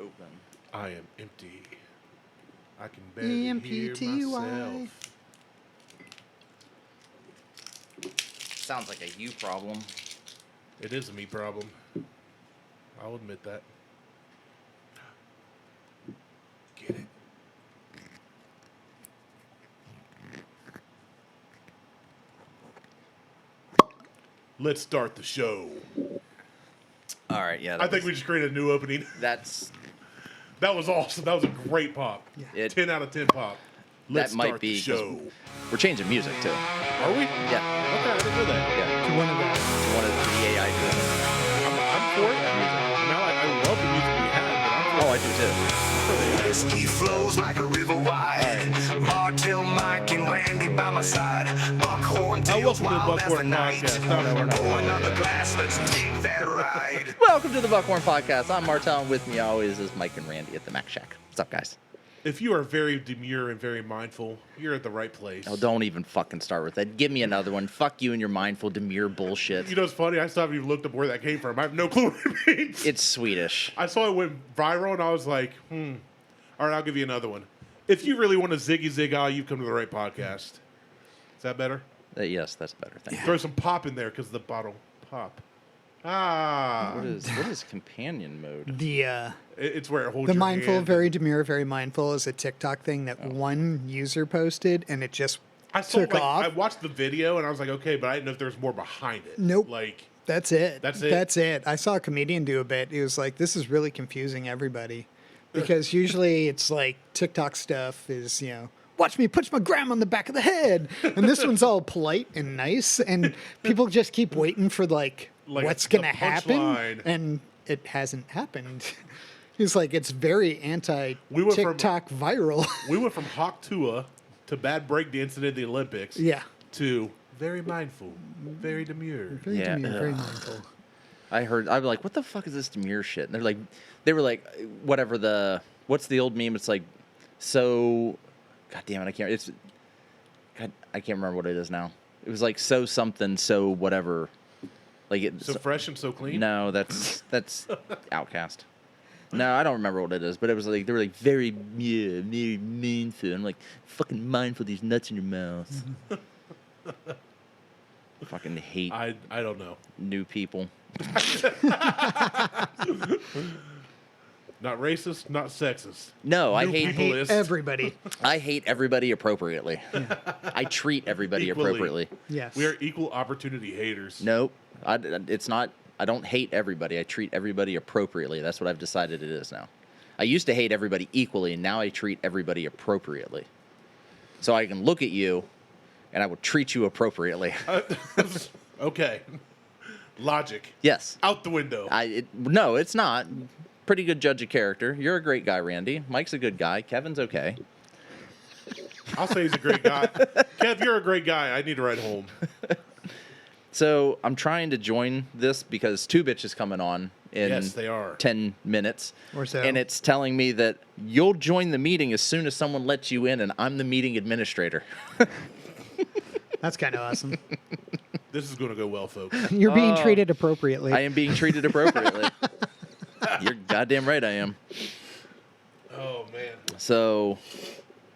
open. I am empty. I can barely hear myself. Sounds like a you problem. It is a me problem. I'll admit that. Get it. Let's start the show. All right, yeah. I think we just created a new opening. That was awesome. That was a great pop. Yeah. 10 out of 10 pop. Let's might start be the show. We're changing music too. Are we? Yeah. Okay, I didn't know that. Yeah. To one of those. One of the AI driven. I'm for it. Now I love the music we have, but I'm for Oh, I do too. Whiskey flows like a river wide. Martelle, Mike, and Randy by my side. Buckhorn tails wild as the night. Pour another glass, let's take that ride. Welcome to the Buckhorn Podcast. I'm Martelle, and with me always is Mike and Randy at the Mac Shack. What's up, guys? If you are very demure and very mindful, you're at the right place. Oh, don't even fucking start with that. Give me another one. Fuck you and your mindful, demure bullshit. You know what's funny? I still haven't even looked up where that came from. I have no clue what it means. It's Swedish. I saw it went viral, and I was like, All right, I'll give you another one. If you really want to ziggy zig you've come to the right podcast. Is that better? Yes, that's better. Thank you. Throw some pop in there because the bottle pop. Ah. What is companion mode? It's where it holds The your mindful, hand. very demure, very mindful is a TikTok thing that one user posted, and it just took off. I watched the video, and I was like, okay, but I didn't know if there was more behind it. Nope. Like, That's it. That's it? That's it. I saw a comedian do a bit. He was like, this is really confusing everybody. Because usually it's like TikTok stuff is, watch me punch my grandma on the back of the head. And this one's all polite and nice. And people just keep waiting for like what's going to happen. punchline. And it hasn't happened. He's like, it's very anti-TikTok viral. we went from Hawk Tua to bad breakdancing in the Olympics. Yeah. To very mindful, very demure. Very demure, very mindful. I'm like, what the fuck is this demure shit? And they were like, what's the old meme? It's like, so, god damn it, I can't remember what it is now. It was like, so something, so whatever. Like it. So fresh and so clean? No, that's Outcast. No, I don't remember what it is, but it was like, they were like, very mindful. I'm like, fucking mindful, these nuts in your mouth. Fucking hate. I don't know. New people. Not racist, not sexist. No, I New hate peopleist. Everybody. I hate everybody appropriately. I treat everybody Equally. appropriately. Yes. We are equal opportunity haters. Nope. It's not. I don't hate everybody. I treat everybody appropriately. That's what I've decided it is now. I used to hate everybody equally, and now I treat everybody appropriately. So I can look at you, and I will treat you appropriately. Okay. Logic. Yes. Out the window. No, it's not. Pretty good judge of character. You're a great guy, Randy. Mike's a good guy. Kevin's okay. I'll say he's a great guy. Kev, you're a great guy. I need to ride home. So I'm trying to join this because Two Bitch is coming on in Yes, they are. 10 minutes. Or so. And it's telling me that you'll join the meeting as soon as someone lets you in, and I'm the meeting administrator. That's kind of awesome. This is going to go well, folks. You're being treated appropriately. I am being treated appropriately. You're goddamn right I am. Oh, man. So,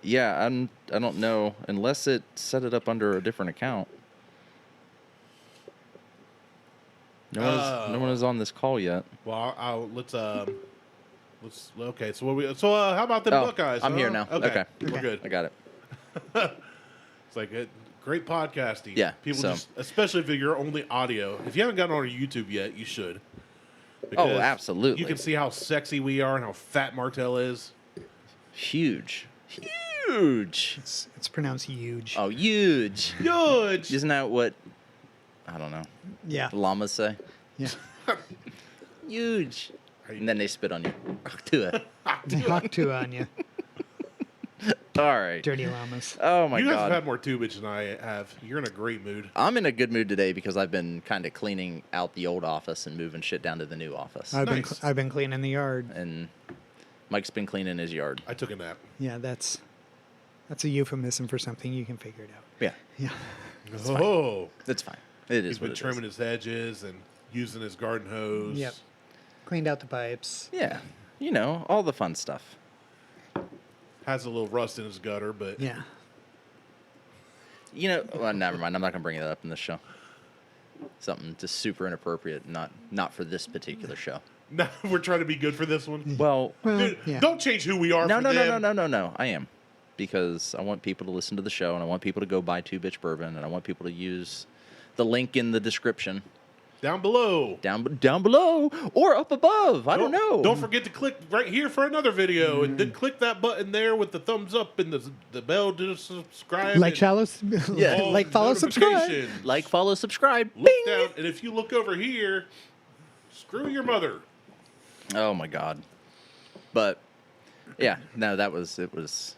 yeah, I don't know. Unless it set it up under a different account. No one is on this call yet. Well, let's okay. So how about the Buckeyes? I'm here now. Okay. We're good. I got it. It's like great podcasting. Yeah, People so. just, especially if you're only audio. If you haven't gotten on our YouTube yet, you should. Because absolutely. You can see how sexy we are and how fat Martelle is. Huge. Huge. It's pronounced huge. Oh, huge. Huge. Isn't that what, I don't know, Yeah. llamas say? Yeah. Huge. And then they spit on you. Do it. Hawk to on you. All right. Dirty llamas. Oh, my You guys God. have had more Two Bitch than I have. You're in a great mood. I'm in a good mood today because I've been kind of cleaning out the old office and moving shit down to the new office. I've been cleaning the yard. And Mike's been cleaning his yard. I took a nap. Yeah, that's a euphemism for something. You can figure it out. Yeah. Yeah. Oh. It's fine. It is He's been what it trimming his hedges and using his garden hose. Yep. Cleaned out the pipes. is. Yeah. You know, all the fun stuff. Has a little rust in his gutter, but Yeah. You know, well, never mind. I'm not gonna bring it up in this show. Something just super inappropriate, not for this particular show. no, we're trying to be good for this one. Well, Well, Dude, yeah. don't change who we are. no, for no, no, them. no, no, no, no. I am, because I want people to listen to the show, and I want people to go buy Two Bitch Bourbon, and I want people to use the link in the description Down below. down below or up above. I don't know. Don't forget to click right here for another video, and then click that button there with the thumbs up and the bell to subscribe. Like, and shallow, Yeah. all like, follow, subscribe. notifications. Like, follow, subscribe. Look Bing! down, and if you look over here, screw your mother. Oh my god. But yeah, no, it was.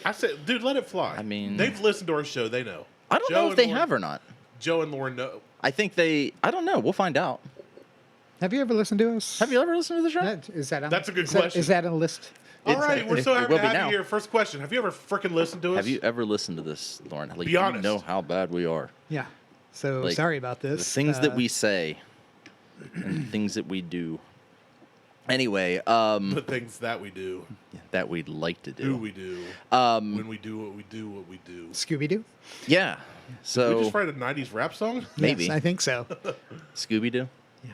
I said, dude, let it fly. I mean- they've listened to our show. They know. I don't Joe know if and they Lauren- have or not. Joe and Lauren know. I think they. I don't know. We'll find out. Have you ever listened to us? Have you ever listened to the show? Is that on, That's a good is question. Is that on a list? All It's- right, we're it- so it happy will to be have now. you here. First question: have you ever freaking listened to us? Have you ever listened to this, Lauren? Like, Be honest. You know how bad we are. Yeah. So Like, sorry about this. The things that we say and things that we do. Anyway, the things that we do, that we'd like to who do. we do, when we do what we do, what we do. Scooby Doo. Yeah. we So just write a '90s rap song. maybe Yes, I think so. Scooby Doo. Yeah.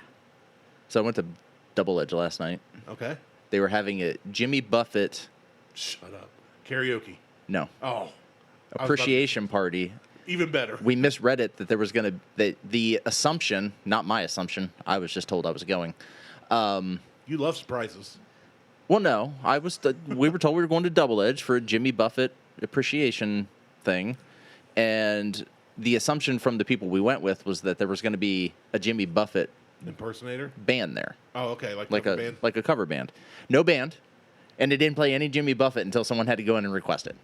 So I went to Double Edge last night. Okay, They were having a Jimmy Buffett shut up. Karaoke. no Oh, I was about appreciation party. to- even better. We misread it that there was going to that the assumption, not my assumption. I was just told I was going. You love surprises. Well, no, we were told we were going to Double Edge for a Jimmy Buffett appreciation thing, and the assumption from the people we went with was that there was going to be a Jimmy Buffett Impersonator. band there, Oh, okay, like like cover a band. like a cover band. No band, and they didn't play any Jimmy Buffett until someone had to go in and request it.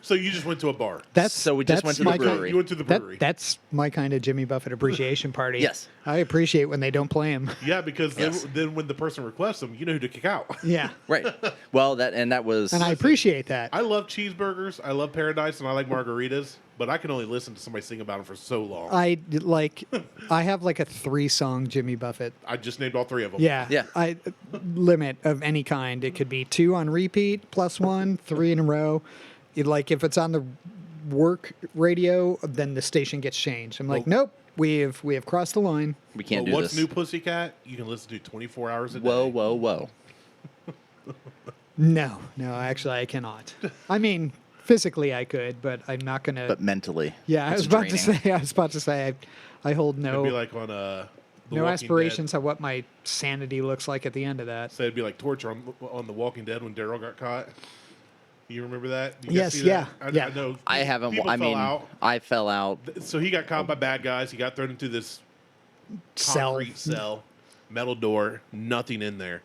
So you just went to a bar. So we just went to the my brewery. You went to the brewery. That's my kind of Jimmy Buffett appreciation party. Yes. I appreciate when they don't play him. Yeah, because Yes. then when the person requests them, you know who to kick out. Yeah. Right. Well, that was. And I appreciate that. I love cheeseburgers. I love paradise, and I like margaritas. But I can only listen to somebody sing about them for so long. I have like a 3-song Jimmy Buffett. I just named all 3 of them. Yeah. Yeah. I limit of any kind. It could be 2 on repeat, plus 1, 3 in a row. Like if it's on the work radio, then the station gets changed. I'm like, nope, we have crossed the line. we can't But do what's this. New Pussycat? You can listen to 24 hours a day. Whoa, whoa, whoa! No, actually I cannot. I mean, physically I could, but I'm not gonna. But mentally, yeah, it's I was about to say I hold It'd no be like on The no Walking aspirations of what my sanity looks like at the end of that. Dead. So it'd be like torture on The Walking Dead when Daryl got caught. You remember that? You guys Yes, see yeah, that? yeah. I know. I haven't. People I fell mean, out. I fell out. So he got caught by bad guys. He got thrown into this Cell. concrete cell, metal door, nothing in there,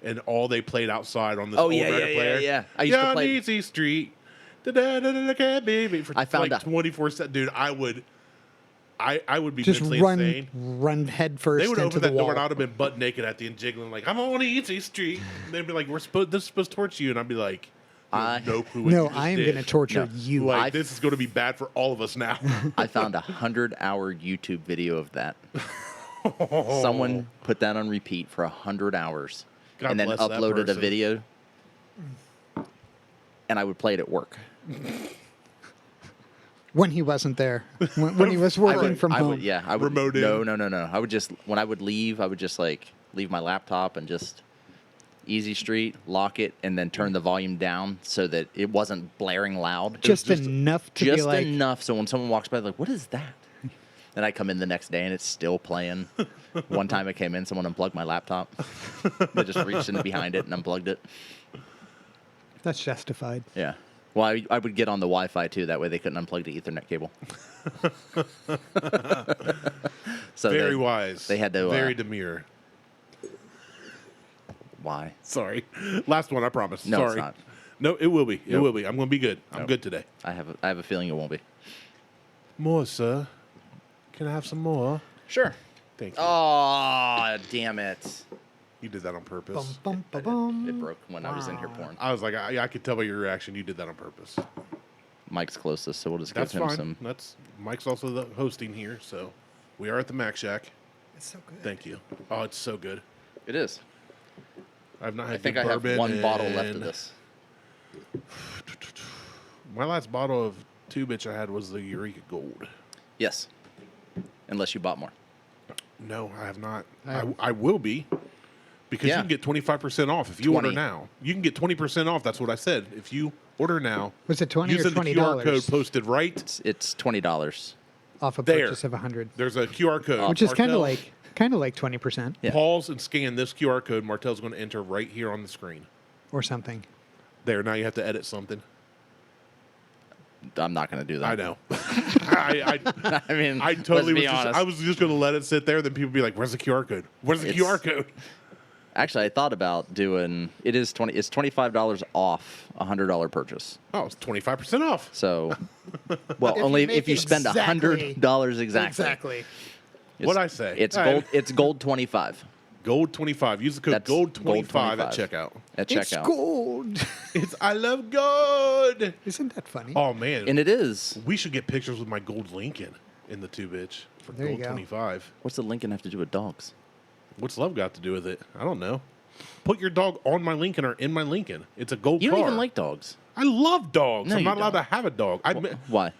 and all they played outside on this Oh, old yeah, record yeah, player. yeah. I used to Down play- Easy Street. Da-da-da-da-da, baby. For I found like out- 24/7. Dude, I would be Just mentally insane. run head first They would into open the that wall. door and I'd have been butt naked at the end, jiggling like I'm on Easy Street. And they'd be like, "This is supposed to torture you," and I'd be like, "You have "No clue." What No, you just I am did." going to torture No. you. Like this is going to be bad for all of us now. I found 100-hour YouTube video of that. Someone put that on repeat for 100 hours, God and then bless that uploaded a person. video. And I would play it at work. When he wasn't there, when he was working from I home. would, yeah, I would. Remote in. No. I would just when I would leave, I would just like leave my laptop and just Easy Street, lock it, and then turn the volume down so that it wasn't blaring loud. Just enough to be Just like, enough so when someone walks by, they're like, "What is that?" Then I come in the next day and it's still playing. One time I came in, someone unplugged my laptop. They just reached in behind it and unplugged it. that's justified. Yeah. Well, I would get on the Wi-Fi too. That way they couldn't unplug the Ethernet cable. So Very they, wise. They had to. Very demure. Why? Sorry. Last one, I promise. No, it's Sorry. not. No, it will be. It Nope. will be. I'm going to be good. I'm Nope. good today. I have a feeling it won't be. More, sir. Can I have some more? Sure. Thank you. Oh, damn it! You did that on purpose. Bum, bum, ba-bum. It broke when I was in here pouring. I was like, I could tell by your reaction you did that on purpose. Mike's closest, so we'll just That's give him fine. some. That's Mike's also the hosting here, so we are at the Mac Shack. It's so good. Thank you. Oh, it's so good. It is. I've not had I think good I have bourbon one bottle left of in- this. My last bottle of Two Bitch I had was the Eureka Gold. Yes. Unless you bought more. No, I have not. I- I will be. Because Yeah. you can get 25% off if you 20. order now. You can get 20% off. That's what I said. If you order now, Was it 20 or using the QR $20? code posted right It's $20. Off a there. purchase of 100, There's a QR code. which is kind of Martelle, like 20% Yeah. Pause and scan this QR code. Martelle's going to enter right here on the screen. or something. There. Now you have to edit something. I'm not going to do that. I know. I I mean, I totally let's be was. honest. I was just going to let it sit there. Then people be like, "Where's the QR code? Where's the It's- QR code?" Actually, I thought about doing. It's $25 off a $100 purchase. Oh, it's 25% off. So, well, If only you make if you spend exactly- $100 exactly. Exactly. It's- What'd I say? It's All right. gold. It's gold 25 Gold 25. Use the code That's gold gold 25 at 25. checkout. at It's checkout. gold. It's I love gold. Isn't that funny? Oh man, And it is. we should get pictures with my gold Lincoln in the Two Bitch for There you gold go. 25. What's the Lincoln have to do with dogs? What's love got to do with it? I don't know. Put your dog on my Lincoln or in my Lincoln. It's a gold You car. don't even like dogs. I love dogs. No, I'm you not allowed don't. to have a dog. Why?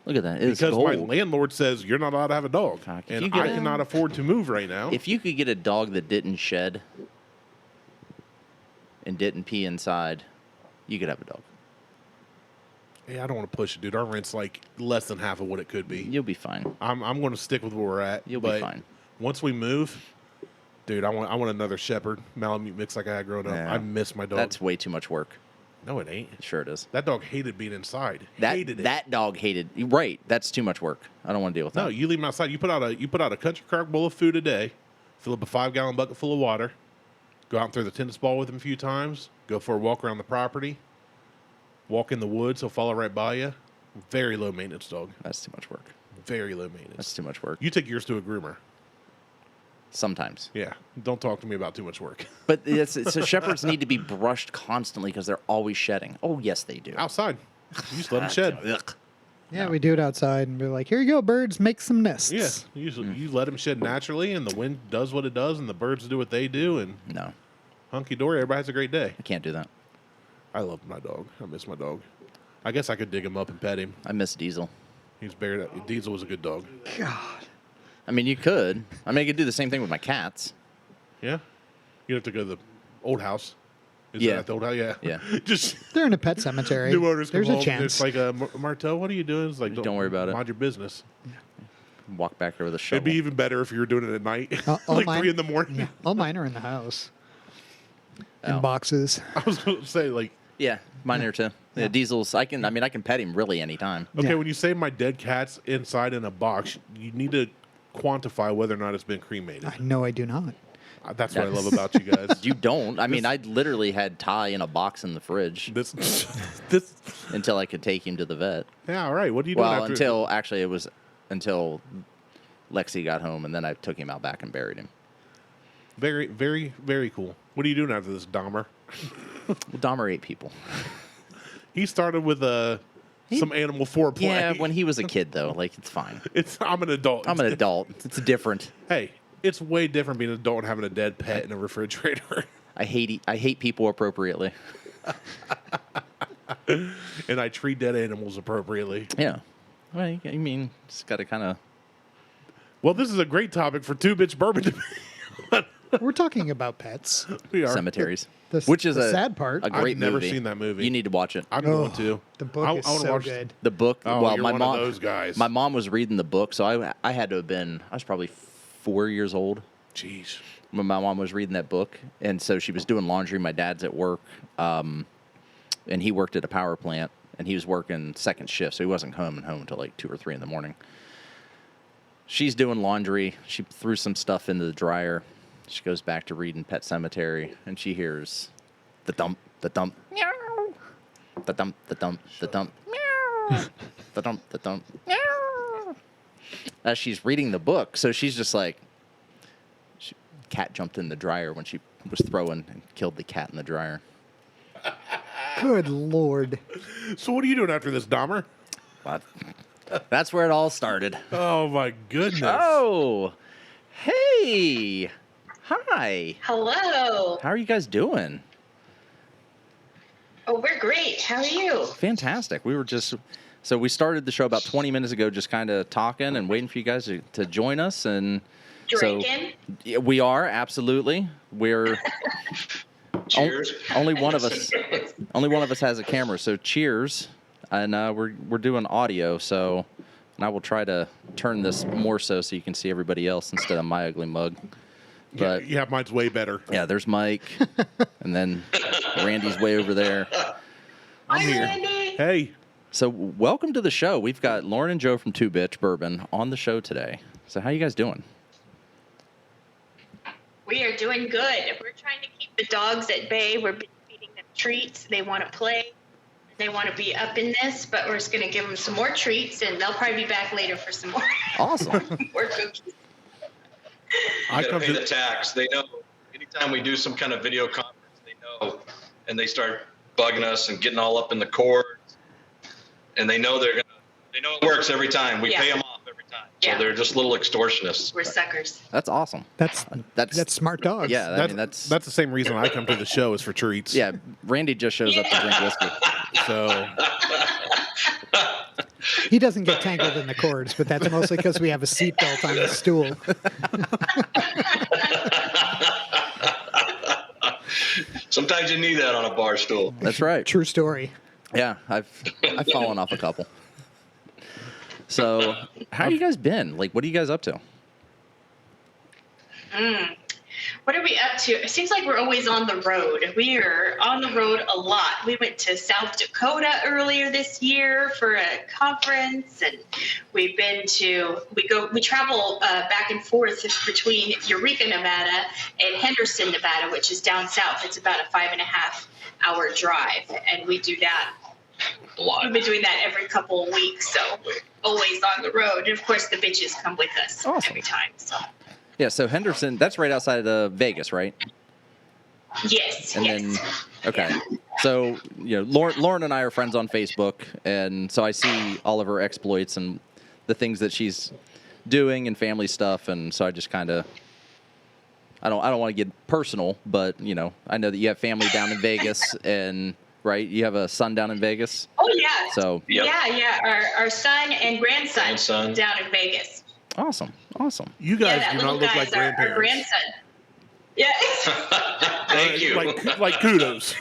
Look at that. It's Because gold. my landlord says you're not allowed to have a dog, Fuck, if and you get I a- cannot afford to move right now. If you could get a dog that didn't shed and didn't pee inside, you could have a dog. Yeah, I don't want to push it, dude. Our rent's like less than half of what it could be. You'll be fine. I'm going to stick with where we're at. You'll be but fine. Once we move, dude, I want another Shepherd Malamute mix like I had growing up. Yeah. I miss my dog. That's way too much work. No, it ain't. Sure it is. That dog hated being inside. That hated it. that dog hated. Right. That's too much work. I don't want to deal with No, that. you leave him outside. You put out a country crock bowl of food a day, fill up a 5-gallon bucket full of water, go out and throw the tennis ball with him a few times, go for a walk around the property, walk in the woods. He'll follow right by you. Very low maintenance dog. That's too much work. Very low maintenance. That's too much work. You take yours to a groomer. Sometimes. Yeah. Don't talk to me about too much work. But so shepherds need to be brushed constantly because they're always shedding. Oh, yes, they do. Outside. You just let them shed. Ugh. Yeah, we do it outside and we're like, here you go, birds, make some nests. Yeah. You let them shed naturally, and the wind does what it does, and the birds do what they do, and No, hunky dory. Everybody has a great day. I can't do that. I love my dog. I miss my dog. I guess I could dig him up and pet him. I miss Diesel. He's buried up. Diesel was a good dog. God. I mean, you could. I mean, I could do the same thing with my cats. Yeah. You'd have to go to the old house. Is Yeah. that at the old house? Yeah. Yeah. Just They're in a pet cemetery. new owners come There's home. a And chance. it's like, Martelle, what are you doing? It's like, Don't worry about it. Mind your business. Walk back there with a shovel. It'd be even better if you were doing it at night, All like mine- 3 in the morning. Yeah, all mine are in the house. Oh. In boxes. I was going to say, like, Yeah, mine are too. Yeah, Diesel's. I can pet him really anytime. okay, Yeah. when you say my dead cat's inside in a box, you need to quantify whether or not it's been cremated. No, I do not. That's what I love about you guys. You don't. I mean, I literally had Ty in a box in the fridge this, until I could take him to the vet. yeah, all right. What are you doing Well, after? until actually it was until Lexi got home, and then I took him out back and buried him. Very, very, very cool. What are you doing after this, Dahmer? Well, Dahmer ate people. He started with some animal foreplay. Yeah, when he was a kid though, like it's fine. I'm an adult. I'm an adult. It's different. Hey, it's way different being an adult and having a dead pet in a refrigerator. I hate people appropriately. And I treat dead animals appropriately. Yeah. Well, I mean, just got to kind of. Well, this is a great topic for Two Bitch Bourbon to be. We're talking about pets. We are. Cemeteries, The- which is the a sad part. A great I've never movie. seen that movie. You need to watch it. I'm Oh, going to. the book is wanna so watch good. The book. Oh, well, you're my one of mom. those guys. My mom was reading the book, so I had to have been. I was probably 4 years old Jeez. when my mom was reading that book, and so she was doing laundry. My dad's at work, and he worked at a power plant, and he was working second shift, so he wasn't home until like 2 or 3 in the morning. She's doing laundry. She threw some stuff into the dryer. She goes back to reading Pet Cemetery, and she hears the dump, the dump, meow, the dump, the dump, the dump, meow, the dump, the dump, meow. As she's reading the book, so she's just like, cat jumped in the dryer when she was throwing and killed the cat in the dryer. Good Lord. So what are you doing after this, Dahmer? But that's where it all started. Oh my goodness. Oh, hey. Hi. Hello. How are you guys doing? Oh, we're great. How are you? Fantastic. So we started the show about 20 minutes ago, just kind of talking and waiting for you guys to join us. And Drinking? So yeah, we are, absolutely. We're Cheers. only one of us has a camera. So cheers. And we're doing audio. So and I will try to turn this more so you can see everybody else instead of my ugly mug. But yeah, mine's way better. yeah, there's Mike, and then Randy's way over there. Hi, here. Randy. Hey. So welcome to the show. We've got Lauren and Joe from Two Bitch Bourbon on the show today. So how you guys doing? We are doing good. We're trying to keep the dogs at bay. We're feeding them treats. They want to play. They want to be up in this, but we're just going to give them some more treats, and they'll probably be back later for some more. Awesome. more cookies. I You come gotta pay to the tax. They know. Anytime we do some kind of video conference, they know, and they start bugging us and getting all up in the cords, and they know they know it works every time. We pay them off every time. So Yeah. they're just little extortionists. We're suckers. That's awesome. That's smart dogs. Yeah, I mean that's the same reason I come to the show is for treats. yeah. Randy just shows up to drink whiskey. So He doesn't get tangled in the cords, but that's mostly because we have a seatbelt on the stool. Sometimes you need that on a bar stool. That's right. True story. Yeah, I've fallen off a couple. So how you guys been? Like, what are you guys up to? What are we up to? It seems like we're always on the road. We are on the road a lot. We went to South Dakota earlier this year for a conference, and we travel back and forth between Eureka, Nevada, and Henderson, Nevada, which is down south. It's about a 5.5 hour drive, and we do that. We've been doing that every couple of weeks, so we're always on the road. And of course, the bitches come with us every time. So. Yeah, so Henderson, that's right outside of Vegas, right? Yes. And then, okay. So, Lauren and I are friends on Facebook, and so I see all of her exploits and the things that she's doing and family stuff, and so I just kind of, I don't want to get personal, but, I know that you have family down in Vegas, and, right, you have a son down in Vegas? Oh, yeah. So, Yep. Yeah. Our son and grandson down in Vegas. Awesome. you guys that do little not look guy's like grandparents. Our grandson. Yeah. Thank you. Like kudos.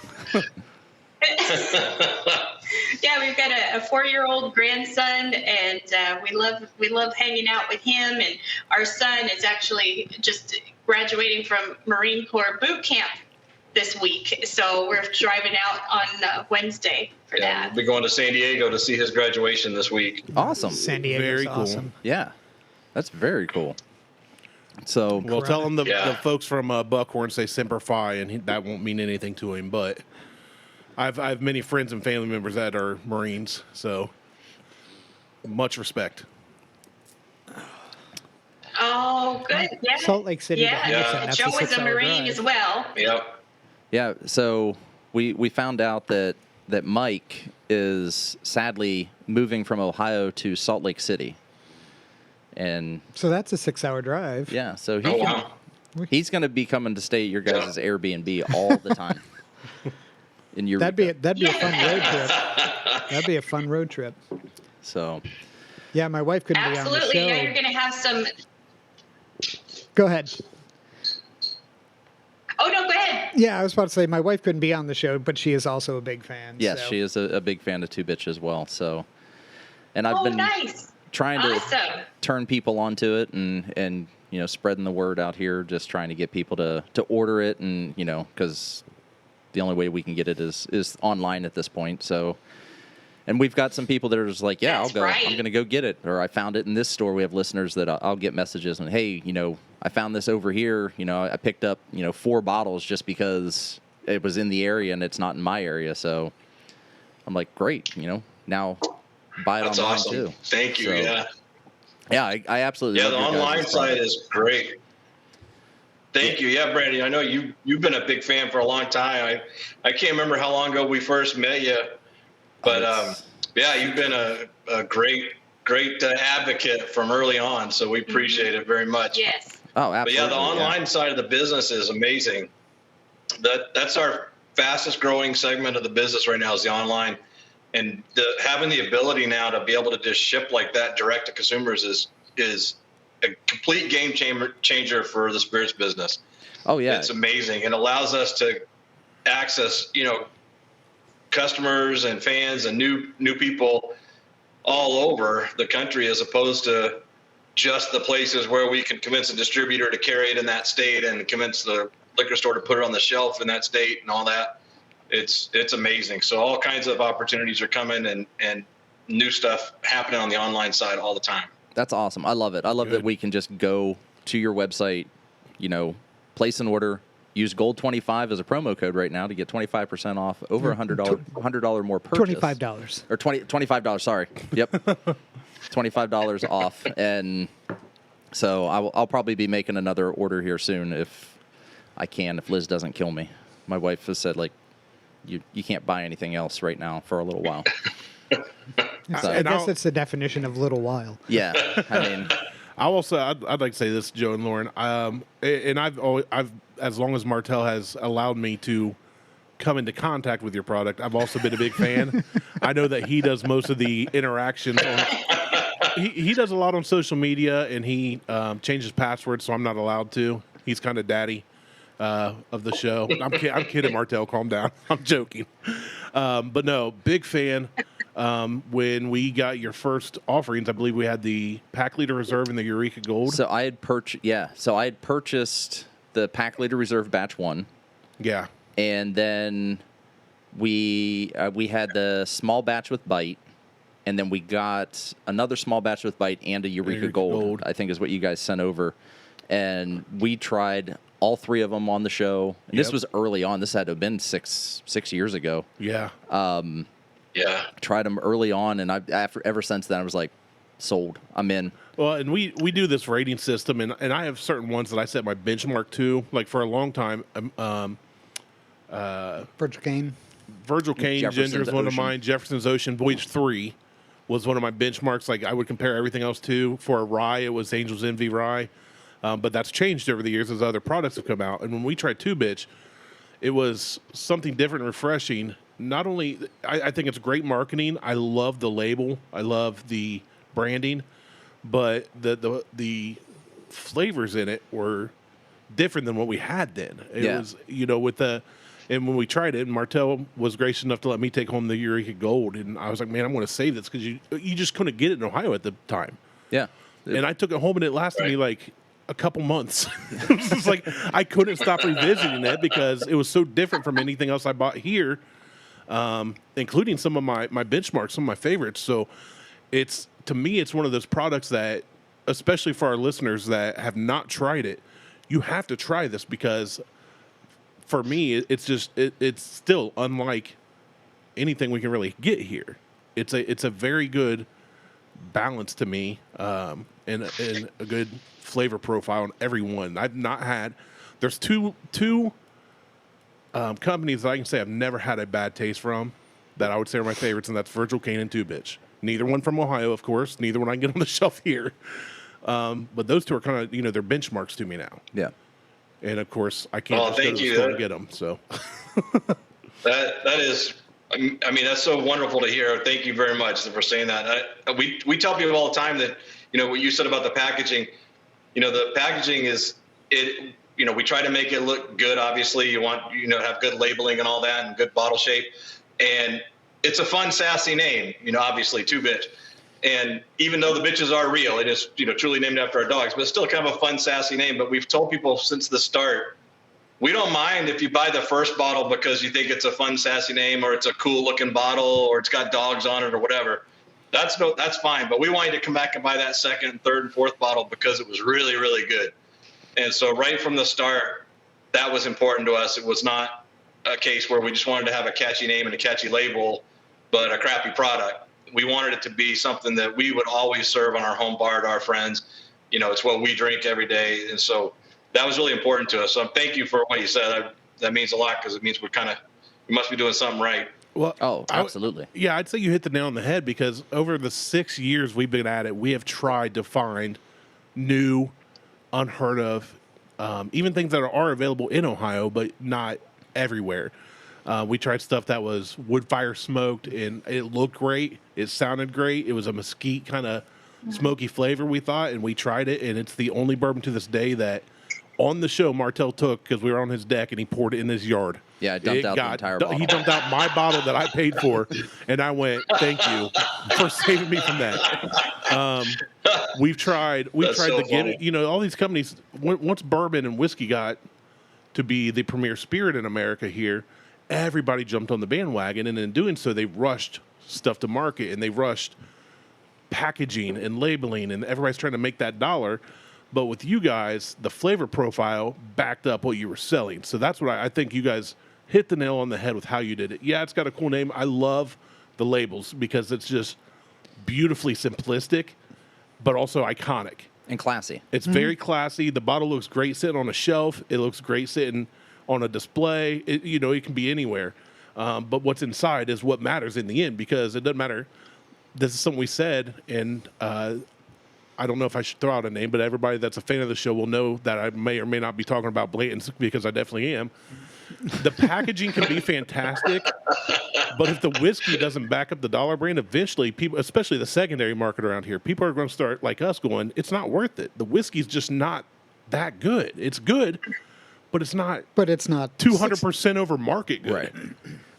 Yeah, we've got a 4-year-old grandson, and we love hanging out with him. And our son is actually just graduating from Marine Corps boot camp this week, so we're driving out on Wednesday for that. We'll be going to San Diego to see his graduation this week. Awesome. San Diego's Very cool. awesome. Yeah, that's very cool. So, Well, tell him the folks from Buckhorn say Semper Fi, and that won't mean anything to him. But I have many friends and family members that are Marines, so much respect. Oh, good. Yeah. Salt Lake City to Henderson, that's Joe a is a 6-hour Marine drive. as well. Yep. yeah, so we found out that Mike is sadly moving from Ohio to Salt Lake City. And So that's a 6-hour drive. yeah, so He's going to be coming to stay at your guys' Airbnb all the time. In your That'd be a fun road trip. That'd be a fun road trip. so Yeah, my wife couldn't be on the Absolutely. show. Yeah, you're going to have some. Go ahead. Oh, no, go ahead. Yeah, I was about to say my wife couldn't be on the show, but she is also a big fan. yes, so. she is a big fan of Two Bitch as well. So, and I've been Nice. trying to Awesome. turn people onto it and spreading the word out here, just trying to get people to order it, and because the only way we can get it is online at this point. So, and we've got some people that are just like, yeah, That's I'll go. right. I'm going to go get it, or I found it in this store. We have listeners that I'll get messages and, hey, I found this over here. I picked up 4 bottles just because it was in the area and it's not in my area. So I'm like, great, now buy it That's online awesome. too. Thank you. So, Yeah. Yeah, I absolutely Yeah, love the your guys' online site product. is great. Thank you. Yeah, Brandy, I know you've been a big fan for a long time. I can't remember how long ago we first met you, but yeah, you've been a great advocate from early on, so we appreciate it very much. Yes. Oh, absolutely. But yeah, the online side of the business is amazing. That's our fastest growing segment of the business right now is the online. And having the ability now to be able to just ship like that direct to consumers is a complete game changer for the spirits business. Oh yeah, it's amazing. It allows us to access, customers and fans and new people all over the country, as opposed to just the places where we can convince a distributor to carry it in that state and convince the liquor store to put it on the shelf in that state and all that. It's amazing. So all kinds of opportunities are coming and new stuff happening on the online side all the time. That's awesome. I love it. I love that we can just go to your website, place an order, use Gold25 as a promo code right now to get 25% off over $100 more purchase. $25. Or $25, sorry. Yep. $25 off. And so I'll probably be making another order here soon if I can, if Liz doesn't kill me. My wife has said, you can't buy anything else right now for a little while. So, I guess that's the definition of little while. Yeah. I mean, I'd like to say this, Joe and Lauren. And I've as long as Martelle has allowed me to come into contact with your product, I've also been a big fan. I know that he does most of the interactions. He does a lot on social media, and he changes passwords, so I'm not allowed to. He's kind of daddy of the show. I'm kidding, Martelle. Calm down. I'm joking. But no, big fan. When we got your first offerings, I believe we had the Pack Leader Reserve and the Eureka Gold. So I had purchased the Pack Leader Reserve Batch 1. Yeah. And then we had the small batch with Bite, and then we got another small batch with Bite and a Eureka Gold, I think is what you guys sent over. And we tried all three of them on the show. And this was early on. This had to have been six years ago. Yeah. Yeah. Tried them early on, and ever since then I was like, sold. I'm in. Well, and we do this rating system, and I have certain ones that I set my benchmark to. Like for a long time, Virgil Cane Ginger is one of mine. Jefferson's Ocean Voyage 3 was one of my benchmarks. Like I would compare everything else to. For a rye, it was Angel's Envy rye. But that's changed over the years as other products have come out. And when we tried Two Bitch, it was something different and refreshing. Not only, I think it's great marketing. I love the label. I love the branding. But the flavors in it were different than what we had then. It was, and when we tried it, and Martelle was gracious enough to let me take home the Eureka Gold. And I was like, man, I'm going to save this because you just couldn't get it in Ohio at the time. Yeah. And I took it home, and it lasted me like a couple months. It was like I couldn't stop revisiting it because it was so different from anything else I bought here, including some of my benchmarks, some of my favorites. So to me, it's one of those products that, especially for our listeners that have not tried it, you have to try this because for me, it's still unlike anything we can really get here. It's a very good balance to me, and a good flavor profile on every one. I've not had. There's two companies that I can say I've never had a bad taste from that I would say are my favorites, and that's Virgil Cane and Two Bitch. Neither one from Ohio, of course. Neither one I can get on the shelf here. But those two are kind of, they're benchmarks to me now. Yeah. And of course, I can't just go to the store and get them. So that is, I mean, that's so wonderful to hear. Thank you very much for saying that. We tell people all the time that, what you said about the packaging, the packaging is it. We try to make it look good. Obviously, you want have good labeling and all that, and good bottle shape, and it's a fun, sassy name. Obviously, Two Bitch, and even though the bitches are real, it is truly named after our dogs, but it's still kind of a fun, sassy name. But we've told people since the start, we don't mind if you buy the first bottle because you think it's a fun, sassy name, or it's a cool looking bottle, or it's got dogs on it, or whatever. That's fine. But we want you to come back and buy that second, and third, and fourth bottle because it was really, really good. And so right from the start, that was important to us. It was not a case where we just wanted to have a catchy name and a catchy label, but a crappy product. We wanted it to be something that we would always serve on our home bar to our friends. It's what we drink every day. And so that was really important to us. So thank you for what you said. That means a lot because it means we must be doing something right. Well, absolutely. I'd say you hit the nail on the head because over the 6 years we've been at it, we have tried to find new unheard of. Even things that are available in Ohio, but not everywhere. We tried stuff that was wood fire smoked, and it looked great. It sounded great. It was a mesquite kind of smoky flavor, we thought, and we tried it, and it's the only bourbon to this day that on the show Martelle took, because we were on his deck, and he poured it in his yard. Yeah, I dumped out the entire bottle. He dumped out my bottle that I paid for, and I went, thank you for saving me from that. We've tried so to get funny. it. You know, all these companies, once bourbon and whiskey got to be the premier spirit in America here, everybody jumped on the bandwagon, and in doing so, they rushed stuff to market, and they rushed packaging and labeling, and everybody's trying to make that dollar. But with you guys, the flavor profile backed up what you were selling. So that's what I think you guys hit the nail on the head with how you did it. Yeah, it's got a cool name. I love the labels because it's just beautifully simplistic, but also iconic. And classy. It's very classy. The bottle looks great sitting on a shelf. It looks great sitting on a display. It can be anywhere. But what's inside is what matters in the end, because it doesn't matter. This is something we said, and I don't know if I should throw out a name, but everybody that's a fan of the show will know that I may or may not be talking about Blanton's, because I definitely am. The packaging can be fantastic, but if the whiskey doesn't back up the dollar brand, eventually people, especially the secondary market around here, people are going to start, like us, going, it's not worth it. The whiskey's just not that good. It's good, but it's not. But it's not 200% over market good. Right.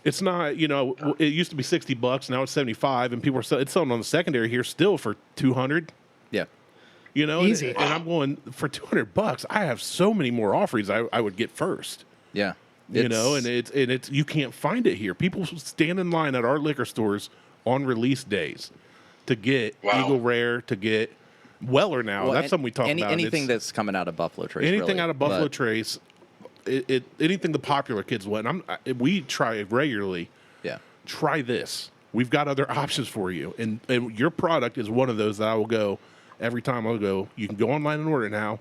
It's not, it used to be $60, now it's 75, and people are it's selling on the secondary here still for 200. Yeah. Easy. And I'm going, for $200, I have so many more offerings I would get first. Yeah. And it's you can't find it here. People stand in line at our liquor stores on release days to get Eagle Rare, to get Weller now. That's something we talk about. Anything that's coming out of Buffalo Trace. Anything really, out of Buffalo Trace, anything the popular kids want. We try it regularly. Yeah. Try this. We've got other options for you. And your product is one of those that I will go, every time I'll go, you can go online and order it now.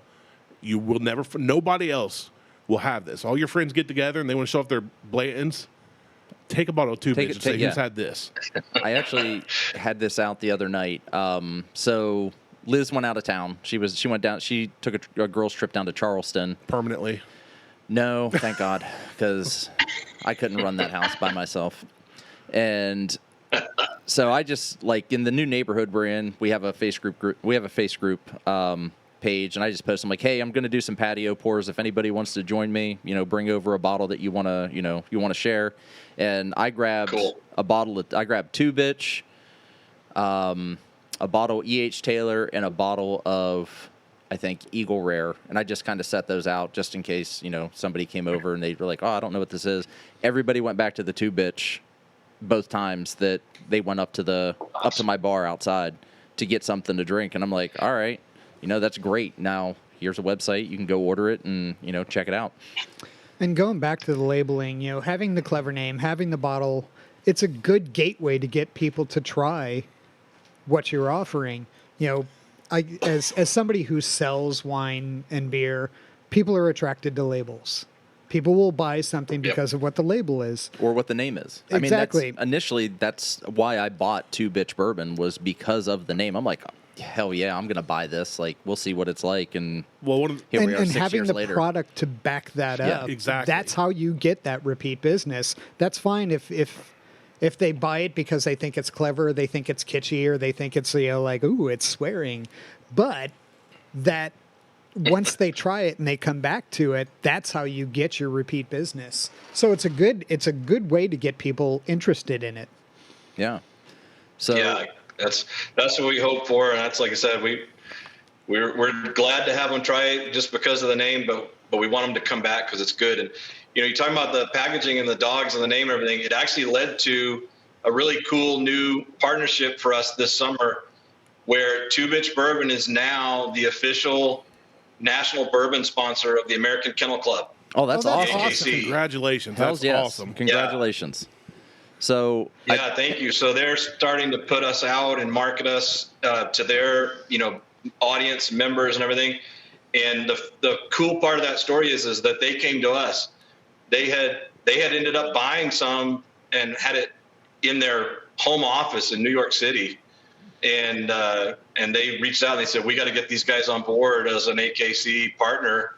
You will never, nobody else will have this. All your friends get together and they want to show off their Blantons. Take a bottle of Two Bitch and say, who's had this? I actually had this out the other night. So Liz went out of town. She went down. She took a girls' trip down to Charleston. Permanently? No, thank God, because I couldn't run that house by myself. And so I just, like, in the new neighborhood we're in, we have a Facebook group page, and I just post, I'm like, hey, I'm going to do some patio pours. If anybody wants to join me, bring over a bottle that you want to share. And I grabbed a bottle. I grabbed Two Bitch, a bottle E.H. Taylor, and a bottle of, I think, Eagle Rare. And I just kind of set those out just in case, somebody came over and they were like, oh, I don't know what this is. Everybody went back to the Two Bitch both times that they went up to my bar outside to get something to drink. And I'm like, all right, that's great. Now here's a website. You can go order it and, check it out. And going back to the labeling, having the clever name, having the bottle, it's a good gateway to get people to try what you're offering. As somebody who sells wine and beer, people are attracted to labels. People will buy something because of what the label is. Or what the name is. Exactly. I mean, that's why I bought Two Bitch Bourbon, was because of the name. I'm like, hell yeah, I'm going to buy this. Like, we'll see what it's like. And here we are, and 6 having years the later. product to back that up. Exactly. That's how you get that repeat business. That's fine if they buy it because they think it's clever, they think it's kitschy, or they think it's, ooh, it's swearing. But that once they try it and they come back to it, that's how you get your repeat business. So it's a good way to get people interested in it. Yeah. So yeah, that's what we hope for, and that's, like I said, we're glad to have them try it just because of the name, but we want them to come back because it's good. And you're talking about the packaging and the dogs and the name and everything. It actually led to a really cool new partnership for us this summer, where Two Bitch Bourbon is now the official national bourbon sponsor of the American Kennel Club. Oh, that's awesome. AKC. Congratulations. Hells That's yes. awesome. Congratulations. Yeah. So yeah, thank you. So they're starting to put us out and market us to their, audience, members, and everything. And the cool part of that story is that they came to us. They had ended up buying some and had it in their home office in New York City. and they reached out and they said, we got to get these guys on board as an AKC partner.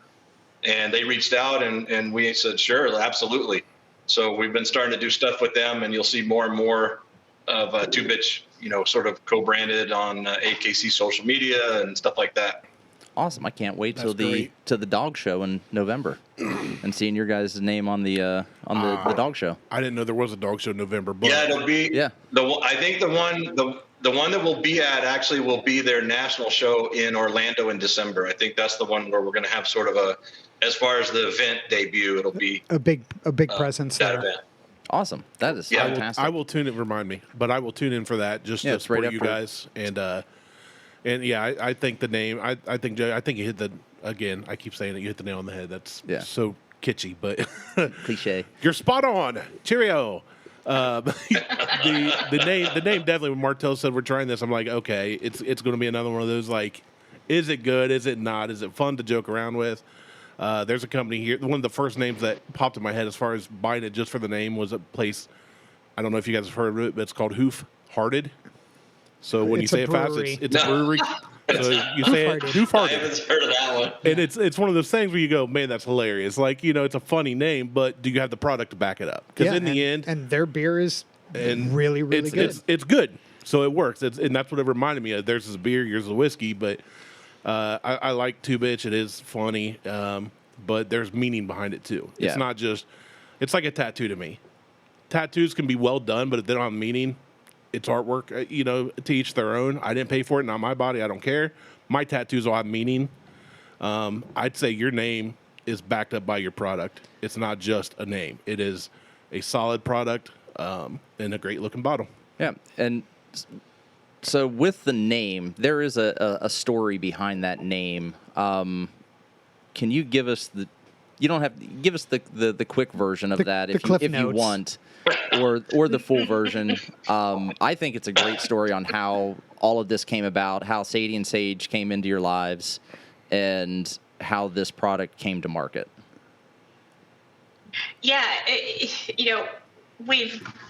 And they reached out and we said, sure, absolutely. So we've been starting to do stuff with them, and you'll see more and more of Two Bitch, sort of co-branded on AKC social media and stuff like that. Awesome! I can't wait till great. the dog show in November, and seeing your guys' name on the dog show. I didn't know there was a dog show in November. But Yeah, it'll be. Yeah. I think the one that we'll be at actually will be their national show in Orlando in December. I think that's the one where we're going to have sort of as far as the event debut, it'll be a big presence that there. event. Awesome! That is Yeah. fantastic. I will tune in. Remind me, but I will tune in for that just to it's right support up you for- guys. And yeah, I think the name. I think Joe. I think you hit the. Again, I keep saying it. You hit the nail on the head. That's so kitschy, but Cliche. you're spot on. Cheerio. The name definitely. When Martelle said we're trying this, I'm like, okay, it's going to be another one of those like, is it good? Is it not? Is it fun to joke around with? There's a company here. One of the first names that popped in my head as far as buying it just for the name was a place. I don't know if you guys have heard of it, but it's called Hoof Hearted. So when you It's say a it fast, brewery. it's a brewery. So you say it Hoof I Hearted. haven't heard of that one. And it's one of those things where you go, man, that's hilarious. Like, it's a funny name, but do you have the product to back it up? Because in the end, and their beer is and really good. It's good, so it works. And that's what it reminded me of. Theirs is a beer, yours is a whiskey, but I like Two Bitch. It is funny, but there's meaning behind it too. Yeah. It's not just. It's like a tattoo to me. Tattoos can be well done, but if they don't have meaning, it's artwork. To each their own. I didn't pay for it, not my body. I don't care. My tattoos will have meaning. I'd say your name is backed up by your product. It's not just a name. It is a solid product and a great looking bottle. Yeah, and so with the name, there is a story behind that name. Can you give us the? You don't have to give us the quick version of that if Cliff you Notes. want, or the full version. I think it's a great story on how all of this came about, how Sadie and Sage came into your lives, and how this product came to market. Yeah,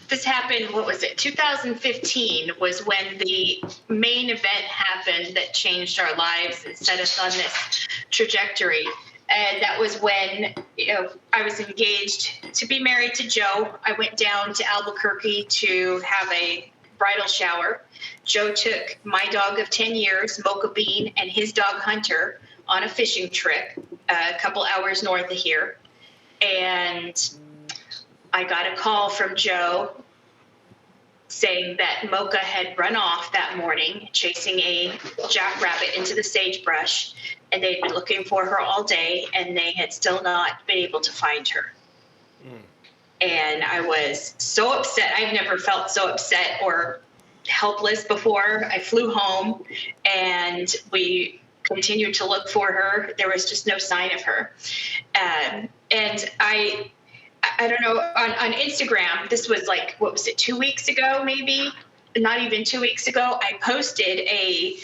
this happened, what was it, 2015 was when the main event happened that changed our lives and set us on this trajectory. And that was when I was engaged to be married to Joe. I went down to Albuquerque to have a bridal shower. Joe took my dog of 10 years, Mocha Bean, and his dog Hunter on a fishing trip a couple hours north of here. And I got a call from Joe saying that Mocha had run off that morning chasing a jackrabbit into the sagebrush, and they'd been looking for her all day, and they had still not been able to find her. And I was so upset. I've never felt so upset or helpless before. I flew home, and we continued to look for her. There was just no sign of her. And I don't know, on Instagram, this was like, what was it, 2 weeks ago, maybe? Not even 2 weeks ago, I posted a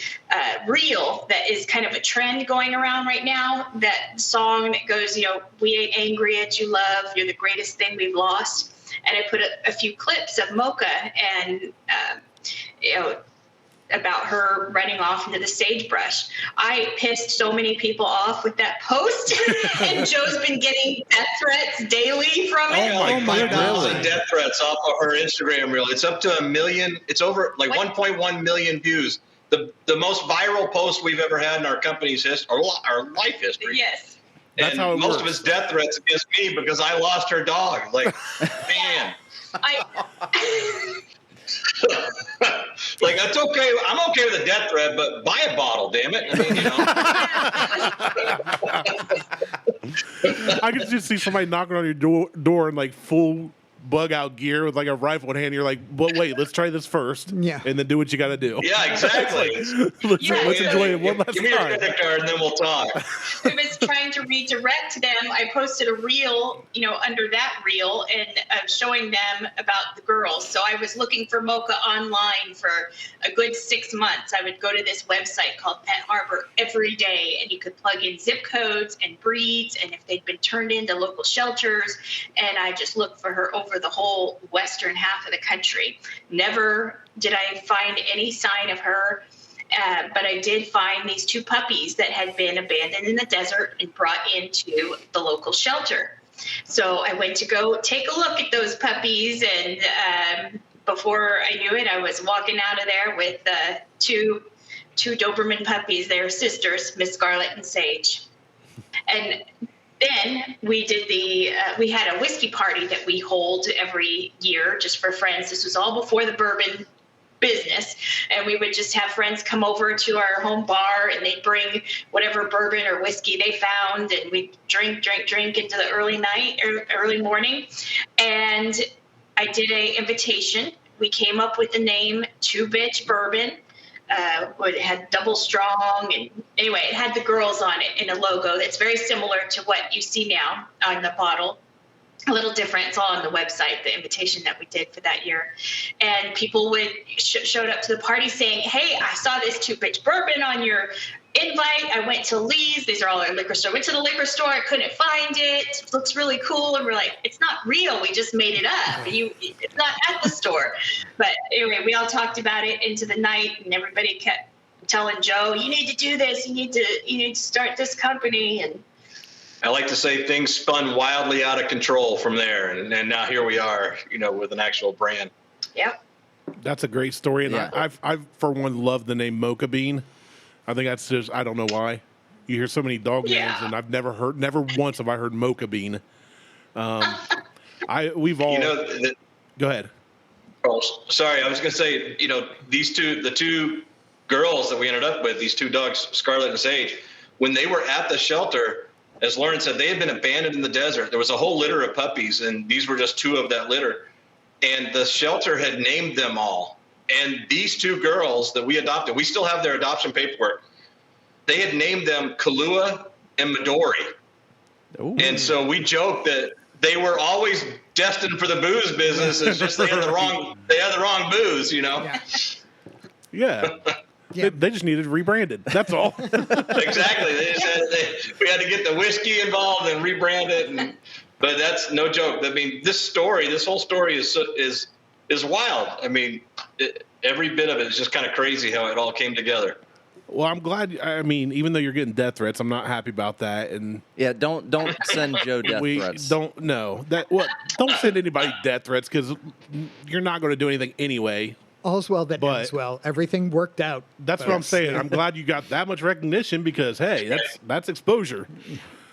reel that is kind of a trend going around right now. That song that goes, we ain't angry at you, love. You're the greatest thing we've lost. And I put a few clips of Mocha and, about her running off into the sagebrush. I pissed so many people off with that post, and Joe's been getting death threats daily from it. Oh my God. God. Death threats off of her Instagram reel. It's up to 1 million. It's over like 1.1 million views. The most viral post we've ever had in our company's history, or our life history. Yes. That's and how it most works. of it's death threats against me because I lost her dog. Like, man. Like, that's okay. I'm okay with a death threat, but buy a bottle, damn it. I can just see somebody knocking on your door in like full bug out gear with like a rifle in hand. You're like, but wait, let's try this first. Yeah. And then do what you got to do. Yeah, exactly. Let's enjoy it one last Give me your time. credit card and then we'll talk. I was trying to redirect them. I posted a reel, under that reel, and showing them about the girls. So I was looking for Mocha online for a good 6 months. I would go to this website called Pet Harbor every day, and you could plug in zip codes and breeds, and if they'd been turned into local shelters. And I just looked for her over over the whole western half of the country. Never did I find any sign of her. But I did find these 2 puppies that had been abandoned in the desert and brought into the local shelter. So I went to go take a look at those puppies, and before I knew it, I was walking out of there with 2 Doberman puppies. They're sisters, Miss Scarlet and Sage. And then we did we had a whiskey party that we hold every year just for friends. This was all before the bourbon business, and we would just have friends come over to our home bar, and they'd bring whatever bourbon or whiskey they found, and we'd drink into the early night or early morning. And I did a invitation. We came up with the name Two Bitch Bourbon. It had double strong, and anyway, it had the girls on it in a logo that's very similar to what you see now on the bottle. A little different. It's all on the website, the invitation that we did for that year. And people showed up to the party saying, hey, I saw this Two Bitch Bourbon on your invite. I went to Lee's. These are all our liquor store. Went to the liquor store. I couldn't find it. It looks really cool. And we're like, it's not real. We just made it up. It's not at the store. But anyway, we all talked about it into the night, and everybody kept telling Joe, you need to do this. You need to start this company. And I like to say things spun wildly out of control from there, and now here we are, with an actual brand. Yep. That's a great story, and Yeah. I for one love the name Mocha Bean. I think that's just, I don't know why. You hear so many dog names, and I've never once have I heard Mocha Bean. We've all. Go ahead. Oh, sorry, I was going to say, the 2 girls that we ended up with, these 2 dogs, Scarlet and Sage, when they were at the shelter, as Lauren said, they had been abandoned in the desert. There was a whole litter of puppies, and these were just 2 of that litter. And the shelter had named them all. And these 2 girls that we adopted, we still have their adoption paperwork. They had named them Kahlua and Midori. Ooh. And so we joked that they were always destined for the booze business. It's just they had the wrong booze, Yeah. Yeah. They just needed rebranded. That's all. Exactly. We had to get the whiskey involved and rebrand it. But that's no joke. I mean, this whole story is wild. I mean, every bit of it is just kind of crazy how it all came together. Well, I'm glad. I mean, even though you're getting death threats, I'm not happy about that. And yeah, don't send Joe death threats. Don't send anybody death threats, because you're not going to do anything anyway. All's well that ends well. Everything worked out. That's what I'm saying. I'm glad you got that much recognition, because hey, that's exposure.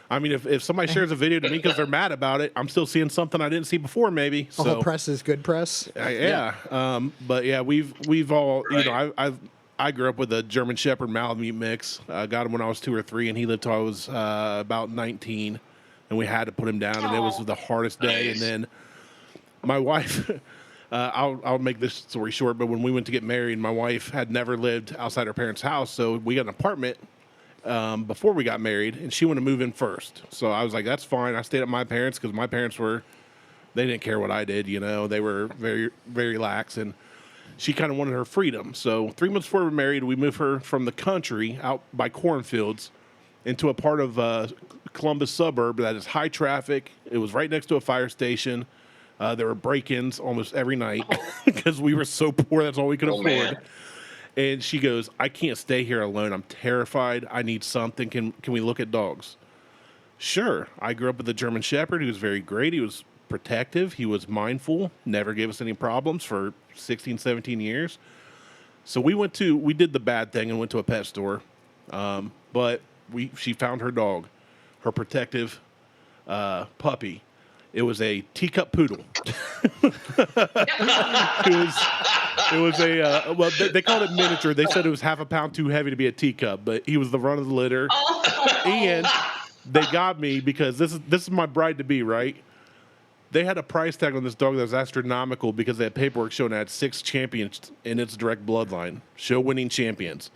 I mean, if somebody shares a video to me because they're mad about it, I'm still seeing something I didn't see before, maybe. All So press is good press. Yeah. But yeah, we've all, Right. I grew up with a German Shepherd Malamute mix. Got him when I was 2 or 3, and he lived till I was about 19, and we had to put him down, and it was the hardest day. Nice. And then my wife. I'll make this story short, but when we went to get married, my wife had never lived outside her parents' house, so we got an apartment before we got married, and she wanted to move in first. So I was like, that's fine. I stayed at my parents, because my parents they didn't care what I did, They were very, very lax, and she kind of wanted her freedom. So 3 months before we were married, we moved her from the country out by cornfields into a part of Columbus suburb that is high traffic. It was right next to a fire station. There were break-ins almost every night because we were so poor. That's all we could afford. Man. And she goes, I can't stay here alone. I'm terrified. I need something. Can we look at dogs? Sure. I grew up with a German Shepherd. He was very great. He was protective. He was mindful. Never gave us any problems for 16, 17 years. So we did the bad thing and went to a pet store. But she found her dog, her protective puppy. It was a teacup poodle. It was a well, they called it miniature. They said it was half a pound too heavy to be a teacup, but he was the run of the litter. Oh. And they got me because this is my bride to be, right? They had a price tag on this dog that was astronomical because they had paperwork showing it had 6 champions in its direct bloodline, show-winning champions.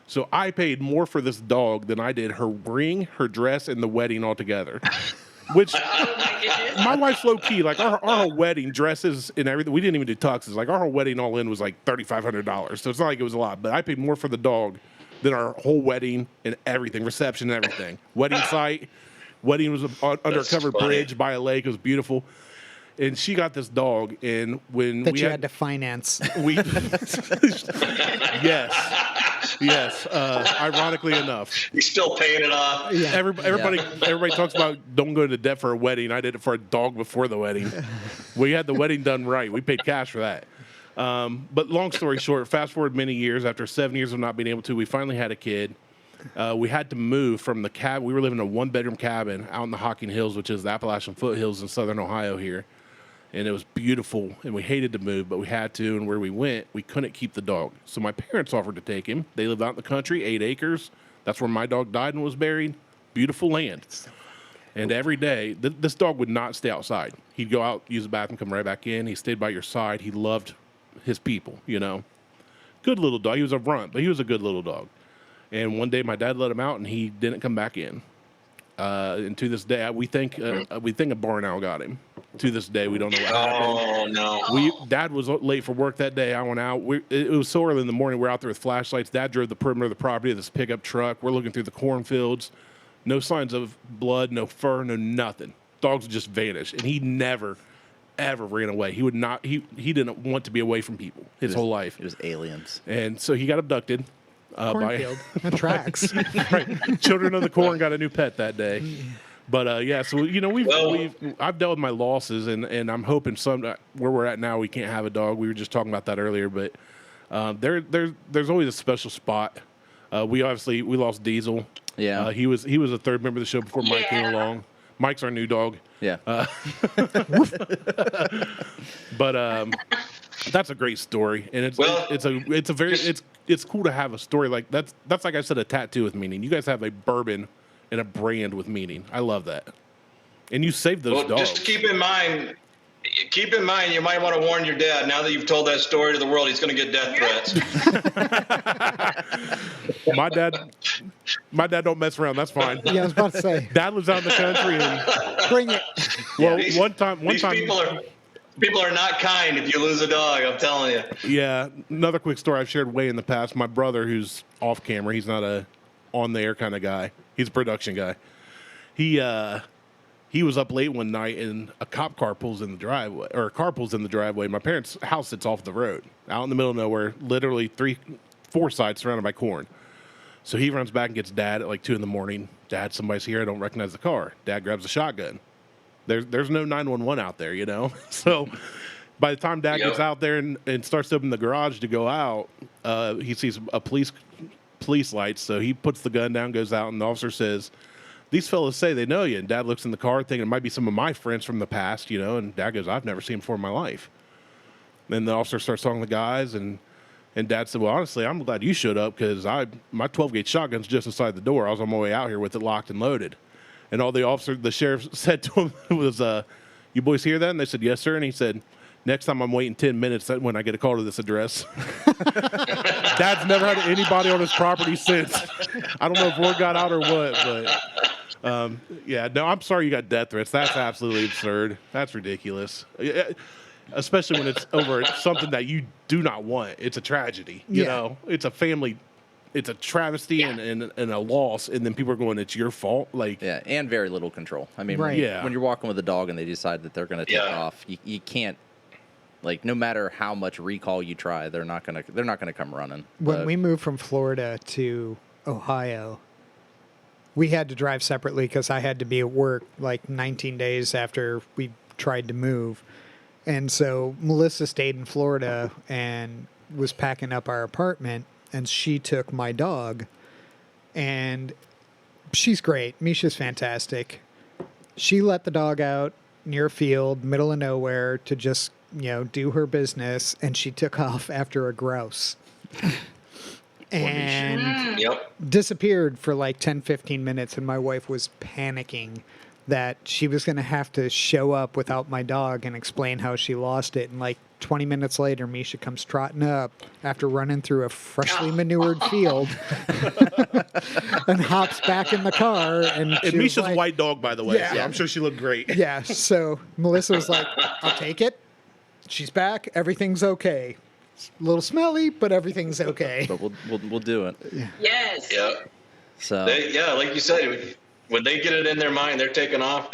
So I paid more for this dog than I did her ring, her dress, and the wedding altogether. Which, my wife's low key, like our whole wedding, dresses and everything, we didn't even do tuxes. Like our whole wedding all in was like $3,500. So it's not like it was a lot, but I paid more for the dog than our whole wedding and everything, reception and everything. Wedding site, wedding was under a covered bridge by a lake. It was beautiful. And she got this dog, and when That we you had to finance. we yes, ironically enough. He's still paying it off. Yeah. Everybody talks about don't go into debt for a wedding. I did it for a dog before the wedding. We had the wedding done right. We paid cash for that. But long story short, fast forward many years, after 7 years of not being able to, we finally had a kid. We had to move from the cabin. We were living in a one-bedroom cabin out in the Hocking Hills, which is the Appalachian foothills in southern Ohio here. And it was beautiful, and we hated to move, but we had to. And where we went, we couldn't keep the dog. So my parents offered to take him. They lived out in the country, 8 acres. That's where my dog died and was buried. Beautiful land. And every day, this dog would not stay outside. He'd go out, use the bathroom, come right back in. He stayed by your side. He loved his people, you know. Good little dog. He was a runt, but he was a good little dog. And one day, my dad let him out, and he didn't come back in. And to this day, we think a barn owl got him. To this day, we don't know what happened. Oh no! Dad was late for work that day. I went out. It was so early in the morning. We're out there with flashlights. Dad drove the perimeter of the property with this pickup truck. We're looking through the cornfields. No signs of blood, no fur, no nothing. Dogs just vanished, and he never, ever ran away. He would not. He didn't want to be away from people his whole life. It was aliens. And so he got abducted. Cornfield. That tracks. Right. Children of the Corn got a new pet that day. But yeah, so you know I've dealt with my losses, and I'm hoping where we're at now we can't have a dog. We were just talking about that earlier, but there's always a special spot. We lost Diesel. Yeah. He was a third member of the show before Mike came along. Mike's our new dog. Yeah. But that's a great story, and it's cool to have a story like that's like I said, a tattoo with meaning. You guys have a bourbon and a brand with meaning. I love that, and you saved those dogs. Just keep in mind, you might want to warn your dad. Now that you've told that story to the world, he's going to get death threats. My dad don't mess around. That's fine. Yeah, I was about to say. Dad lives out in the country, and Bring it. well, These one time. People are not kind if you lose a dog, I'm telling you. Yeah, another quick story I've shared way in the past. My brother, who's off camera, he's not a on the air kind of guy. He's a production guy. He was up late one night and a cop car pulls in the driveway, or a car pulls in the driveway. My parents' house sits off the road, out in the middle of nowhere, literally 4 sides surrounded by corn. So he runs back and gets Dad at like 2 a.m. Dad, somebody's here. I don't recognize the car. Dad grabs a shotgun. There's no 911 out there, you know? So by the time Dad gets out there and starts to open the garage to go out, he sees a police lights. So he puts the gun down, goes out, and the officer says, "These fellas say they know you." And Dad looks in the car thinking it might be some of my friends from the past, you know? And Dad goes, "I've never seen him before in my life." Then the officer starts talking to the guys, and Dad said, "Well, honestly, I'm glad you showed up because my 12-gauge shotgun's just inside the door. I was on my way out here with it locked and loaded." And all the sheriff said to him was, "You boys hear that?" And they said, "Yes, sir." And he said, "Next time I'm waiting 10 minutes when I get a call to this address." Dad's never had anybody on his property since. I don't know if word got out or what, but yeah, no, I'm sorry you got death threats. That's absolutely absurd. That's ridiculous. Especially when it's over something that you do not want. It's a tragedy. You know, it's a family. It's a travesty and a loss, and then people are going, "It's your fault." Like, yeah, and very little control. I mean, Right. when you're walking with a dog and they decide that they're going to take off, you can't. Like, no matter how much recall you try, they're not gonna come running. When we moved from Florida to Ohio, we had to drive separately because I had to be at work like 19 days after we tried to move. And so Melissa stayed in Florida and was packing up our apartment, and she took my dog. And she's great. Misha's fantastic. She let the dog out near a field, middle of nowhere, to just, do her business, and she took off after a grouse. And disappeared for like 10, 15 minutes, and my wife was panicking that she was going to have to show up without my dog and explain how she lost it. And like 20 minutes later, Misha comes trotting up after running through a freshly manured field and hops back in the car. And Misha's a white dog, by the way. Yeah. So I'm sure she looked great. Yeah. So Melissa was like, "I'll take it. She's back. Everything's okay. It's a little smelly, but everything's okay." But we'll do it. Yeah. Yes. Yeah. So Like you said, when they get it in their mind, they're taking off.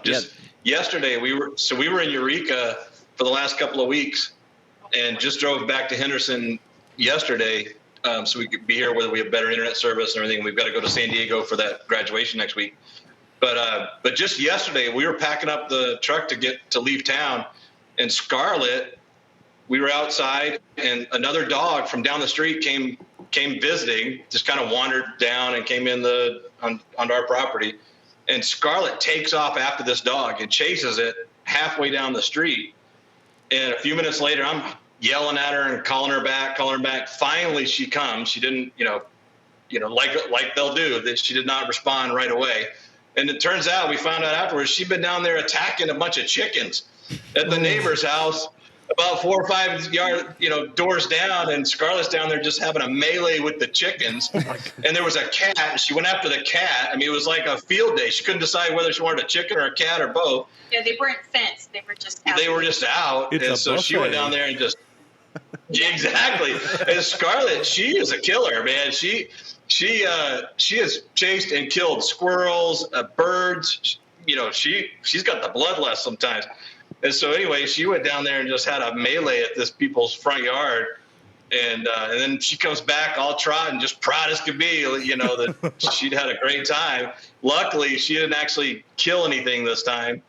Just yesterday we were in Eureka for the last couple of weeks, and just drove back to Henderson yesterday, so we could be here whether we have better internet service and everything. We've got to go to San Diego for that graduation next week. But just yesterday we were packing up the truck to leave town, and Scarlett, we were outside, and another dog from down the street came visiting, just kind of wandered down and came in onto our property. And Scarlett takes off after this dog and chases it halfway down the street. And a few minutes later, I'm yelling at her and calling her back. Finally, she comes. She didn't, like they'll do, that she did not respond right away. And it turns out, we found out afterwards, she'd been down there attacking a bunch of chickens at the neighbor's house, about 4 or 5 doors down, and Scarlett's down there just having a melee with the chickens. And there was a cat, and she went after the cat. I mean, it was like a field day. She couldn't decide whether she wanted a chicken or a cat or both. Yeah, they weren't fenced. They were just out. They were just out. It's and a so she went down there and just exactly. And Scarlett, she is a killer, man. She has chased and killed squirrels, birds. She's got the bloodlust sometimes. And so anyway, she went down there and just had a melee at this people's front yard. And then she comes back all trotting, just proud as could be, that she'd had a great time. Luckily, she didn't actually kill anything this time.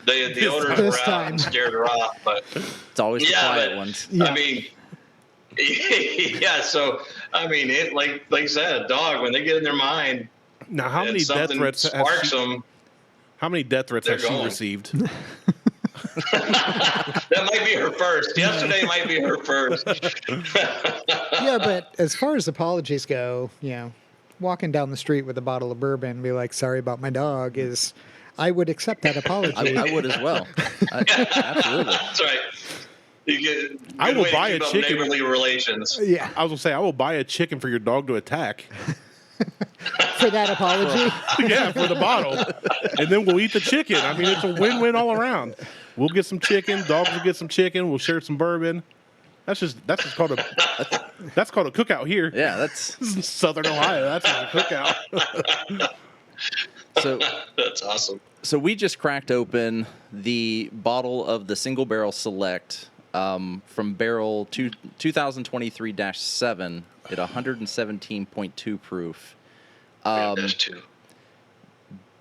The owners were out and scared her off. But it's always the quiet ones. Yeah. I mean, yeah. So, I mean, it like I said, a dog, when they get in their mind, now how many death threats sparks them? How many death threats has she received? That might be her first. Yesterday might be her first. Yeah, but as far as apologies go, walking down the street with a bottle of bourbon and be like, sorry about my dog, I would accept that apology. I would as well. Absolutely. That's right. I will buy a chicken. Neighborly relations. Yeah. I was going to say, I will buy a chicken for your dog to attack. For that apology? Yeah, for the bottle. And then we'll eat the chicken. I mean, it's a win-win all around. We'll get some chicken. Dogs will get some chicken. We'll share some bourbon. That's just called a cookout here. Yeah, that's Southern Ohio. That's a cookout. So that's awesome. So we just cracked open the bottle of the Single Barrel Select from barrel 2023-7 at 117.2 proof. There's two.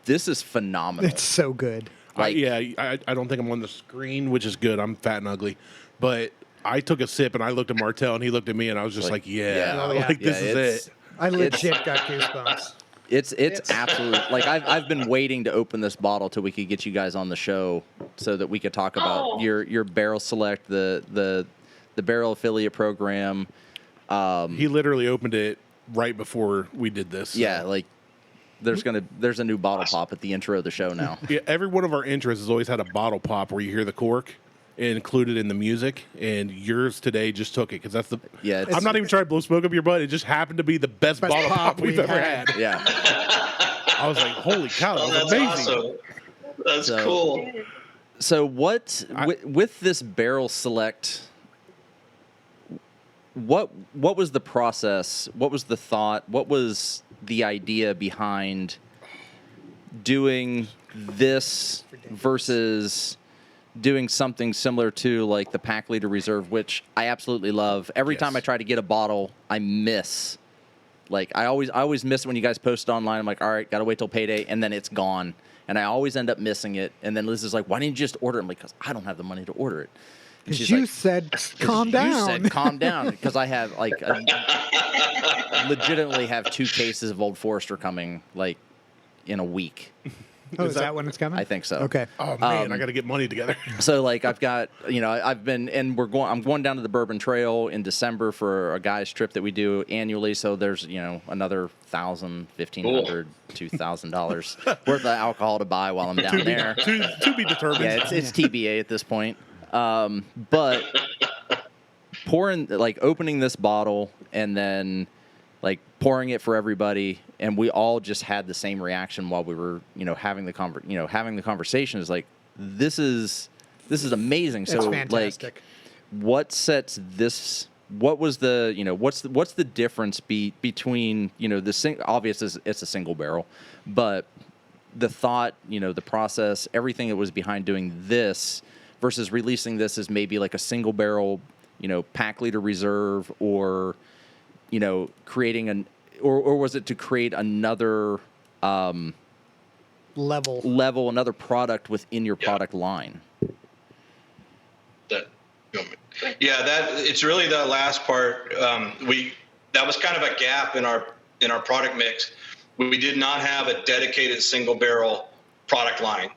This is phenomenal. It's so good. Like, I don't think I'm on the screen, which is good. I'm fat and ugly. But I took a sip and I looked at Martelle and he looked at me and I was just like this is it. I legit got goosebumps. It's absolutely like I've been waiting to open this bottle till we could get you guys on the show so that we could talk about your Barrel Select, the Barrel Affiliate Program. He literally opened it right before we did this. So. Yeah, like there's a new bottle pop at the intro of the show now. Yeah, every one of our intros has always had a bottle pop where you hear the cork included in the music, and yours today just took it because that's the. Yeah, I'm not even trying to blow smoke up your butt. It just happened to be the best bottle pop we've ever had. Yeah, I was like, holy cow, that was that's amazing. Awesome. That's cool. So with this Barrel Select? What was the process? What was the thought? What was the idea behind doing this versus doing something similar to like the Pack Leader Reserve, which I absolutely love. Every time I try to get a bottle, I miss. Like I always miss it when you guys post it online. I'm like, all right, gotta wait till payday, and then it's gone, and I always end up missing it. And then Liz is like, why didn't you just order it? I'm like, because I don't have the money to order it. Because you said, calm down. You said, calm down. Because I have, legitimately have 2 cases of Old Forester coming, in a week. Oh, is that when it's coming? I think so. Okay. Oh, man, I got to get money together. So, I've got, I've been, and I'm going down to the Bourbon Trail in December for a guys trip that we do annually. So there's, another $1,000, $1,500, $2,000 worth of alcohol to buy while I'm down there. To be determined. Yeah, it's TBA at this point. But opening this bottle and then pouring it for everybody, and we all just had the same reaction while we were, having the conversation is this is amazing. It's so fantastic. What sets this? What was the what's the difference between obvious it's a single barrel, but the thought, the process, everything that was behind doing this versus releasing this as maybe like a single barrel, pack leader reserve, or, creating or was it to create another level, another product within your product line? It's really the last part. That was kind of a gap in our product mix. We did not have a dedicated single barrel product line.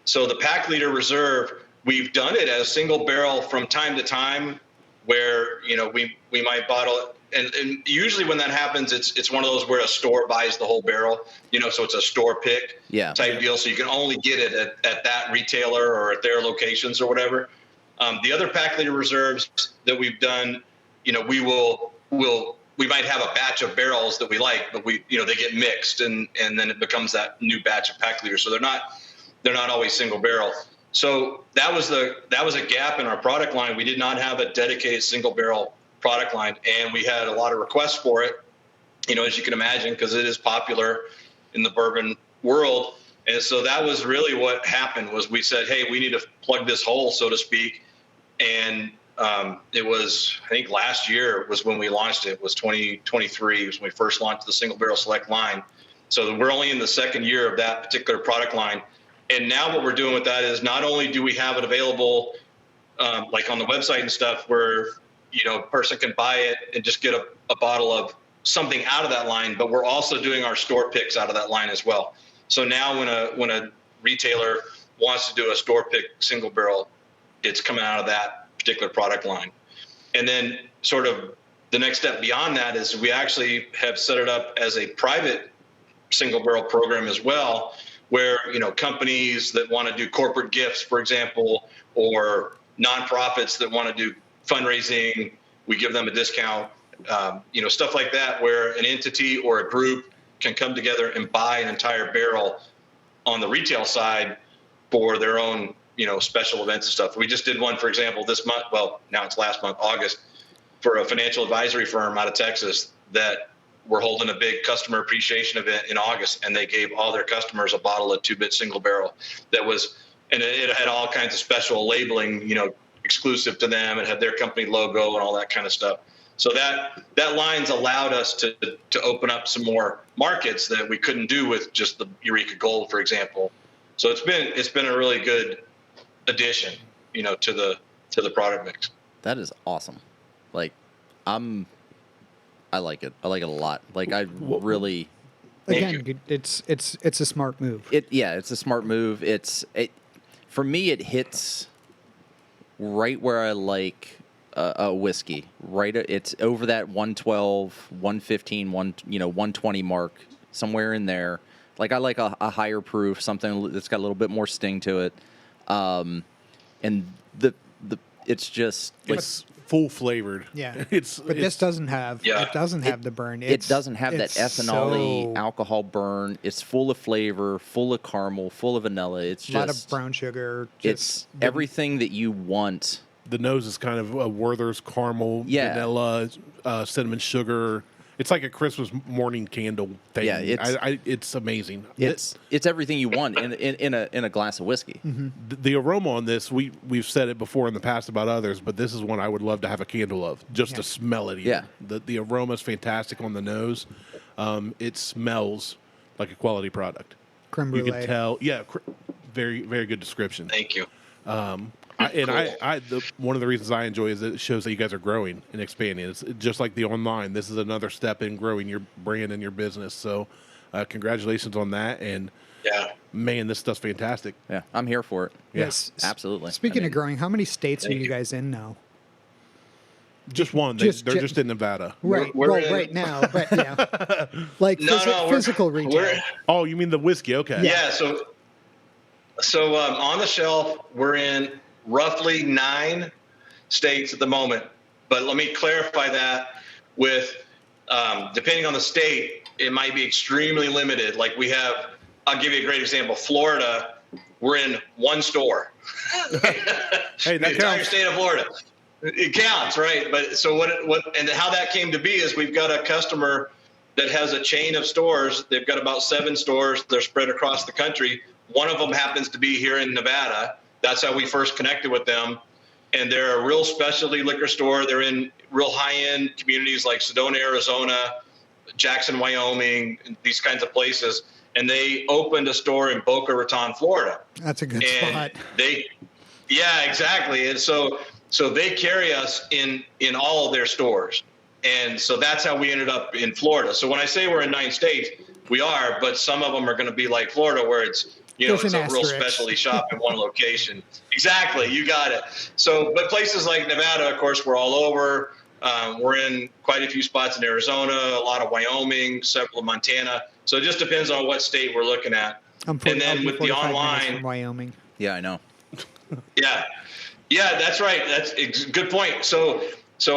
So the pack leader reserve, we've done it as single barrel from time to time, where we might bottle it. And usually when that happens, it's one of those where a store buys the whole barrel, so it's a store pick type deal. So you can only get it at that retailer or at their locations or whatever. The other pack leader reserves that we've done, we might have a batch of barrels that we like, but they get mixed and then it becomes that new batch of pack leaders. So they're not always single barrel. So that was a gap in our product line. We did not have a dedicated single barrel product line, and we had a lot of requests for it, as you can imagine, because it is popular in the bourbon world. And so that was really what happened. Was we said, hey, we need to plug this hole, so to speak. And it was, I think last year was when we launched it. It was 2023 was when we first launched the single barrel select line. So we're only in the second year of that particular product line. And now what we're doing with that is not only do we have it available like on the website and stuff where a person can buy it and just get a bottle of something out of that line, but we're also doing our store picks out of that line as well. So now when a retailer wants to do a store pick single barrel, it's coming out of that particular product line. And then sort of the next step beyond that is we actually have set it up as a private single barrel program as well, where, companies that want to do corporate gifts, for example, or nonprofits that want to do fundraising, we give them a discount, stuff like that, where an entity or a group can come together and buy an entire barrel on the retail side for their own, special events and stuff. We just did one, for example, this month. Well, now it's last month, August, for a financial advisory firm out of Texas that were holding a big customer appreciation event in August, and they gave all their customers a bottle of 2-bit single barrel that was, and it had all kinds of special labeling, exclusive to them. It had their company logo and all that kind of stuff. So that line's allowed us to open up some more markets that we couldn't do with just the Eureka Gold, for example. So it's been a really good addition, to the product mix. That is awesome. Like, I like it. I like it a lot. Like, I really. Again, it's a smart move. It's a smart move. For me, it hits right where I like a whiskey. Right, it's over that 112, 115, 120 mark, somewhere in there. Like, I like a higher proof, something that's got a little bit more sting to it. And it's just like, it's full flavored. Yeah, but this doesn't have the burn. It doesn't have that ethanol-y alcohol burn. It's full of flavor, full of caramel, full of vanilla. It's just a lot of brown sugar. It's everything that you want. The nose is kind of a Werther's caramel, vanilla, cinnamon sugar. It's like a Christmas morning candle thing. Yeah, it's amazing. It's everything you want in a glass of whiskey. Mm-hmm. The aroma on this, we've said it before in the past about others, but this is one I would love to have a candle of, just to smell it. Even. Yeah, the aroma is fantastic on the nose. It smells like a quality product. Creme brulee. You can tell. Yeah, very very good description. Thank you. One of the reasons I enjoy is that it shows that you guys are growing and expanding. It's just like the online. This is another step in growing your brand and your business. So, congratulations on that. And man, this stuff's fantastic. Yeah, I'm here for it. Yes, absolutely. Speaking of growing, how many states are you guys in now? Just one. They're just in Nevada. Right. Right now. But yeah, like physical retail. Oh, you mean the whiskey? Okay. Yeah. So on the shelf, we're in roughly 9 states at the moment. But let me clarify that with, depending on the state, it might be extremely limited. Like I'll give you a great example. Florida, we're in 1 store. Hey, that the entire state of Florida. It counts, right? But so what and how that came to be is we've got a customer that has a chain of stores. They've got about 7 stores. They're spread across the country. One of them happens to be here in Nevada. That's how we first connected with them. And they're a real specialty liquor store. They're in real high-end communities like Sedona, Arizona, Jackson, Wyoming, these kinds of places. And they opened a store in Boca Raton, Florida. That's a good spot. Yeah, exactly. And so they carry us in all of their stores. And so that's how we ended up in Florida. So when I say we're in 9 states, we are, but some of them are going to be like Florida, where it's, it's a real specialty shop in one location. Exactly. You got it. So, but places like Nevada, of course, we're all over. We're in quite a few spots in Arizona, a lot of Wyoming, several of Montana. So it just depends on what state we're looking at. And then with the online, from Wyoming. Yeah, I know. Yeah, that's right. That's a good point. So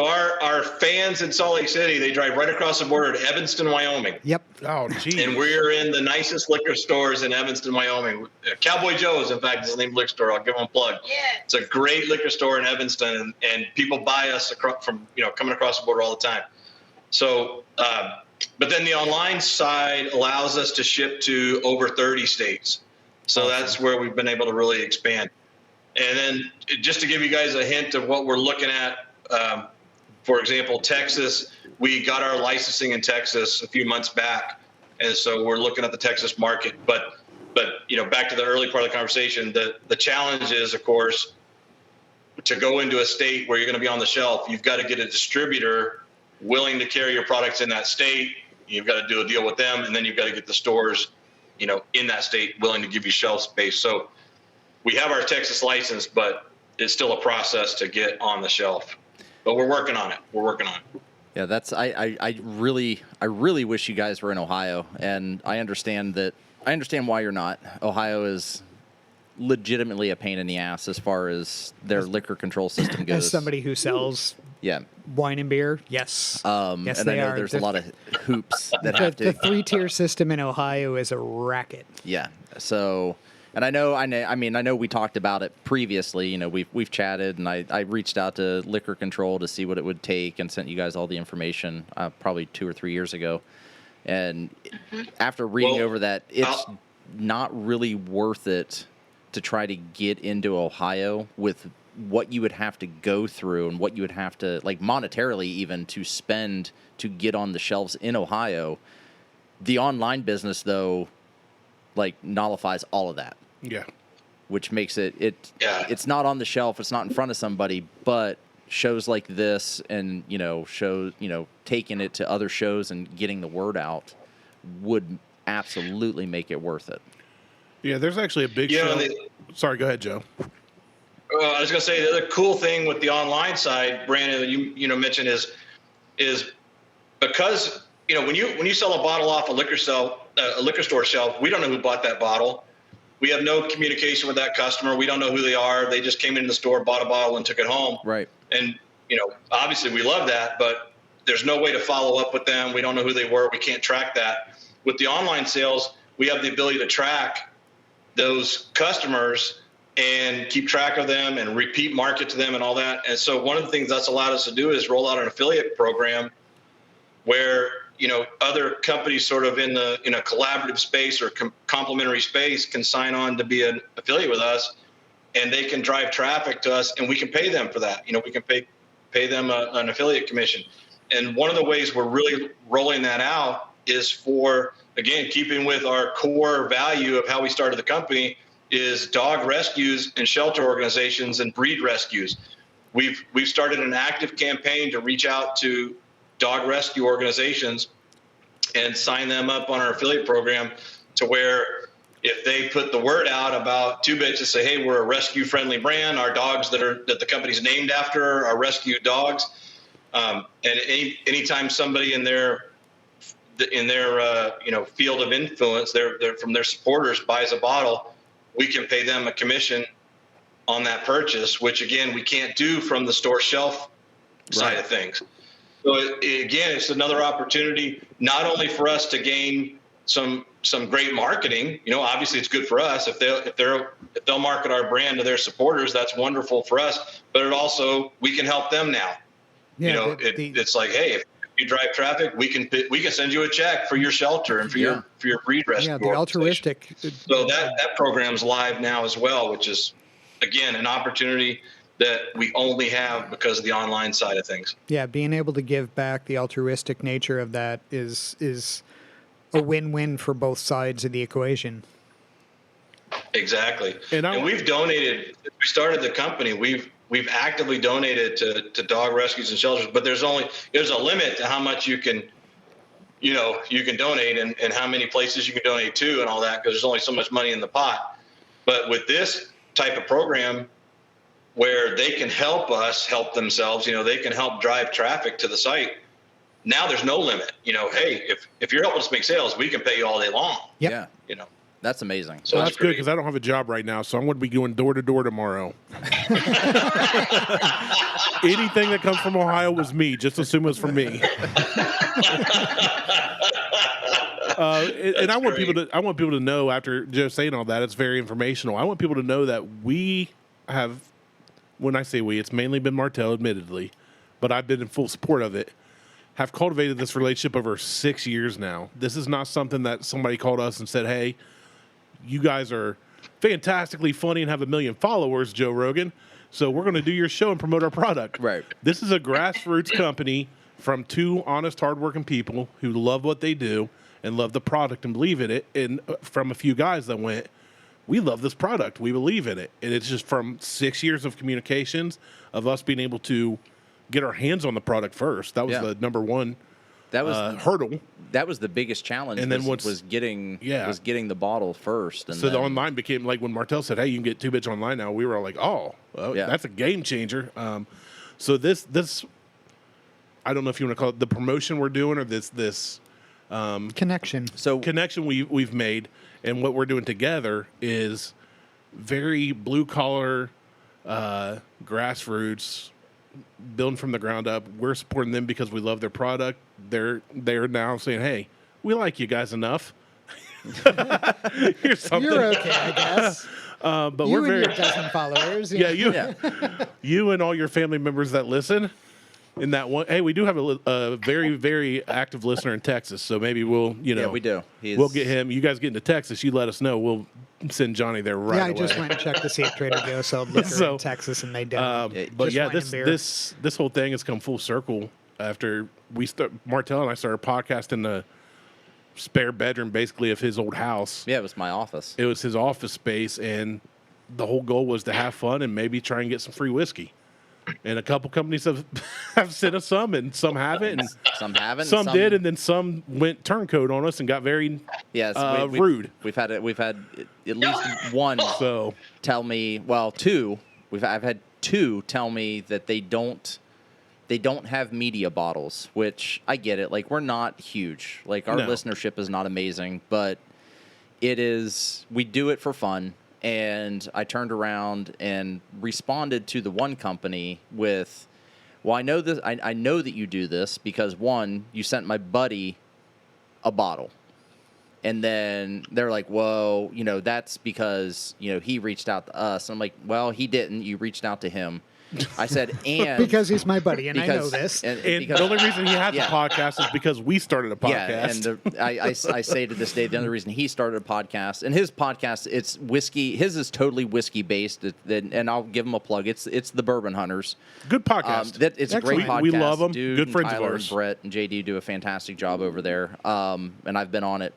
our fans in Salt Lake City, they drive right across the border to Evanston, Wyoming. Yep. Oh, geez. And we're in the nicest liquor stores in Evanston, Wyoming. Cowboy Joe's, in fact, is the name of the liquor store. I'll give them a plug. Yeah. It's a great liquor store in Evanston, and people buy us from coming across the border all the time. So, but then the online side allows us to ship to over 30 states. So that's where we've been able to really expand. And then just to give you guys a hint of what we're looking at, for example, Texas, we got our licensing in Texas a few months back. And so we're looking at the Texas market. But back to the early part of the conversation, the challenge is, of course, to go into a state where you're going to be on the shelf, you've got to get a distributor willing to carry your products in that state. You've got to do a deal with them, and then you've got to get the stores, in that state willing to give you shelf space. So we have our Texas license, but it's still a process to get on the shelf. But we're working on it. Yeah, that's I really wish you guys were in Ohio, and I understand why you're not. Ohio is legitimately a pain in the ass as far as their liquor control system goes. As somebody who sells wine and beer, yes. Yes, and I know there's a lot of hoops that have to. The 3-tier system in Ohio is a racket. Yeah. So, and I know we talked about it previously. We've chatted, and I reached out to Liquor Control to see what it would take, and sent you guys all the information probably 2 or 3 years ago. And after reading over that, it's not really worth it to try to get into Ohio with what you would have to go through and what you would have to, like, monetarily even, to spend to get on the shelves in Ohio. The online business, though, like, nullifies all of that. Yeah. Which makes it's not on the shelf, it's not in front of somebody, but shows like this and, taking it to other shows and getting the word out would absolutely make it worth it. Yeah, there's actually a big show. Sorry, go ahead, Joe. I was going to say the other cool thing with the online side, Brandon, that you mentioned is because when you sell a bottle off a liquor store shelf, we don't know who bought that bottle. We have no communication with that customer. We don't know who they are. They just came into the store, bought a bottle, and took it home. Right. And obviously we love that, but there's no way to follow up with them. We don't know who they were. We can't track that. With the online sales, we have the ability to track those customers and keep track of them and repeat market to them and all that. And so one of the things that's allowed us to do is roll out an affiliate program where, other companies sort of in a collaborative space or complementary space can sign on to be an affiliate with us, and they can drive traffic to us, and we can pay them for that. We can pay them an affiliate commission. And one of the ways we're really rolling that out is for, again, keeping with our core value of how we started the company, is dog rescues and shelter organizations and breed rescues. We've started an active campaign to reach out to dog rescue organizations and sign them up on our affiliate program, to where if they put the word out about Two Bitch and say, hey, we're a rescue friendly brand, our dogs that the company's named after are rescue dogs. And anytime somebody in their field of influence, they're from their supporters, buys a bottle, we can pay them a commission on that purchase, which again, we can't do from the store shelf side of things. So it's another opportunity, not only for us to gain some great marketing. Obviously it's good for us if they'll market our brand to their supporters. That's wonderful for us. But it also, we can help them now. Yeah, it's like, hey, you drive traffic, we can send you a check for your shelter and for your breed rescue. Yeah, the altruistic. So that program's live now as well, which is again an opportunity that we only have because of the online side of things. Yeah, being able to give back, the altruistic nature of that is a win-win for both sides of the equation. Exactly. And we've donated. We started the company. We've actively donated to dog rescues and shelters, but there's a limit to how much you can donate and how many places you can donate to and all that, because there's only so much money in the pot. But with this type of program, where they can help us help themselves, they can help drive traffic to the site. Now there's no limit. Hey, if you're helping us make sales, we can pay you all day long. Yep. Yeah. That's amazing. So that's good, because I don't have a job right now, so I'm going to be going door to door tomorrow. Anything that comes from Ohio was me. Just assume it's from me. And I want people to know, after Joe saying all that, it's very informational. I want people to know that we have, when I say we, it's mainly been Martelle, admittedly, but I've been in full support of it, have cultivated this relationship over 6 years now. This is not something that somebody called us and said, hey, you guys are fantastically funny and have 1 million followers, Joe Rogan, so we're going to do your show and promote our product. Right. This is a grassroots company from two honest, hardworking people who love what they do and love the product and believe in it, and from a few guys that went, we love this product, we believe in it. And it's just from 6 years of communications of us being able to get our hands on the product first. That was the number one hurdle. That was the biggest challenge. And then was getting the bottle first. And so the online became, like when Martelle said, hey, you can get Two Bitch online now, we were all like, oh, well, that's a game changer. So this I don't know if you want to call it the promotion we're doing, or this connection. So connection we've made, and what we're doing together is very blue collar, grassroots, building from the ground up. We're supporting them because we love their product. They're now saying, hey, we like you guys enough. Here's something. You're okay, I guess. But you we're and very your dozen followers. You and all your family members that listen. In that one, hey, we do have a very, very active listener in Texas, so maybe we'll, Yeah, we do. We'll get him. You guys get into Texas, you let us know. We'll send Johnny there right away. I just went and checked to see if Trader Joe sold liquor in Texas, and they don't. But yeah, this whole thing has come full circle after Martelle and I started podcasting in the spare bedroom, basically, of his old house. Yeah, it was my office. It was his office space, and the whole goal was to have fun and maybe try and get some free whiskey. And a couple companies have sent us some, and some haven't, and some haven't. Some did, and then some went turncoat on us and got very rude. We've had at least one tell me. Well, two. I've had two tell me that they don't have media bottles, which I get it. Like, we're not huge. Like, our listenership is not amazing, but it is. We do it for fun. And I turned around and responded to the one company with, well, I know this. I know that you do this because, one, you sent my buddy a bottle. And then they're like, whoa, that's because, he reached out to us. And I'm like, well, he didn't. You reached out to him. I said, and because he's my buddy, and I know this. And the only reason he has a podcast is because we started a podcast. Yeah, and I say to this day, the only reason he started a podcast, and his podcast, it's whiskey. His is totally whiskey based, and I'll give him a plug. It's the Bourbon Hunters. Good podcast. It's a great podcast. We love them. Dude, good friends Tyler of ours. And Brett and JD do a fantastic job over there. And I've been on it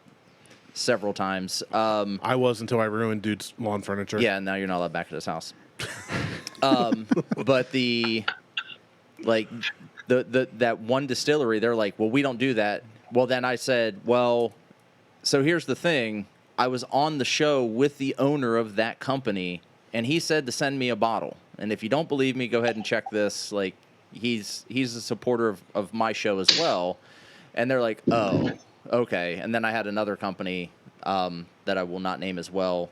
several times. I was until I ruined dude's lawn furniture. Yeah, and now you're not allowed back at his house. But that one distillery, they're like, well, we don't do that. Well, then I said, well, so here's the thing. I was on the show with the owner of that company, and he said to send me a bottle. And if you don't believe me, go ahead and check this. Like, he's a supporter of my show as well. And they're like, oh, okay. And then I had another company that I will not name as well,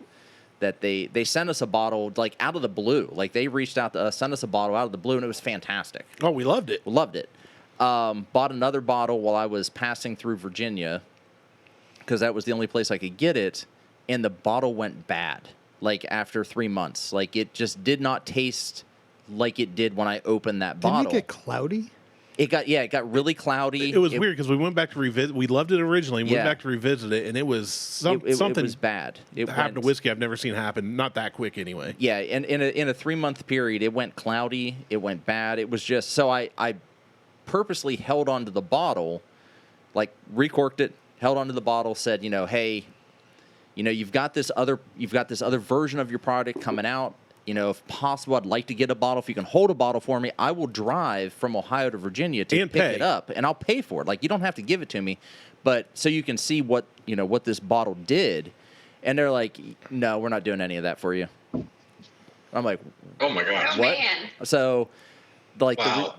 that they sent us a bottle, like, out of the blue. Like, they reached out to us, sent us a bottle out of the blue, and it was fantastic. Oh, we loved it. We loved it. Bought another bottle while I was passing through Virginia, because that was the only place I could get it, and the bottle went bad, like, after 3 months. Like, it just did not taste like it did when I opened that bottle. Didn't it get cloudy? It got really cloudy. It was weird because we went back to revisit. We loved it originally. We went back to revisit it, and it was something. It was bad. It happened to whiskey I've never seen happen. Not that quick, anyway. Yeah, and in a 3-month period, it went cloudy. It went bad. It was just so I purposely held onto the bottle, like recorked it, held onto the bottle, said, hey, you've got this other version of your product coming out. If possible, I'd like to get a bottle. If you can hold a bottle for me, I will drive from Ohio to Virginia to pick it up, and I'll pay for it. Like, you don't have to give it to me, but so you can see what this bottle did. And they're like, no, we're not doing any of that for you. I'm like, oh my gosh, what? Man. So, wow.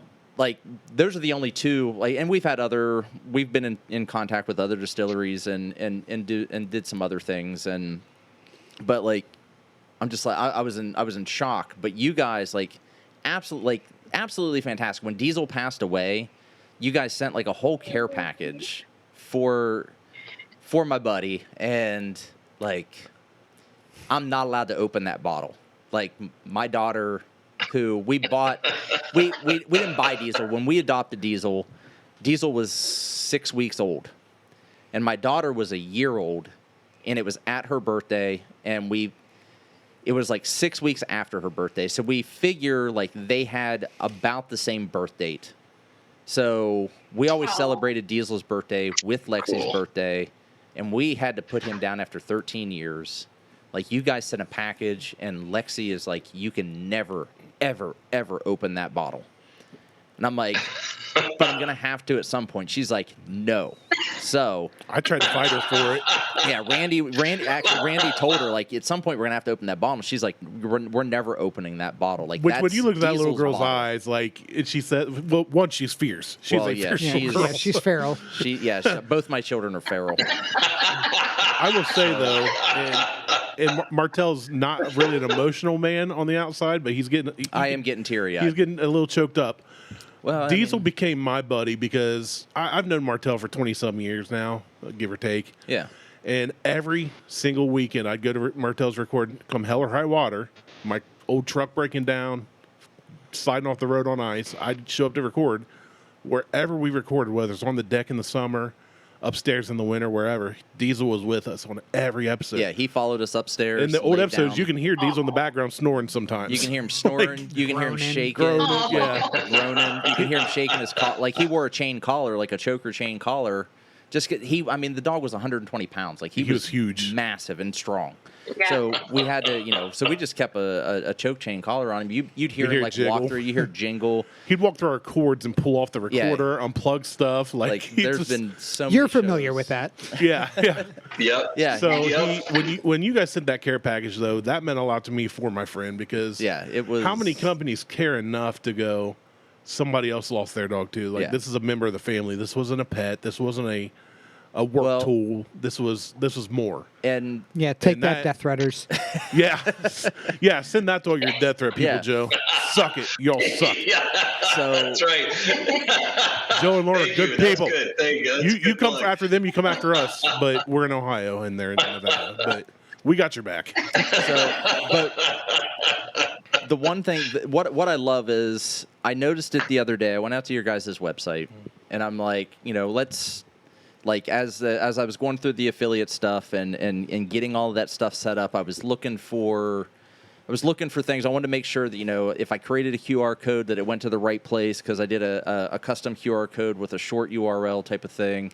Those are the only two. And we've been in contact with other distilleries and did some other things, but I'm just like, I was in shock. But you guys, absolutely fantastic. When Diesel passed away, you guys sent a whole care package for my buddy, and I'm not allowed to open that bottle. My daughter, who we bought, we didn't buy Diesel. When we adopted Diesel was 6 weeks old, and my daughter was a year old, and it was at her birthday, and it was 6 weeks after her birthday. So we figure they had about the same birth date. So we always celebrated Diesel's birthday with Lexi's birthday, and we had to put him down after 13 years. You guys sent a package, and Lexi is you can never, ever, ever open that bottle. And I'm like, but I'm going to have to at some point. She's like, no. So I tried to fight her for it. Yeah, Randy told her, at some point we're going to have to open that bottle. She's like, we're never opening that bottle. Which, when you look at that little girl's eyes, and she said, well, one, she's fierce. She's fierce girl. She's feral. Both my children are feral. I will say, though, and Martelle's not really an emotional man on the outside, but I am getting teary-eyed. He's getting a little choked up. Well, Diesel became my buddy because I've known Martelle for 20-some years now, give or take. Yeah. And every single weekend, I'd go to Martelle's record, come hell or high water, my old truck breaking down, sliding off the road on ice. I'd show up to record. Wherever we recorded, whether it's on the deck in the summer, upstairs in the winter, wherever, Diesel was with us on every episode. Yeah, he followed us upstairs. In the old episodes, you can hear Diesel in the background snoring sometimes. You can hear him snoring. You can hear him shaking. Groaning. Groaning. You can hear him shaking his collar. He wore a chain collar, a choker chain collar. The dog was 120 pounds. He was huge, massive and strong. Yeah. So we had to, so we just kept a choke chain collar on him. You'd hear him jingle. walk through. You hear jingle. He'd walk through our cords and pull off the recorder, unplug stuff. There's been so many You're familiar with that. Yeah. Yep. Yeah. So when you guys sent that care package, though, that meant a lot to me for my friend because it was. How many companies care enough to go, somebody else lost their dog too? This is a member of the family. This wasn't a pet. This wasn't a work tool. This was more. And take that, death threaters. Yeah. Send that to all your death threat people, Joe. Suck it. Y'all suck. Yeah. So that's right. Joe and Laura are good people. Good. There you go. You come after them. You come after us. But we're in Ohio and they're in Nevada. But we got your back. But the one thing, what I love is I noticed it the other day. I went out to your guys' website, and I'm like, let's. As I was going through the affiliate stuff and getting all of that stuff set up, I was looking for things. I wanted to make sure that, if I created a QR code, that it went to the right place because I did a custom QR code with a short URL type of thing.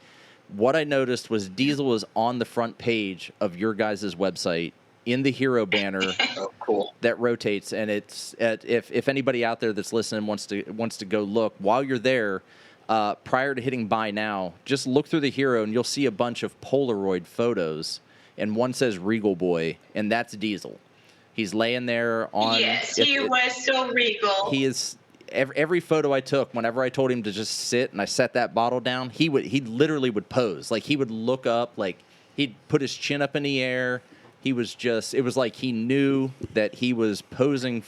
What I noticed was Diesel is on the front page of your guys' website in the hero banner. Oh, cool. That rotates, and it's if anybody out there that's listening wants to go look while you're there. Prior to hitting buy now, just look through the hero and you'll see a bunch of Polaroid photos, and one says Regal Boy, and that's Diesel. He's laying there on. Yes, he was so regal. He is. Every photo I took, whenever I told him to just sit and I set that bottle down, he literally would pose. He would look up, he'd put his chin up in the air. He was just. It was like he knew that he was posing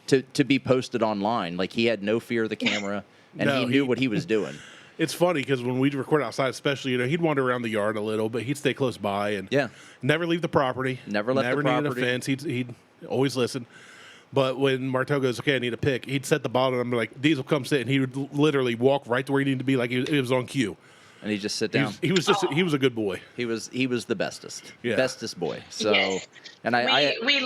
to be posted online. He had no fear of the camera. And he knew what he was doing. It's funny because when we'd record outside, especially, he'd wander around the yard a little, but he'd stay close by and never leave the property. Never left the property. Never need a fence. He'd always listen. But when Martelle goes, okay, I need a pick, he'd set the bottle, and I'm like, Diesel, come sit, and he would literally walk right to where he needed to be, like it was on cue. And he just sit down. He was a good boy. He was the bestest, Yeah. bestest boy. So, Yes. and we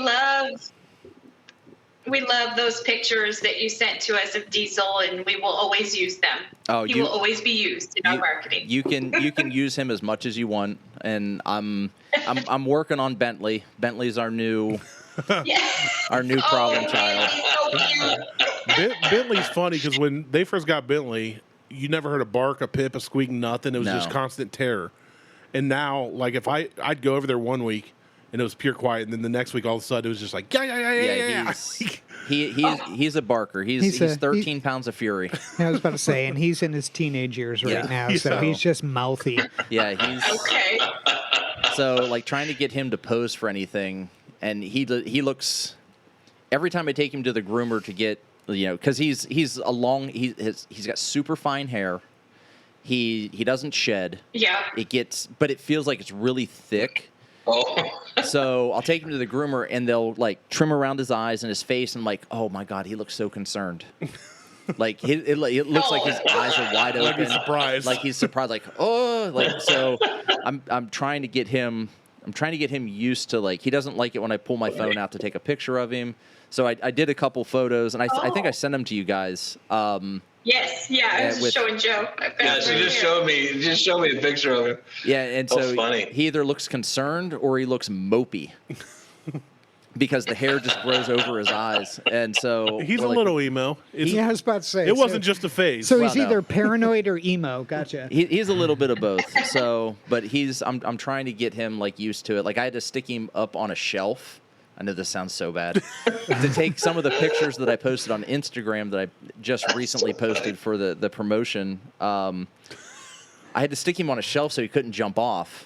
love those pictures that you sent to us of Diesel, and we will always use them. Oh, he will always be used in our marketing. You can use him as much as you want, and I'm working on Bentley. Bentley's our new problem child. He's so cute. Bentley's funny because when they first got Bentley, you never heard a bark, a pip, a squeak, nothing. It was just constant terror. And now, like if I'd go over there one week and it was pure quiet, and then the next week all of a sudden it was just like yeah. He's a barker. He's 13 pounds of fury. I was about to say, and he's in his teenage years right now, so he's just mouthy. Yeah, he's Okay. So like trying to get him to pose for anything, and he looks. Every time I take him to the groomer to get, because he's got super fine hair. He doesn't shed. Yeah. But it feels like it's really thick. Oh. So I'll take him to the groomer, and they'll like trim around his eyes and his face, and I'm like, oh my god, he looks so concerned. Like it looks like his eyes are wide open. Like he's surprised. Like he's surprised. Like so. I'm trying to get him. I'm trying to get him used to, like, he doesn't like it when I pull my phone out to take a picture of him. So I did a couple photos, and I think I sent them to you guys. Yes, yeah, I was just showing Joe. Yeah, she just showed me a picture of him. Yeah, and so funny. He either looks concerned or he looks mopey. Because the hair just grows over his eyes, and so he's a little emo. I was about to say it wasn't just a phase. So he's either paranoid or emo. Gotcha. He's a little bit of both. So, but I'm trying to get him like used to it. Like I had to stick him up on a shelf. I know this sounds so bad. To take some of the pictures that I posted on Instagram that I just recently posted for the promotion. I had to stick him on a shelf so he couldn't jump off,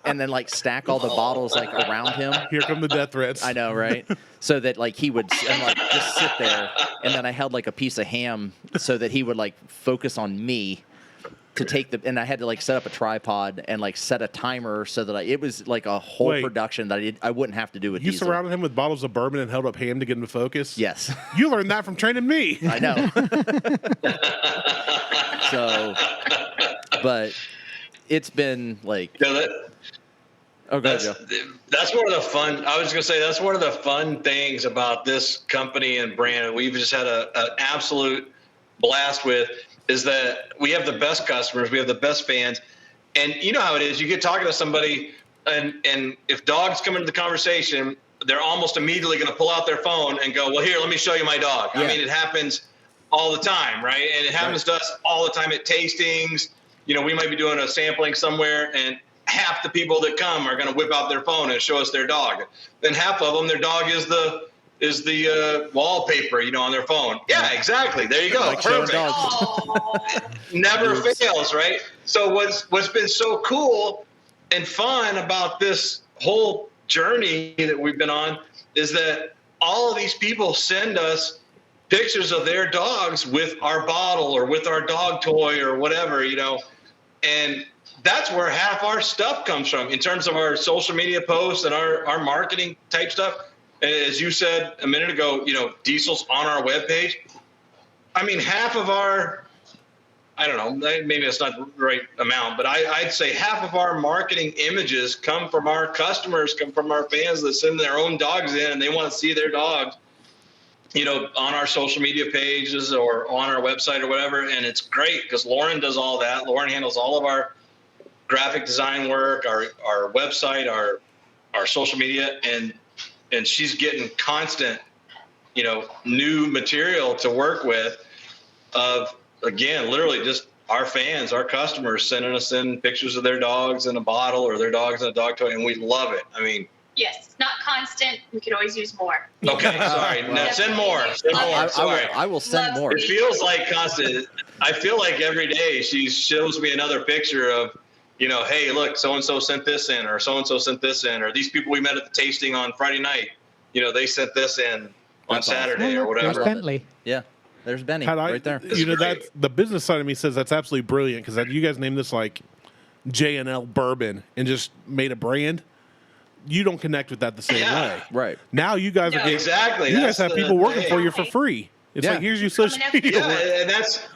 and then like stack all the bottles like around him. Here come the death threats. I know, right? So that like he would like just sit there, and then I held like a piece of ham so that he would like focus on me to take and I had to like set up a tripod and like set a timer so that it was like a whole production that I wouldn't have to do with. You Diesel. surrounded him with bottles of bourbon and held up ham to get him to focus. Yes, you learned that from training me. I know. So. But it's been like. That's one of the fun. I was going to say that's one of the fun things about this company and brand. We've just had an absolute blast with is that we have the best customers, we have the best fans, and you know how it is. You get talking to somebody, and if dogs come into the conversation, they're almost immediately going to pull out their phone and go, "Well, here, let me show you my dog." Yeah. I mean, it happens all the time, right? And it happens to us all the time at tastings. We might be doing a sampling somewhere, and half the people that come are going to whip out their phone and show us their dog. Then half of them, their dog is the wallpaper, on their phone. Yeah, exactly. There you go. Like perfect. Never fails, right? So what's been so cool and fun about this whole journey that we've been on is that all of these people send us pictures of their dogs with our bottle or with our dog toy or whatever, and that's where half our stuff comes from in terms of our social media posts and our marketing type stuff. And as you said a minute ago, Diesel's on our webpage. I mean, half of our, I don't know, maybe that's not the right amount, but I'd say half of our marketing images come from our customers, come from our fans that send their own dogs in and they want to see their dogs, on our social media pages or on our website or whatever. And it's great because Lauren does all that. Lauren handles all of our graphic design work, our website, our social media, and she's getting constant, new material to work with of, again, literally just our fans, our customers sending us in pictures of their dogs in a bottle or their dogs in a dog toy, and we love it. I mean, yes, it's not constant. We could always use more. Okay, sorry. No, send more. Send more. Sorry. I will send more. It feels like constant. I feel like every day she shows me another picture of, hey, look, so-and-so sent this in, or so-and-so sent this in, or these people we met at the tasting on Friday night, they sent this in on Saturday or whatever. There's Bentley. Yeah, there's Benny right there. That's the business side of me says that's absolutely brilliant because you guys named this like J&L Bourbon and just made a brand. you don't connect with that the same way. Right. Now you guys are getting, exactly. you guys That's have people working hey. for you for free. It's Yeah. like, here's your social media. Yeah, and that's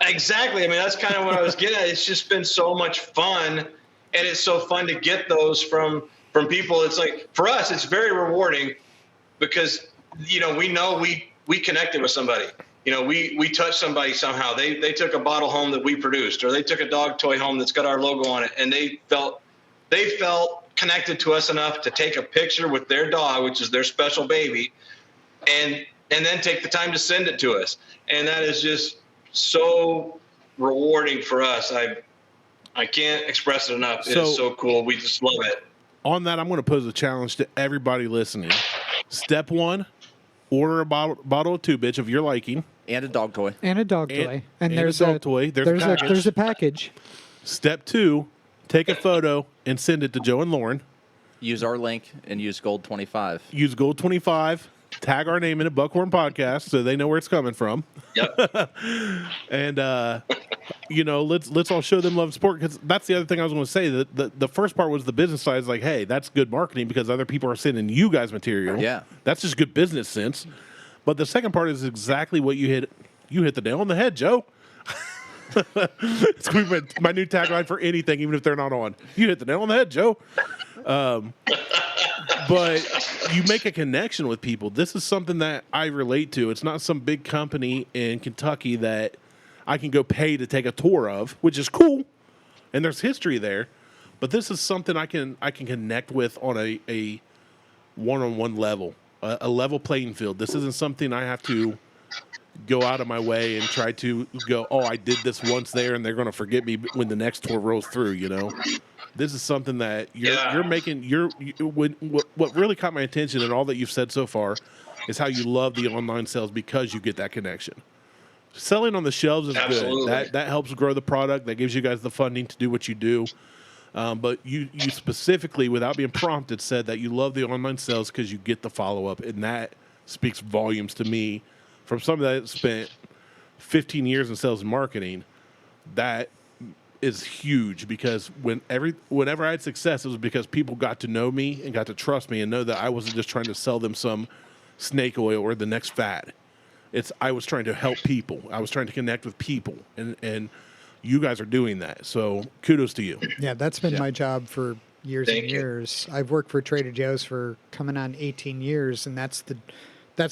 exactly. I mean, that's kind of what I was getting at. It's just been so much fun, and it's so fun to get those from people. It's like, for us, it's very rewarding because, we know we connected with somebody. We touched somebody somehow. They took a bottle home that we produced, or they took a dog toy home that's got our logo on it, and they felt connected to us enough to take a picture with their dog, which is their special baby, and then take the time to send it to us. And that is just so rewarding for us. I can't express it enough. It is so cool. We just love it. On that, I'm going to pose a challenge to everybody listening. Step 1, order a bottle of Two Bitch of your liking. And a dog toy. And a dog toy. And there's a dog toy. There's a package. Step 2, take a photo and send it to Joe and Lauren. Use our link and use Gold 25. Use Gold 25. Tag our name in a Buckhorn podcast so they know where it's coming from. Yep. And let's all show them love and support, because that's the other thing I was going to say. The first part was the business side. Is like, hey, that's good marketing because other people are sending you guys material. Yeah, that's just good business sense. But the second part is exactly what you hit. You hit the nail on the head, Joe. It's going to be my new tagline for anything, even if they're not on. You hit the nail on the head, Joe. But you make a connection with people. This is something that I relate to. It's not some big company in Kentucky that I can go pay to take a tour of, which is cool, and there's history there. But this is something I can connect with on a one-on-one level, a level playing field. This isn't something I have to go out of my way and try to go, oh, I did this once there, and they're going to forget me when the next tour rolls through. This is something that you're making. What really caught my attention and all that you've said so far is how you love the online sales because you get that connection. Selling on the shelves is good. That helps grow the product. That gives you guys the funding to do what you do. But you specifically, without being prompted, said that you love the online sales because you get the follow up, and that speaks volumes to me. From somebody that spent 15 years in sales and marketing, that is huge, because whenever I had success, it was because people got to know me and got to trust me and know that I wasn't just trying to sell them some snake oil or the next fad. I was trying to help people. I was trying to connect with people, and you guys are doing that. So kudos to you. Yeah, that's been my job for years and years. I've worked for Trader Joe's for coming on 18 years, and that's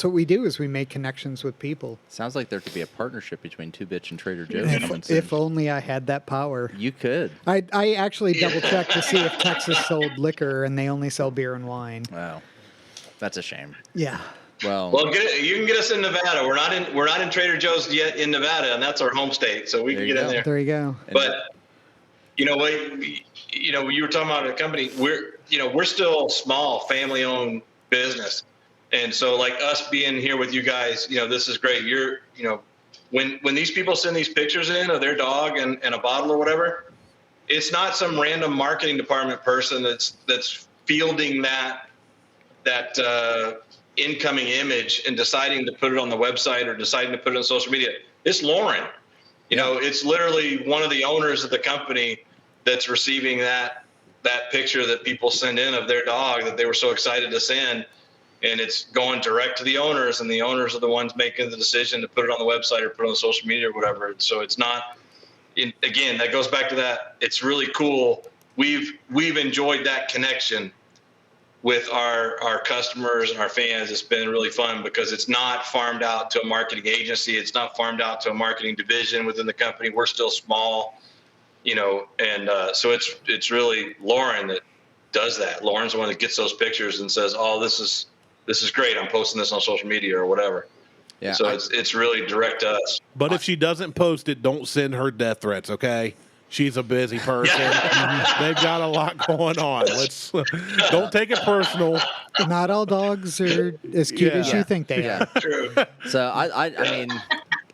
what we do, is we make connections with people. Sounds like there could be a partnership between Two Bitch and Trader Joe's. If only I had that power. You could. I actually double-checked to see if Texas sold liquor, and they only sell beer and wine. Wow. That's a shame. Yeah. Well, you can get us in Nevada. We're not in Trader Joe's yet in Nevada, and that's our home state, so we can get in there. There you go. But you know what? You were talking about a company. We're still small, family-owned business. And so, like us being here with you guys, this is great. When these people send these pictures in of their dog and a bottle or whatever, it's not some random marketing department person that's fielding that incoming image and deciding to put it on the website or deciding to put it on social media. It's Lauren. It's literally one of the owners of the company that's receiving that picture that people send in of their dog that they were so excited to send. And it's going direct to the owners, and the owners are the ones making the decision to put it on the website or put it on social media or whatever. So it's not, again, that goes back to that. It's really cool. We've enjoyed that connection with our customers and our fans. It's been really fun because it's not farmed out to a marketing agency. It's not farmed out to a marketing division within the company. We're still small, and so it's really Lauren that does that. Lauren's the one that gets those pictures and says, oh, this is great. I'm posting this on social media or whatever. Yeah. So it's really direct to us. But if she doesn't post it, don't send her death threats, okay? She's a busy person. They've got a lot going on. Don't take it personal. Not all dogs are as cute as you think they are. True. So I mean,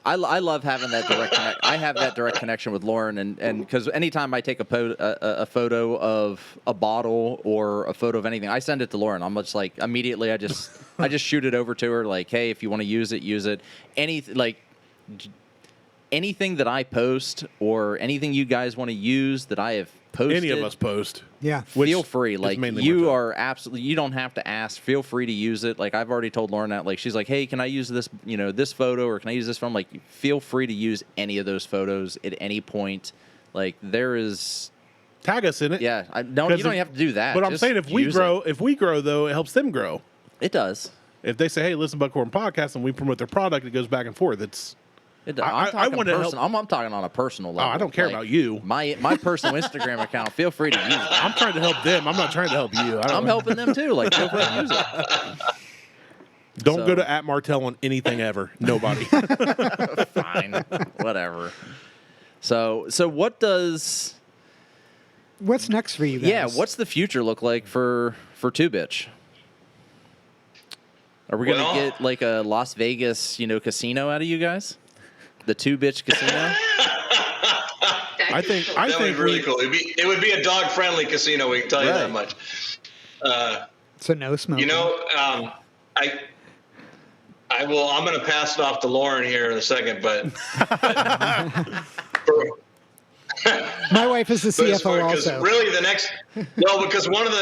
I love having that direct connect. I have that direct connection with Lauren, and because anytime I take a photo of a bottle or a photo of anything, I send it to Lauren. I'm just like, immediately I just shoot it over to her, like, hey, if you want to use it, use it. Anything that I post or anything you guys want to use that I have posted, any of us post. Yeah. Which feel free. is Like mainly you Martelle. are absolutely, you don't have to ask. Feel free to use it. Like I've already told Lauren that. Like she's like, hey, can I use this? This photo, or can I use this film? Like, feel free to use any of those photos at any point. Like there is. Tag us in it. Yeah, you don't even have to do that. But I'm Just saying if we use grow though, it helps them grow. it does. If they say, "Hey, listen, Buckhorn Podcast," and we promote their product, it goes back and forth. It's It does. I wanna help- I'm talking on a personal level. I don't care Like, about you. My personal Instagram account. Feel free to use it. I'm trying to help them. I'm not trying to help you. I'm helping them too. Like feel free to use it. Don't So- go to @Martelle on anything ever. Nobody. Fine, whatever. So what does? What's next for you guys? Yeah, what's the future look like for Two Bitch? Are we gonna Well- get like a Las Vegas, casino out of you guys? The Two Bitch Casino? I think That would be really cool. It would be a dog friendly casino. We can tell you that Right. much. So no smoking. I'm going to pass it off to Lauren here in a second, but My wife is the CFO because also. really because one of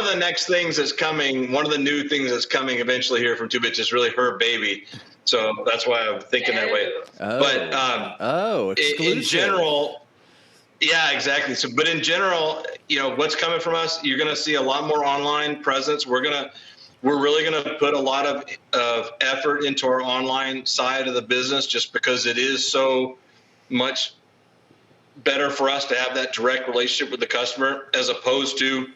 the next things that's coming, one of the new things that's coming eventually here from Two Bitch is really her baby. So that's why I'm thinking that way. Oh, exclusive. In general, yeah, exactly. So, but in general, what's coming from us, you're going to see a lot more online presence. We're really going to put a lot of effort into our online side of the business, just because it is so much better for us to have that direct relationship with the customer, as opposed to,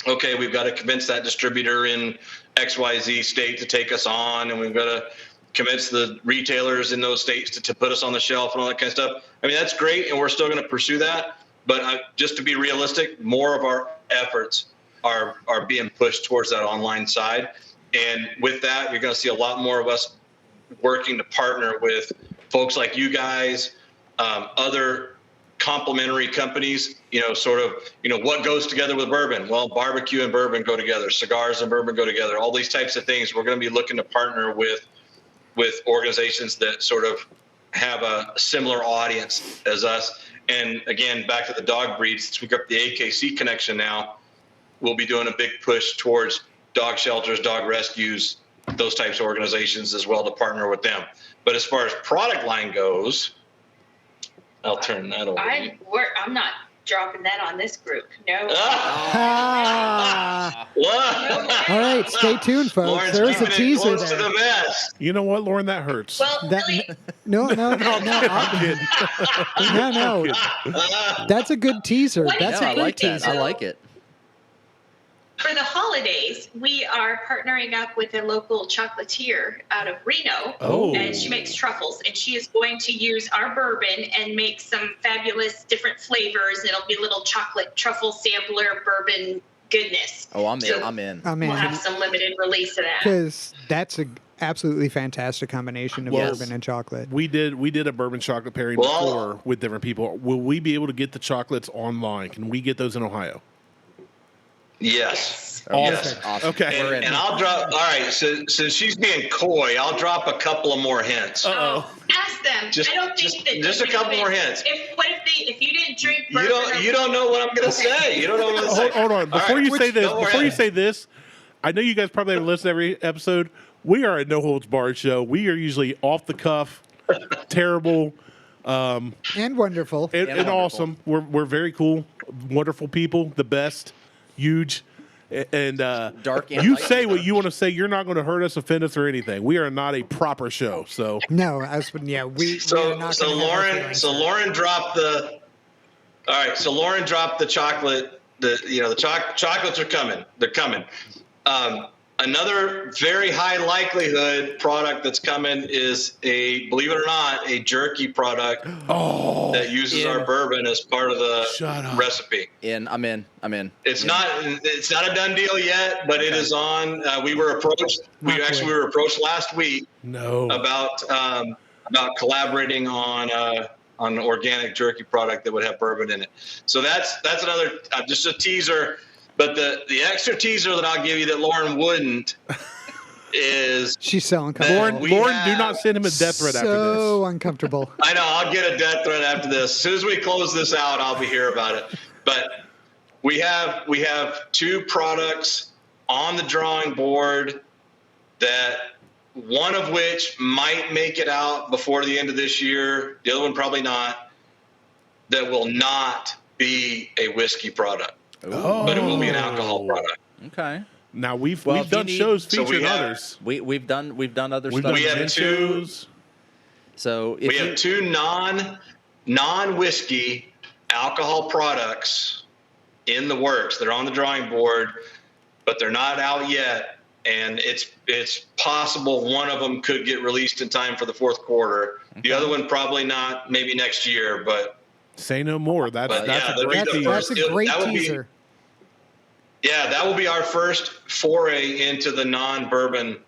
okay, we've got to convince that distributor in XYZ state to take us on, and we've got to convince the retailers in those states to put us on the shelf and all that kind of stuff. I mean, that's great, and we're still going to pursue that. But just to be realistic, more of our efforts are being pushed towards that online side. And with that, you're going to see a lot more of us working to partner with folks like you guys, other complementary companies, what goes together with bourbon? Well, barbecue and bourbon go together, cigars and bourbon go together, all these types of things. We're going to be looking to partner with organizations that sort of have a similar audience as us. And again, back to the dog breeds, since we got the AKC connection now, we'll be doing a big push towards dog shelters, dog rescues, those types of organizations as well, to partner with them. But as far as product line goes, I'll turn that over. I'm not dropping that on this group. No. Ah. What? All right, stay tuned, folks. Lauren's There's a keeping it teaser close to there. the vest. You know what, Lauren? That hurts. Well, That, really, no. That's a good teaser. What That's Yeah, a I great like that. teaser. I like it. for the holidays, we are partnering up with a local chocolatier out of Reno. Oh. And she makes truffles, and she is going to use our bourbon and make some fabulous different flavors. It'll be a little chocolate truffle sampler bourbon goodness. Oh, I'm in. So I'm in. I mean, We'll have some limited release of that. because that's a absolutely fantastic combination of Yes. bourbon and chocolate. We did a bourbon chocolate pairing Well- before with different people. Will we be able to get the chocolates online? Can we get those in Ohio? Yes. Yes. Awesome. Okay. We're in. And I'll drop. All right. So since she's being coy, I'll drop a couple of more hints. Oh, ask them. Just- I don't think that just a couple more hints. If you didn't drink You bourbon, don't know what I'm going to say. You don't know what I'm going to say. Hold on. Before All you right. say this, Go before ahead. you say this, I know you guys probably have listened to every episode. We are a no holds barred show. We are usually off the cuff, terrible, And wonderful. and wonderful. awesome. We're very cool, wonderful people, the best, huge. And Dark and you light. say what you want to say. You're not going to hurt us, offend us, or anything. We are not a proper show. So No, we are So not so gonna have our Lauren feelings so hurt. Lauren dropped the. All right. So Lauren dropped the chocolate. The chocolates are coming. They're coming. Another very high likelihood product that's coming is believe it or not, a jerky product that uses our bourbon as part of Shut the up. recipe. I'm in. It's not a done deal yet, but it is on. We were approached. We were approached last week no. about collaborating on an organic jerky product that would have bourbon in it. So that's another just a teaser. But the extra teaser that I'll give you that Lauren wouldn't is She's so that uncomfortable. Lauren, we do have- not send him a death threat after So uncomfortable. I know I'll get a death threat after this. As soon as we close this out, I'll be here about it. But we have 2 products on the drawing board that one of which might make it out before the end of this year. The other one probably not. That will not be a whiskey product, but it will be an alcohol product. Okay. Now we've Well, if done you need- shows So we featuring have- others. We've done other We've stuff. done We have gin 2 shows. So if We have 2 non-whiskey alcohol products in the works. They're on the drawing board, but they're not out yet. And it's possible one of them could get released in time for the 4th quarter. The other one probably not, maybe next year. But Say no more. That's But, yeah, a that'd great be the tease. first- That's a great that would be- teaser. yeah, that will be our first foray into the non-bourbon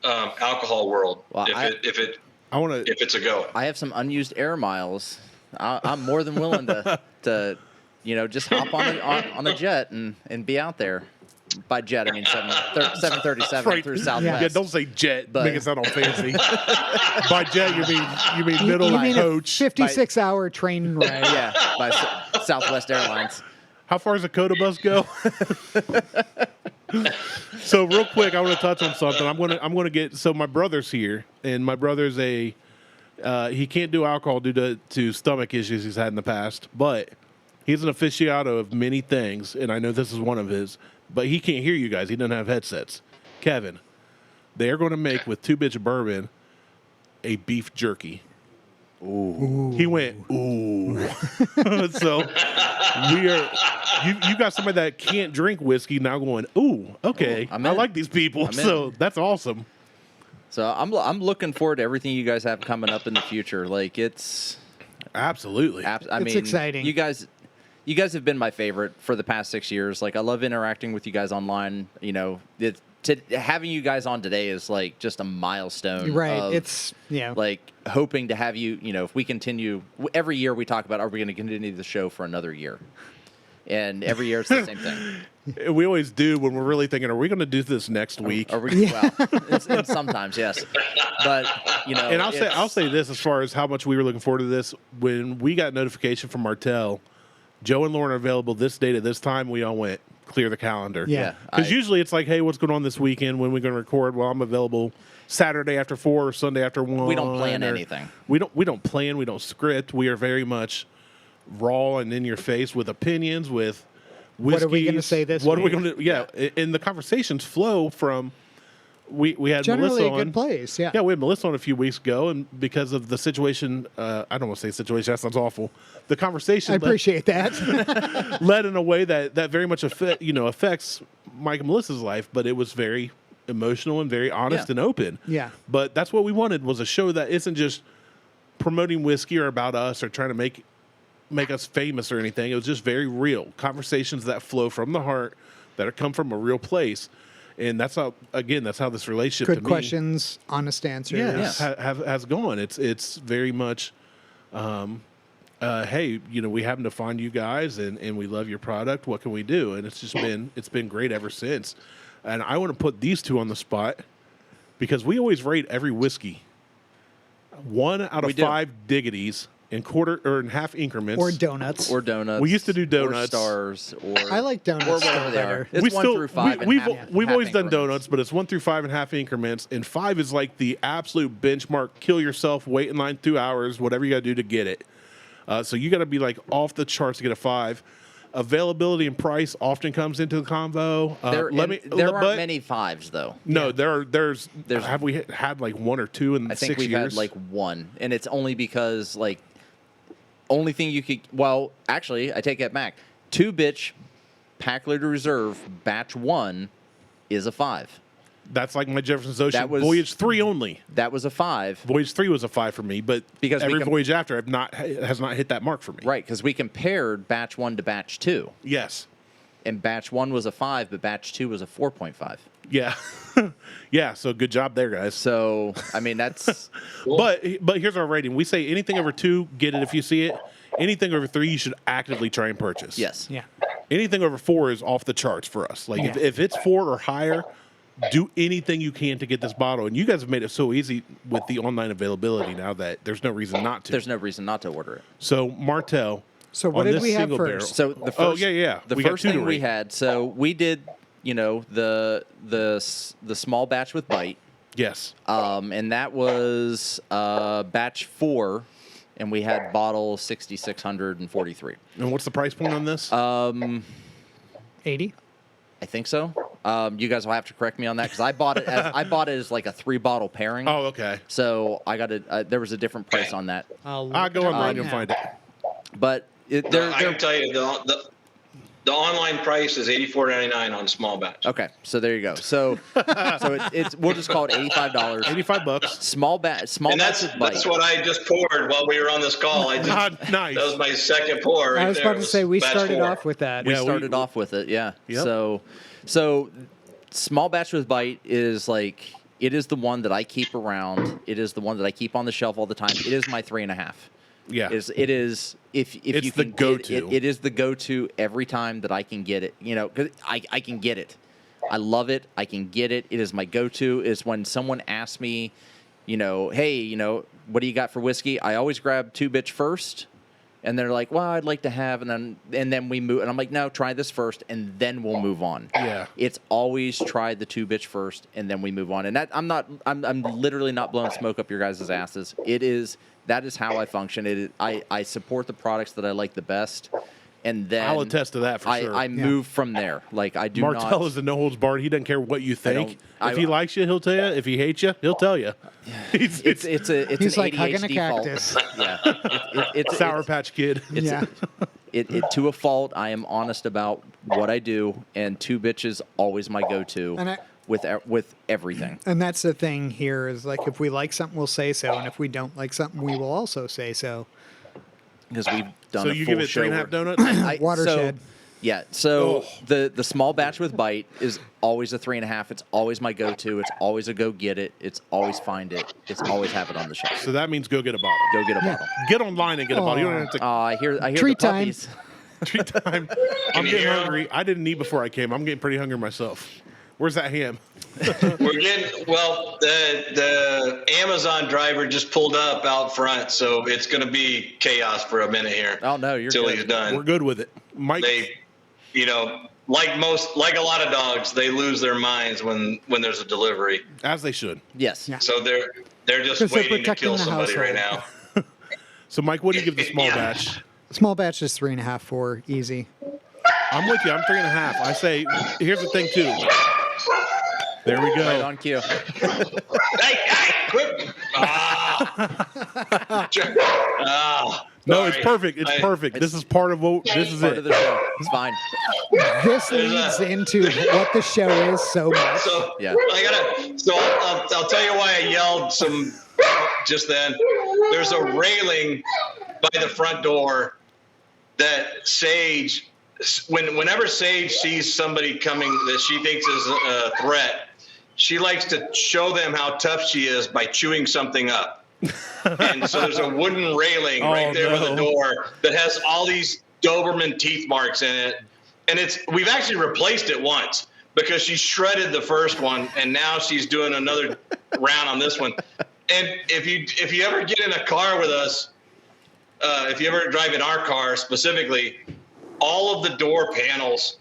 alcohol world. Well, if I want to. it's a go. I have some unused air miles, I'm more than willing to just hop on a jet and be out there. By jet, I mean 737 through Southwest. Yeah, don't say jet. But- Make it sound all fancy. By jet, you mean middle You mean coach. a 56-hour train ride? Yeah, by Southwest Airlines. How far does the Coda bus go? So real quick, I want to touch on something. I'm gonna get. So my brother's here, and my brother's he can't do alcohol due to stomach issues he's had in the past, but he's an aficionado of many things, and I know this is one of his. But he can't hear you guys. He doesn't have headsets. Kevin, they are going to make with Two Bitch Bourbon a beef jerky. Ooh. He went, ooh. So we are. You got somebody that can't drink whiskey now going, ooh, okay. I'm I in. like these people. I'm So in. that's awesome. So I'm looking forward to everything you guys have coming up in the future. Like it's Absolutely. It's exciting. You guys have been my favorite for the past 6 years. Like I love interacting with you guys online. Having you guys on today is like just a milestone. Right. of, It's like hoping to have you. If we continue every year, we talk about are we going to continue the show for another year, and every year it's the same thing. We always do when we're really thinking, are we going to do this next week? Are we? Well, and sometimes yes, but And I'll say this as far as how much we were looking forward to this. When we got notification from Martelle, Joe and Lauren are available this date at this time, we all went, clear the calendar. Yeah. Because usually it's like, hey, what's going on this weekend? When are we going to record? Well, I'm available Saturday after 4 or Sunday after 1. We don't plan anything. We don't plan. We don't script. We are very much raw and in your face with opinions, with whiskeys. What are we gonna say this What are we week? going to? Yeah. And the conversations flow from. We had generally Melissa a good on. place. Yeah. Yeah, we had Melissa on a few weeks ago, and because of the situation, I don't want to say situation. That sounds awful. The conversation I appreciate that. led in a way that very much affects Mike and Melissa's life, but it was very emotional and very honest Yeah. and open. Yeah. But that's what we wanted, was a show that isn't just promoting whiskey or about us or trying to make us famous or anything. It was just very real conversations that flow from the heart, that come from a real place. And that's how this relationship Good to me, questions, honest answers. yes, has gone. It's very much, hey, we happen to find you guys and we love your product. What can we do? And it's been great ever since. And I want to put these two on the spot because we always rate every whiskey 1 out of We do. 5 diggities in quarter or in half increments. Or donuts. Or donuts. We used to do donuts. Or stars. Or I like donuts Or still whatever they better. are. It's we 1 still, through 5. We've and we've half always done increments. donuts, but it's 1 through 5 and half increments, and 5 is like the absolute benchmark. Kill yourself, wait in line 2 hours, whatever you got to do to get it. So you got to be like off the charts to get a 5. Availability and price often comes into the convo. There aren't many 5s though. No, there's. There's- Have we had like 1 or 2 in I 6 think we've years? had like 1, and it's only because like only thing you could. Well, actually, I take that back. 2 Bitch Pack Leader Reserve Batch 1 is a 5. That's like my Jefferson's Ocean That was- Voyage 3 only. That was a 5, Voyage 3 was a 5 for me, but Because we every com- voyage after has not hit that mark for me. right? Because we compared Batch 1 to Batch 2, Yes. and Batch 1 was a 5, but Batch 2 was a 4.5. Yeah. Yeah. So good job there, guys. So I mean that's But here's our rating. We say anything over 2, get it if you see it. Anything over 3, you should actively try and purchase. yes. Yeah. Anything over 4 is off the charts for us. Like Yeah. if it's 4 or higher, do anything you can to get this bottle. And you guys have made it so easy with the online availability now that there's no reason not to. There's no reason not to order it. So Martelle, So what on did this we have single first? barrel. So the first, the We got first two to thing we rate. had. So we did, the small batch with bite, Yes. and that was batch 4, and we had bottle 6,643. And what's the price point on this? 80. I think so. You guys will have to correct me on that because I bought it as like a 3-bottle pairing. oh, okay. So I got it. There was a different price on that, I'll Go look it up online right and now. find it. but I they're can tell you the online price is $84.99 on small batch. okay. So there you go. So it's we'll just call it $85. $85. Small batch And batch with bite. that's what I just poured while we were on this call. Nice. That was my second pour. Right I was there. about to say we Batch started 4. off with that. We Yeah, started off with it, yeah. Yep. So small batch with bite is like it is the one that I keep around. It is the one that I keep on the shelf all the time. It is my 3.5. Yeah. It is if It's you the can go-to. get it is the go-to every time that I can get it. Because I can get it. I love it. I can get it. It is my go-to. Is when someone asks me, hey, what do you got for whiskey? I always grab Two Bitch first. And they're like, well, I'd like to have, and then we move. And I'm like, no, try this first, and then we'll move on. Yeah. It's always try the Two Bitch first, and then we move on. And that I'm literally not blowing smoke up your guys' asses. That is how I function. I support the products that I like the best, and then I'll attest to that for sure. I move from there. Like I do Martelle not. is the no holds barred. He doesn't care what you think. don't- If he likes you, he'll tell you. If he hates you, he'll tell you. It's He's an like hugging a ADHD fault. cactus. Yeah, it's Sour Patch Kid. It's Yeah. it to a fault. I am honest about what I do, and Two Bitch is always my go-to And with everything. And that's the thing here is like if we like something, we'll say so, and if we don't like something, we will also say so. Because we've done So a you full give it show 3.5 where- donuts? Watershed. So the small batch with bite is always a 3.5. It's always my go-to. It's always a go get it. It's always find it. It's always have it on the shelf. So that means go get a bottle. Go get a bottle. Get online and get a bottle. You don't have to. I hear Treat the time. puppies. Treat time. I'm you getting hear 'em? hungry. I didn't eat before I came. I'm getting pretty hungry myself. Where's that ham? We're getting the Amazon driver just pulled up out front, so it's going to be chaos for a minute here. Oh no, you're till good. he's done. We're good with it. Mike. They, like a lot of dogs, they lose their minds when there's a delivery. As they should. Yes. Yeah. So they're just 'Cause they're waiting to protecting kill the somebody right household. now. So, Mike, what do you give the small Yeah. batch? Small batch is 3.5, 4, easy. I'm with you. I'm 3.5. I say, here's the thing, too. There we go. Right on cue. Hey, quit! No, it's sorry. perfect. It's perfect. This is part of what. This is Part it. of the show. It's fine. This There's leads a- into what the show is so much. So Yeah. I'll tell you why I yelled some just then. There's a railing by the front door that Sage, whenever Sage sees somebody coming that she thinks is a threat, she likes to show them how tough she is by chewing something up. And so there's a wooden railing right there by the door that has all these Doberman teeth marks in it. And we've actually replaced it once because she shredded the first one and now she's doing another round on this one. And if you ever get in a car with us, if you ever drive in our car specifically, all of the door panels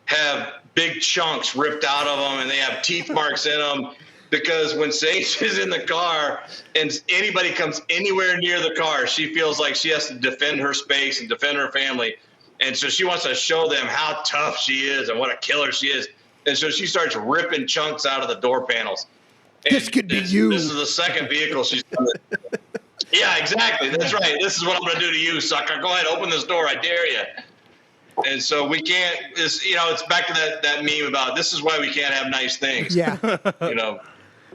have big chunks ripped out of them and they have teeth marks in them. Because when Sage is in the car and anybody comes anywhere near the car, she feels like she has to defend her space and defend her family. And so she wants to show them how tough she is and what a killer she is. And so she starts ripping chunks out of the door panels. And This could be you. This is the second vehicle she's done it. Yeah, exactly. That's right. This is what I'm going to do to you, sucker. Go ahead, open this door. I dare you. And so we can't, it's back to that meme about this is why we can't have nice things. Yeah.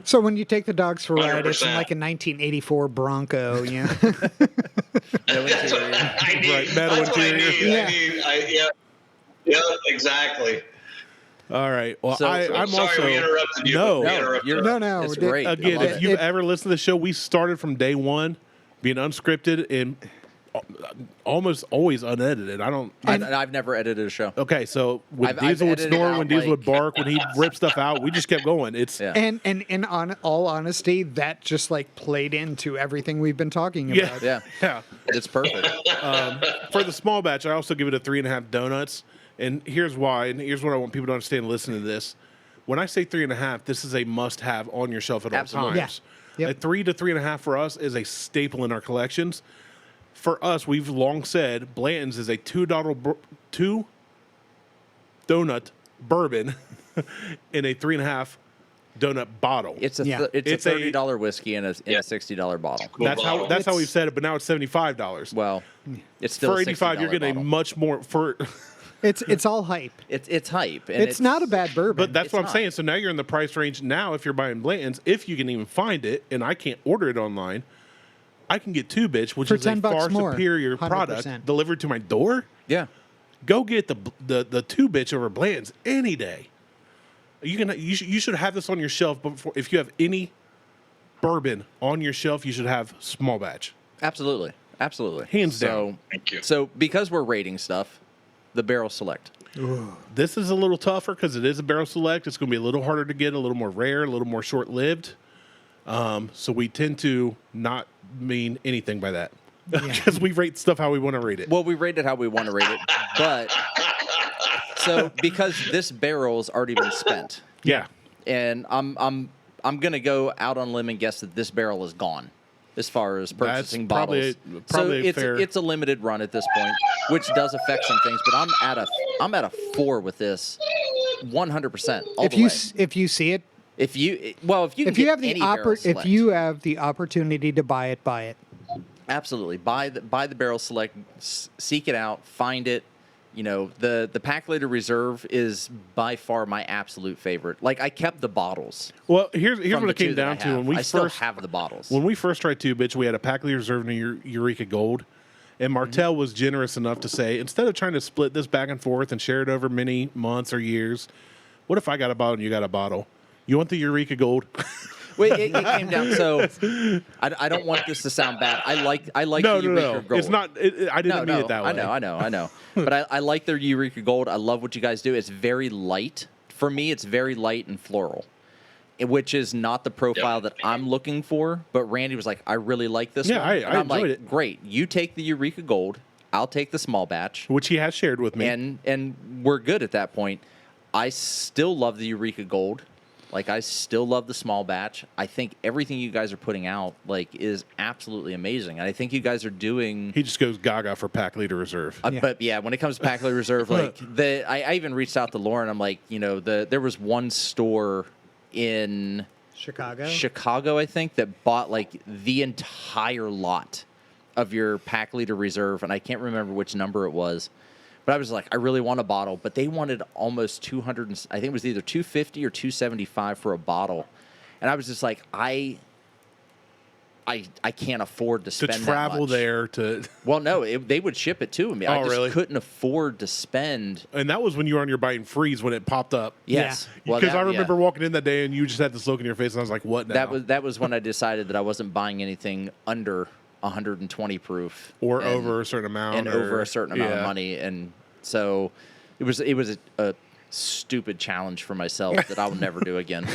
So when you take the dogs for a ride, it's in 100%. like a 1984 Bronco, No interior. I need, Right, metal that's what I interior. need. Yeah, exactly. All right. Well, So- I'm Sorry also. we interrupted you. No. We interrupted you. No, It's it- great. I Again, love if it. you've ever listened to the show, we started from day one being unscripted, and almost always unedited. I've never edited a show. Okay, so when I've Diesel would edited snore, out, when Diesel would like- bark, when he'd rip stuff out, we just kept going. It's Yeah. And on all honesty, that just like played into everything we've been talking yeah, about. Yeah. yeah. It's perfect. For the small batch, I also give it a 3.5 donuts, and here's why. And here's what I want people to understand. Listening to this, when I say 3.5, this is a must-have on your shelf at Absolutely. all times. Yeah. Yep. A 3 to 3.5 for us is a staple in our collections. For us, we've long said Blanton's is a $2 donut bourbon in a 3.5 donut bottle. It's a Yeah. it's It's a a- $30 whiskey in a $60 bottle. that's how It's- we've said it, but now it's $75. Well, it's still For a $85, you're getting a bottle. much more for. It's all hype. It's hype. And It's not a bad bourbon. But that's It's what I'm not. saying. So now you're in the price range. Now, if you're buying Blanton's, if you can even find it, and I can't order it online, I can get Two Bitch, which For is a $10 far more, superior 100%. product, delivered to my door. Yeah. Go get the Two Bitch over Blanton's any day. You should have this on your shelf. Before, if you have any bourbon on your shelf, you should have small batch. Absolutely. Absolutely. Hands down. Thank you. So because we're rating stuff, the Barrel Select. This is a little tougher because it is a barrel select. It's going to be a little harder to get, a little more rare, a little more short lived. So we tend to not mean anything by that because we rate stuff how we want to rate it. Well, we rate it how we want to rate it, but so because this barrel's already been spent, Yeah. and I'm gonna go out on a limb and guess that this barrel is gone as far as purchasing probably- bottles. probably so it's fair. it's a limited run at this point, which does affect some things. But I'm at a 4 with this, 100%. If you see it, if you can if you get have the any Barrel if Select, you have the opportunity to buy it, buy it. absolutely buy the Barrel Select, seek it out, find it. You know, the Pack Later Reserve is by far my absolute favorite. Like, I kept the bottles. Well, here's from what the it came two that down I to have. when we I still first have the bottles. when we first tried Two Bitch, we had a Packley Reserve and a Eureka Gold, and Martelle was generous enough to say, instead of trying to split this back and forth and share it over many months or years, what if I got a bottle and you got a bottle? You want the Eureka Gold? Wait, it came down. So I don't want this to sound bad. I like No, the Eureka no. Gold. It's not. I didn't mean it that way. I know. But I like their Eureka Gold. I love what you guys do. It's very light. For me, it's very light and floral, which is not the profile that I'm looking for. But Randy was like, I really like this Yeah, one. I And I'm enjoyed like, it. Great. You take the Eureka Gold. I'll take the small batch. Which he has shared with me. And we're good at that point. I still love the Eureka Gold. Like, I still love the small batch. I think everything you guys are putting out, like, is absolutely amazing. And I think you guys are doing... He just goes gaga for Pack Leader Reserve. But yeah, when it comes to Pack Later Reserve, like, I even reached out to Lauren. I'm like, you know, there was one store in Chicago, I think, that bought, like, the entire lot of your Pack Leader Reserve. And I can't remember which number it was. But I was like, I really want a bottle. But they wanted almost 200. I think it was either 250 or 275 for a bottle. And I was just like, I can't afford to spend to travel that much. there to. Well, no, they would ship it to me. I just really? couldn't afford to spend. And that was when you were on your buying freeze when it popped up. Yes, Well, Because that- I remember yeah. walking in that day and you just had this look in your face and I was like, what now? That was when I decided that I wasn't buying anything under 120 proof or and- over a certain amount. and or, over a certain amount of yeah. money, and so it was a stupid challenge for myself that I will never do again.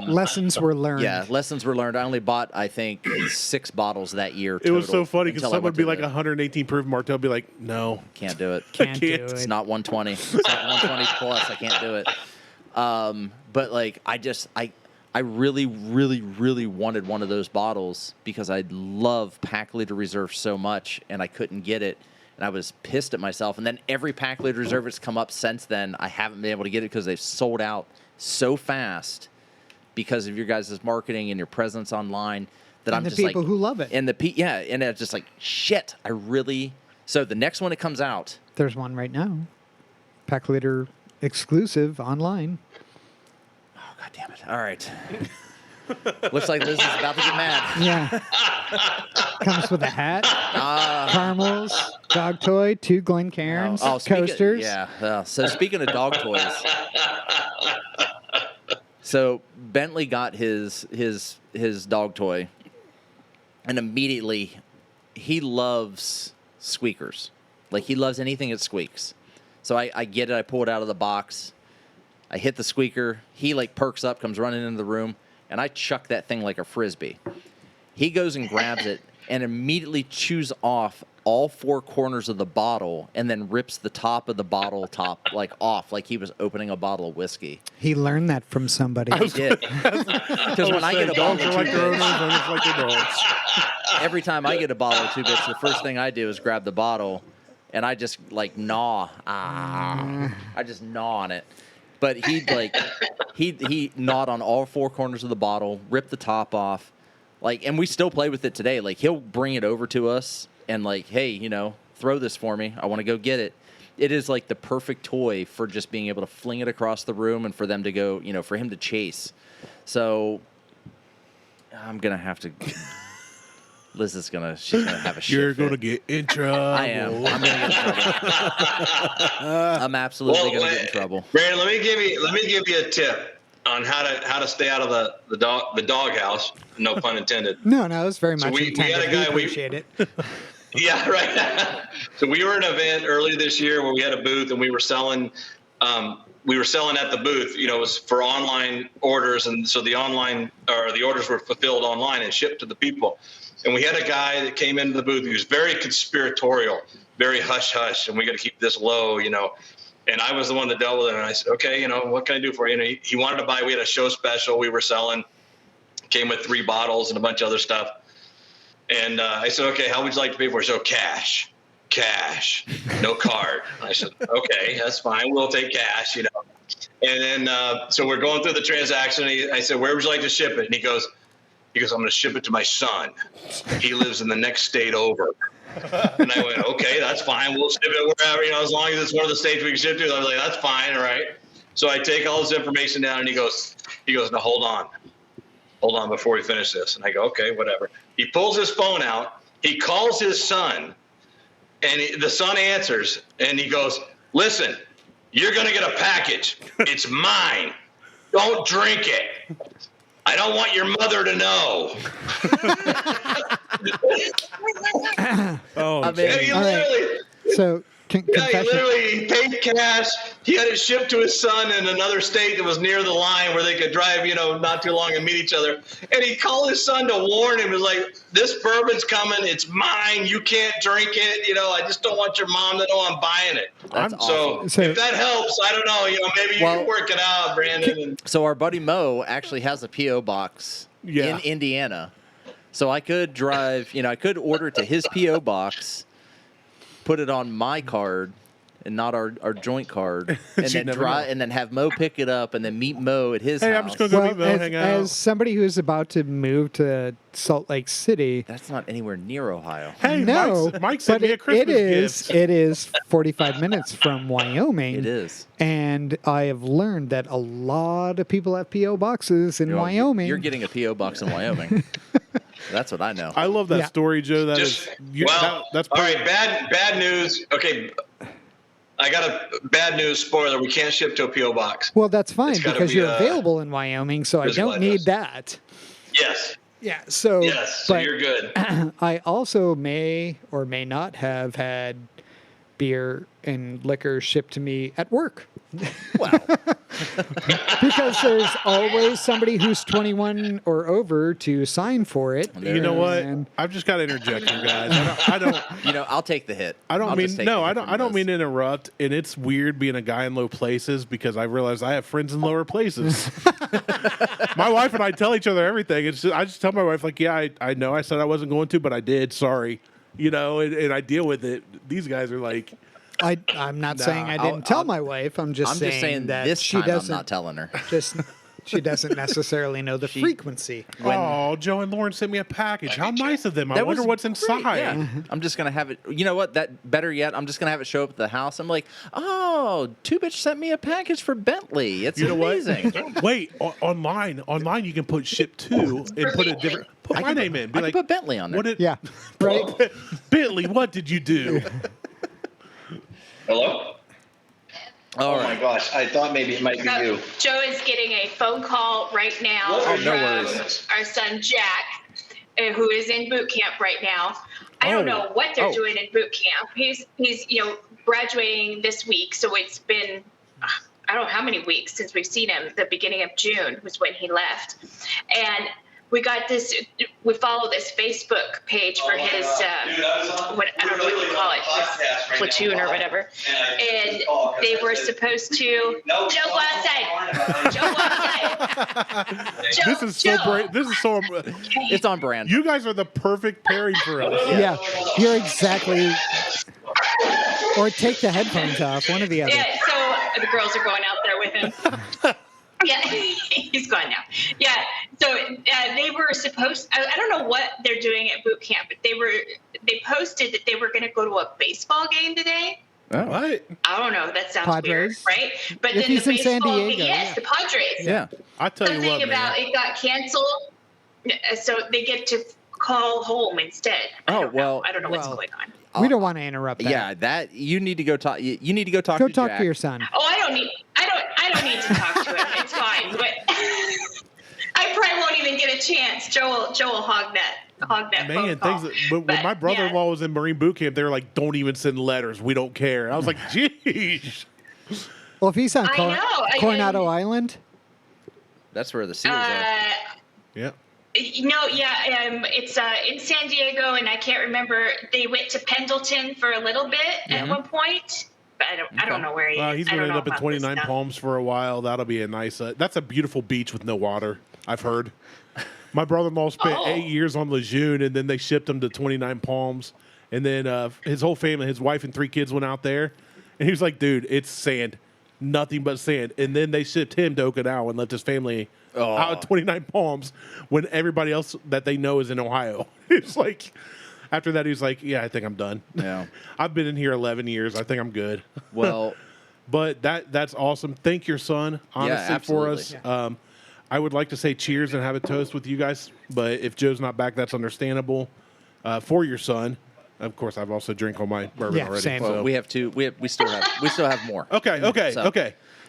Lessons were learned. Yeah, lessons were learned. I only bought, I think, 6 bottles that year. It was so total, funny because until I someone went would be to like the- 118 proof. Martelle would be like, no. Can't do it. Can't do can't. it. It's not 120. It's not 120 plus. I can't do it. But like, I really, really, really wanted one of those bottles because I love Pack Leader Reserve so much, and I couldn't get it, and I was pissed at myself. And then every Pack Leader Reserve that's come up since then, I haven't been able to get it because they've sold out so fast because of your guys' marketing and your presence online. That And I'm the just people like, who love it. and and it's just like shit. I really. So the next one that comes out. There's one right now. Pack Leader exclusive online. Oh, God damn it. All right. Looks like Liz is about to get mad. Yeah. Comes with a hat, caramels, dog toy, 2 Glencairns, coasters. So speaking of dog toys, so Bentley got his dog toy, and immediately he loves squeakers. Like, he loves anything that squeaks. So I get it. I pull it out of the box. I hit the squeaker. He, like, perks up, comes running into the room, and I chuck that thing like a Frisbee. He goes and grabs it and immediately chews off all 4 corners of the bottle and then rips the top of the bottle off like he was opening a bottle of whiskey. He learned that from somebody. He did. Because when I get a bottle of 2 Bitch, every time I get a bottle of 2 Bitch, the first thing I do is grab the bottle and I just like gnaw. I just gnaw on it. But he gnawed on all 4 corners of the bottle, ripped the top off. Like, and we still play with it today. Like, he'll bring it over to us and, like, hey, you know, throw this for me. I want to go get it. It is, like, the perfect toy for just being able to fling it across the room and for them to go, you know, for him to chase. So, I'm going to have to... Liz is she's going to have a shit You're fit. going to get in trouble. I am. I'm going to get in trouble. I'm absolutely going to get in trouble. Brandon, let me give you a tip on how to stay out of the doghouse. No pun intended. No, it was very much we intended. had a guy, we appreciate it. Yeah, right. So we were at an event earlier this year where we had a booth and we were selling at the booth. You know, it was for online orders, and so the orders were fulfilled online and shipped to the people. And we had a guy that came into the booth. He was very conspiratorial, very hush hush, and we got to keep this low, you know. And I was the one that dealt with it. And I said, okay, you know, what can I do for you? And he wanted to buy. We had a show special we were selling. Came with 3 bottles and a bunch of other stuff. And I said, okay, how would you like to pay for it? So cash, no card. I said, okay, that's fine. We'll take cash, you know. And then so we're going through the transaction. I said, where would you like to ship it? And he goes, I'm going to ship it to my son. He lives in the next state over. And I went, okay, that's fine. We'll ship it wherever, you know, as long as it's one of the states we can ship to. I was like, that's fine, all right. So I take all this information down, and he goes, no, hold on before we finish this. And I go, okay, whatever. He pulls his phone out. He calls his son, and the son answers, and he goes, listen, you're going to get a package. It's mine. Don't drink it. I don't want your mother to know. Oh, I mean, And he all right. literally, So, he paid cash. He had it shipped to his son in another state that was near the line where they could drive, you know, not too long and meet each other. And he called his son to warn him. He was like, this bourbon's coming. It's mine. You can't drink it. You know, I just don't want your mom to know I'm buying it. That's awesome. So- if that helps, I don't know. You know, maybe you can work it out, Brandon. So our buddy Mo actually has a P.O. box in Indiana. So I could drive, you know, I could order to his P.O. box, put it on my card and not our joint card, and then and then have Mo pick it up and then meet Mo at his house. I'm just going to go meet Mo, hang out. As somebody who's about to move to Salt Lake City, That's not anywhere near Ohio. Hey, no, Mike sent but me a Christmas gift. it is 45 minutes from Wyoming. It is. And I have learned that a lot of people have P.O. boxes in Wyoming. You're getting a P.O. box in Wyoming. That's what I know. I love that story, Joe. That's all right. Bad news. Okay, I got a bad news spoiler. We can't ship to a P.O. box. Well, that's fine It's gotta because be, you're available in Wyoming, so I physical don't need address. that. Yes. Yeah. So. Yes. So but you're good. I also may or may not have had beer and liquor shipped to me at work. Wow. Because there's always somebody who's 21 or over to sign for it. You know what? And- I've just got to interject here, guys. I don't. You know, I'll take the hit. I don't I'll mean just take no. the I hit don't. from I don't Liz. mean to interrupt. And it's weird being a guy in low places because I realize I have friends in lower places. My wife and I tell each other everything. It's just, I just tell my wife like, yeah, I know. I said I wasn't going to, but I did. Sorry, you know, and I deal with it. These guys are like, I'm not saying I didn't tell my wife. I'm just saying that this she time doesn't. I'm not telling her. She doesn't necessarily know the frequency. oh, Joe and Lauren sent me a package. How nice of them. I That wonder was what's great, inside. yeah. I'm just gonna have it. You know what? Better yet, I'm just gonna have it show up at the house. I'm like, oh, Two Bitch sent me a package for Bentley. It's You know amazing. what? Wait, online you can put ship to and put a different. Put my name in. Be I like, can put Bentley on there. what did? Yeah, right. Bentley, what did you do? Hello. All Oh right. my gosh! I thought maybe it might be you. Joe is getting a phone call right now Oh, from no worries. our son Jack, who is in boot camp right now. I I don't know what they're doing in boot camp. He's graduating this week, so it's been I don't know how many weeks since we've seen him. The beginning of June was when he left, and we follow this Facebook page for his I don't know what you call it, his platoon or whatever. And they were supposed to Joe, go outside. Joe, go outside. Joe, This is so great. This is so. It's on brand. You guys are the perfect pairing for us. Yeah, you're exactly. Or take the headphones off, one or the other. Yeah, so the girls are going out there with him. Yeah, he's gone now. Yeah, so they were supposed. I don't know what they're doing at boot camp, but they posted that they were going to go to a baseball game today. Oh. What? I don't know. That sounds Padres? weird, right? But If then he's the in San baseball, Diego, yes, yeah. the Padres. Yeah. I tell you Something what, about man. it got canceled, so they get to call home instead. I don't know what's going on. We don't want to interrupt that. Yeah, that you need to go talk. You need to go talk. Go to talk Jack. to your son. Oh, I don't need to talk to him. It's fine, but I probably won't even get a chance. Joe will hog that Man, phone call. when my brother-in-law was in Marine boot camp, they were like, "Don't even send letters. We don't care." I was like, "Jeez." Well, if he's on I know. Coronado Island, That's where the seals are. Yeah. No, it's in San Diego, and I can't remember. They went to Pendleton for a little bit at one point, but I don't know where he is. He's I going to don't end know up in about 29 this stuff. Palms for a while. That'll be a nice. That's a beautiful beach with no water. I've heard. My brother-in-law spent 8 years on Lejeune, and then they shipped him to 29 Palms. And then his whole family, his wife and 3 kids, went out there, and he was like, "Dude, it's sand, nothing but sand." And then they shipped him to Okinawa and left his family out at 29 Palms when everybody else that they know is in Ohio. It's like, after that, he was like, "Yeah, I think I'm done. Yeah. I've been in here 11 years. I think I'm good." Well, But that's awesome. Thank your son, honestly, for us. absolutely. I would like to say cheers and have a toast with you guys, but if Joe's not back, that's understandable. For your son, of course, I've also drank all my bourbon already. same. well, so- we have two. We still have more. Okay. So-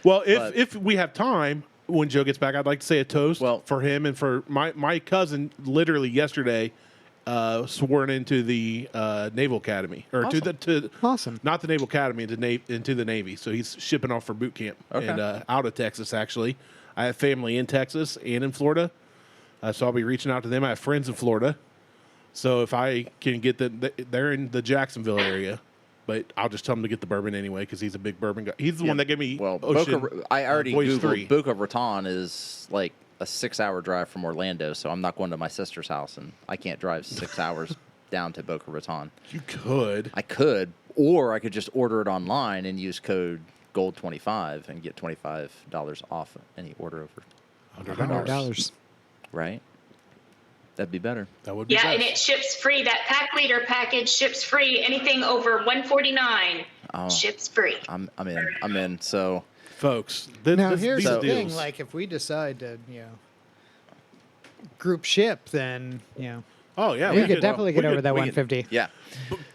Well, but- if we have time when Joe gets back, I'd like to say a toast for him and for my cousin. Literally yesterday, sworn into the Naval Academy Awesome. not the Naval Academy, into the Navy. So he's shipping off for boot camp and out of Texas. Actually, I have family in Texas and in Florida, so I'll be reaching out to them. I have friends in Florida, so if I can get them, they're in the Jacksonville area. But I'll just tell him to get the bourbon anyway because he's a big bourbon guy. He's the one that gave me Ocean. I already Voyage Googled 3. Boca Raton is like a 6-hour drive from Orlando, so I'm not going to my sister's house, and I can't drive 6 hours down to Boca Raton. You could. I could, or I could just order it online and use code GOLD25 and get $25 off any order over $100. right? That'd be better. That would be Yeah, best. and it ships free. That pack leader package ships free. Anything over $149 ships free. I'm in. So, folks. Now here's these the thing: deals. like, if we decide to, group ship, then Oh yeah, we could definitely get over that we could- 150. yeah.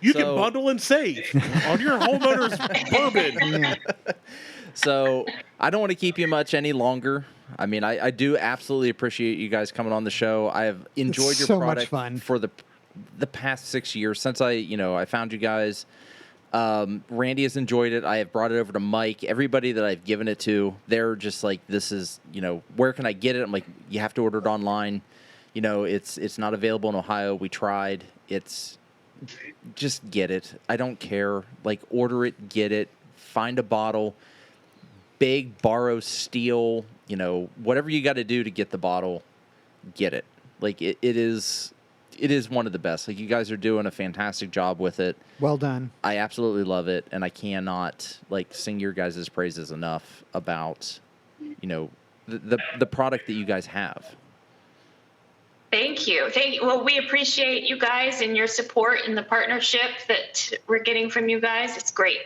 You So- can bundle and save on your homeowner's bourbon. So I don't want to keep you much any longer. I mean, I do absolutely appreciate you guys coming on the show. I have enjoyed your so much product fun. for the past 6 years since I found you guys. Randy has enjoyed it. I have brought it over to Mike. Everybody that I've given it to, they're just like, this is, where can I get it? I'm like, you have to order it online. It's not available in Ohio. We tried. Just get it. I don't care. Like, order it, get it, find a bottle, beg, borrow, steal, whatever you got to do to get the bottle, get it. Like, it is one of the best. Like, you guys are doing a fantastic job with it. Well done. I absolutely love it, and I cannot sing your guys' praises enough about the product that you guys have. Thank you. Well, we appreciate you guys and your support and the partnership that we're getting from you guys. It's great.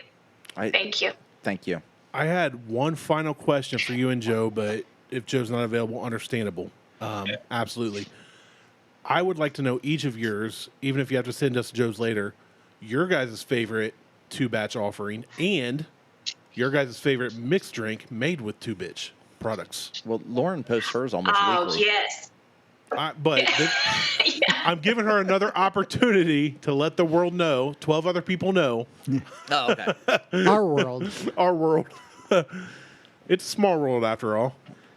Thank you. Thank you. I had one final question for you and Joe, but if Joe's not available, understandable. Absolutely. I would like to know each of yours, even if you have to send us Joe's later, your guys' favorite 2-batch offering and your guys' favorite mixed drink made with 2 Bitch products. Well, Lauren posts hers almost Oh, weekly. yes. I'm giving her another opportunity to let the world know, 12 other people know. Oh, okay. Our world. Our world. It's a small world after all.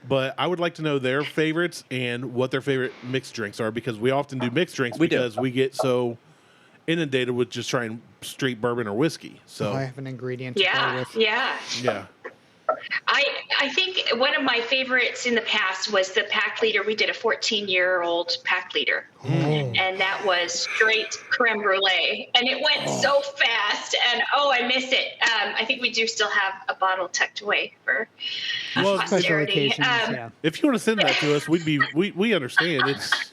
But I would like to know their favorites and what their favorite mixed drinks are, because we often do mixed drinks we get so inundated with just trying straight bourbon or whiskey. So I have an ingredient to play with. Yeah. I think one of my favorites in the past was the pack leader. We did a 14-year-old pack leader, and that was straight creme brulee, and it went so fast. And I miss it. I think we do still have a bottle tucked away for Special posterity. occasions, If you want to send that to us, we understand.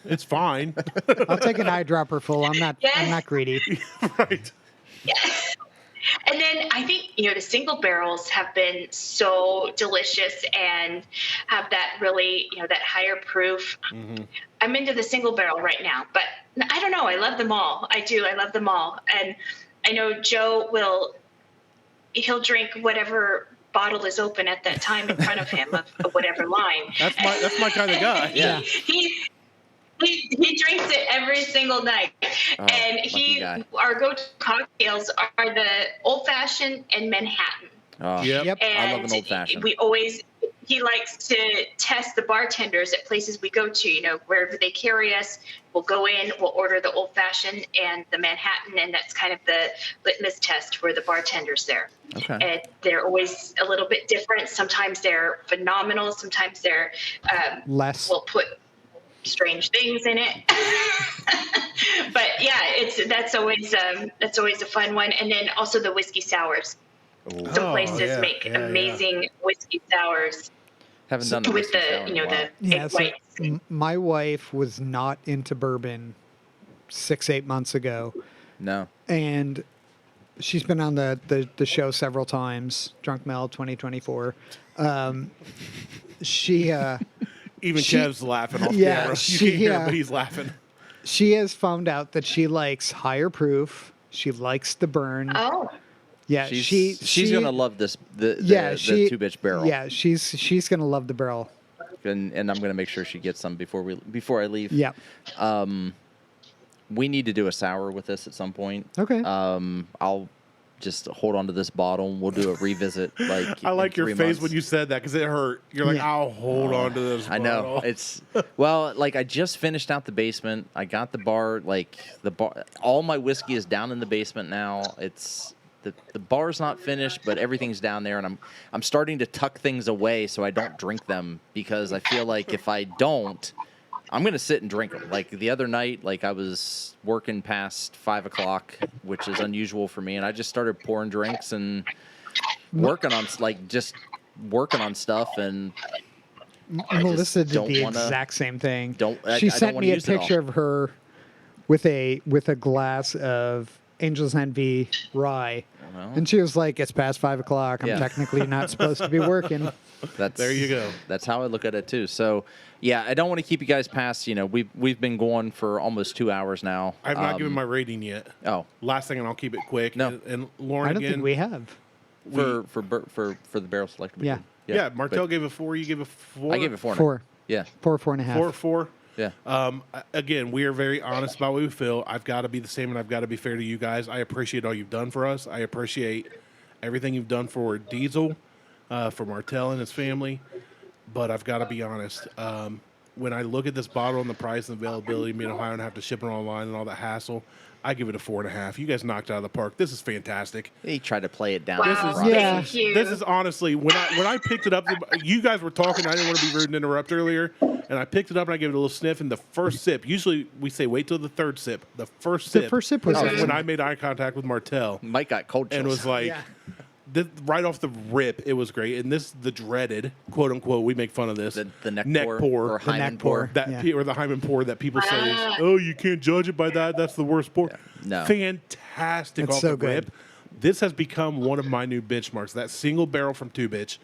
It's fine. I'll take an eyedropper full. I'm not greedy. Right. Yeah. And then I think, the single barrels have been so delicious and have that really, that higher proof. Mm-hmm. I'm into the single barrel right now, but I don't know. I love them all. I do. I love them all. And I know Joe he'll drink whatever bottle is open at that time in front of him of whatever line. That's my kind of guy. Yeah. He drinks it every single night, and our go-to cocktails are the old fashioned and Manhattan. Oh, Yep. And I love an old fashioned. He likes to test the bartenders at places we go to. Wherever they carry us, we'll go in, we'll order the old fashioned and the Manhattan, and that's kind of the litmus test for the bartenders there. Okay. And they're always a little bit different. Sometimes they're phenomenal. Sometimes they're less. We'll put strange things in it. But yeah, that's always a fun one. And then also the whiskey sours. Some places make amazing whiskey sours. Haven't done the with whiskey sour in a while. the Yeah, egg so whites. my wife was not into bourbon 6-8 months ago, No. and she's been on the show several times. Drunk Mel 2024. She Even Kev's laughing off yeah, camera. You she- can't hear him, yeah. but he's laughing. she has found out that she likes higher proof. She likes the burn. Oh, Yeah, She's gonna love this. The Two Bitch Barrel. Yeah, she's gonna love the barrel. And I'm gonna make sure she gets some before I leave. Yeah. We need to do a sour with this at some point. Okay. I'll just hold on to this bottle and we'll do a revisit. Like I like in your 3 face months. when you said that because it hurt. You're like, Yeah. I'll hold on to this. I know bottle. it's well, like I just finished out the basement. I got the bar. All my whiskey is down in the basement now. It's the bar's not finished, but everything's down there, and I'm starting to tuck things away so I don't drink them because I feel like if I don't, I'm gonna sit and drink them. Like the other night, like I was working past 5 o'clock, which is unusual for me, and I just started pouring drinks and working on stuff and. Melissa did don't the wanna- exact same thing. I She don't sent wanna me a use it all. picture of her with a glass of Angel's Envy rye, Well. and she was like, "It's past 5 o'clock. I'm Yeah. technically not supposed to be working." There you go. That's how I look at it too. So, yeah, I don't want to keep you guys past. We've been going for almost 2 hours now. I've not given my rating yet. Oh, Last thing, and I'll keep it quick. No. And Lauren I don't again. think we have. for the barrel select. we Yeah. did. Yeah, Martelle but gave a 4. You gave a 4. I gave it 4. 4, Yeah, 4.5. 4. yeah. Again, we are very honest about what we feel. I've got to be the same, and I've got to be fair to you guys. I appreciate all you've done for us. I appreciate everything you've done for Diesel, for Martelle and his family. But I've got to be honest. When I look at this bottle and the price and availability, me in Ohio and have to ship it online and all that hassle, I give it a 4.5. You guys knocked it out of the park. This is fantastic. He tried to play it down. wow. front. Yeah. Thank you. This is honestly when I picked it up. You guys were talking. I didn't want to be rude and interrupt earlier, and I picked it up and I gave it a little sniff. And the first sip, usually we say wait till the third sip. The first sip was when I made eye contact with Martelle Mike got cold chills. and was like, Yeah. right off the rip, it was great. And this, the dreaded quote unquote, we make fun of this. the neck, neck pour. or The neck Hyman pour. That Yeah. or the Hyman pour that people say is, oh, you can't judge it by that. That's the worst pour. No. Fantastic It's off so the good. rip. This has become one of my new benchmarks. That single barrel from Two Bitch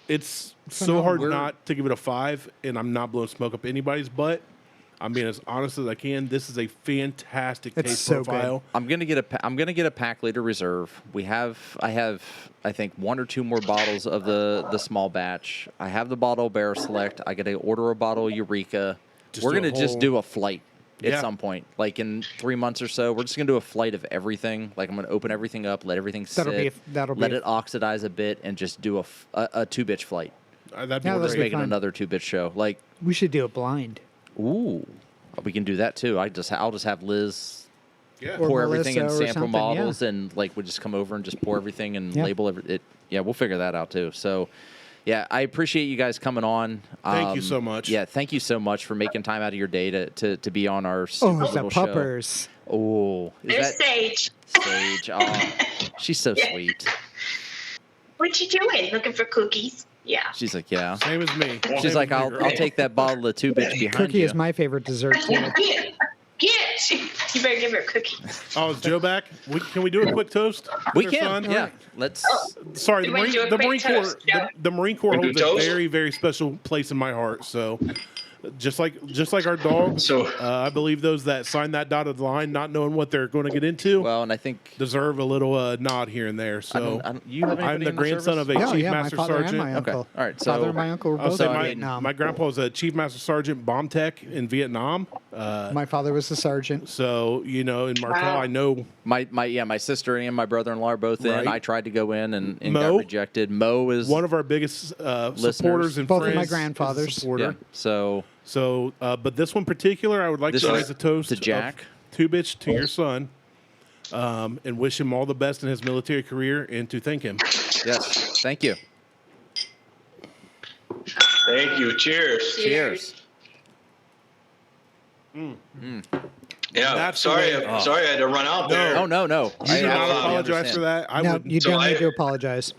it's so hard We're- not to give it a 5, and I'm not blowing smoke up anybody's butt. I'm being as honest as I can. This is a fantastic It's taste so good. profile. I'm gonna get a pack leader reserve. I think 1 or 2 more bottles of the small batch. I have the bottle Barrel Select. I gotta order a bottle of Eureka. Just We're do a gonna just whole- do a flight at Yeah. some point, like in 3 months or so. We're just gonna do a flight of everything. Like I'm gonna open everything up, let everything sit, That'll be let a- it oxidize a bit, and just do a 2-bitch flight. That'd be Yeah, We're that'd just be making fun. another 2-bitch show. Like, We should do it blind. ooh, we can do that too. I'll just have Liz Yeah. Or pour everything in Melissa or sample something, yeah. bottles, and like we just come over and just pour everything and Yeah. label it. Yeah, we'll figure that out too. So, yeah, I appreciate you guys coming on. Thank you so much. Yeah, thank you so much for making time out of your day to be on our Oh, stupid it's the little show. puppers. Oh, is There's that Sage. Sage? Oh, she's so sweet. What you doing? Looking for cookies? Yeah. She's like, yeah. Same as me. She's Same like, as me, I'll girl. take that bottle of 2-bitch behind Cookie you. is my favorite dessert too. Get. You better give her a cookie. Oh, is Joe back? Can we do a quick toast? We with her can, son? yeah. Let's. Sorry, You wanna do a the quick Marine Corps. toast, Joe? The Marine Corps We do holds a toast? very, very special place in my heart. So, just like our dogs, So- I believe those that sign that dotted line, not knowing what they're going to get into, Well, and I think deserve a little nod here and there. So, you have I'm anybody the in grandson service? of a Oh chief yeah, my master father sergeant. and my Okay. uncle. All right, Father so- and my uncle were I'll both say in my Vietnam. grandpa was a chief master sergeant bomb tech in Vietnam. My father was a sergeant. So in Martelle, Wow. I know My sister and my brother-in-law are both in. Right. I tried to go in and got Mo? rejected. Mo is one of our biggest supporters and Both of friends. my is a grandfathers. supporter. yeah. So So, but this one particular, I would like This to is raise a toast to Jack. of 2-bitch to your son, and wish him all the best in his military career, and to thank him. yes, thank you. Thank you. Cheers. Cheers. Yeah. That's the Sorry, way- sorry I had to run out there. Oh no. You do not absolutely apologize understand. for that. I No, would. you So don't need I- to apologize.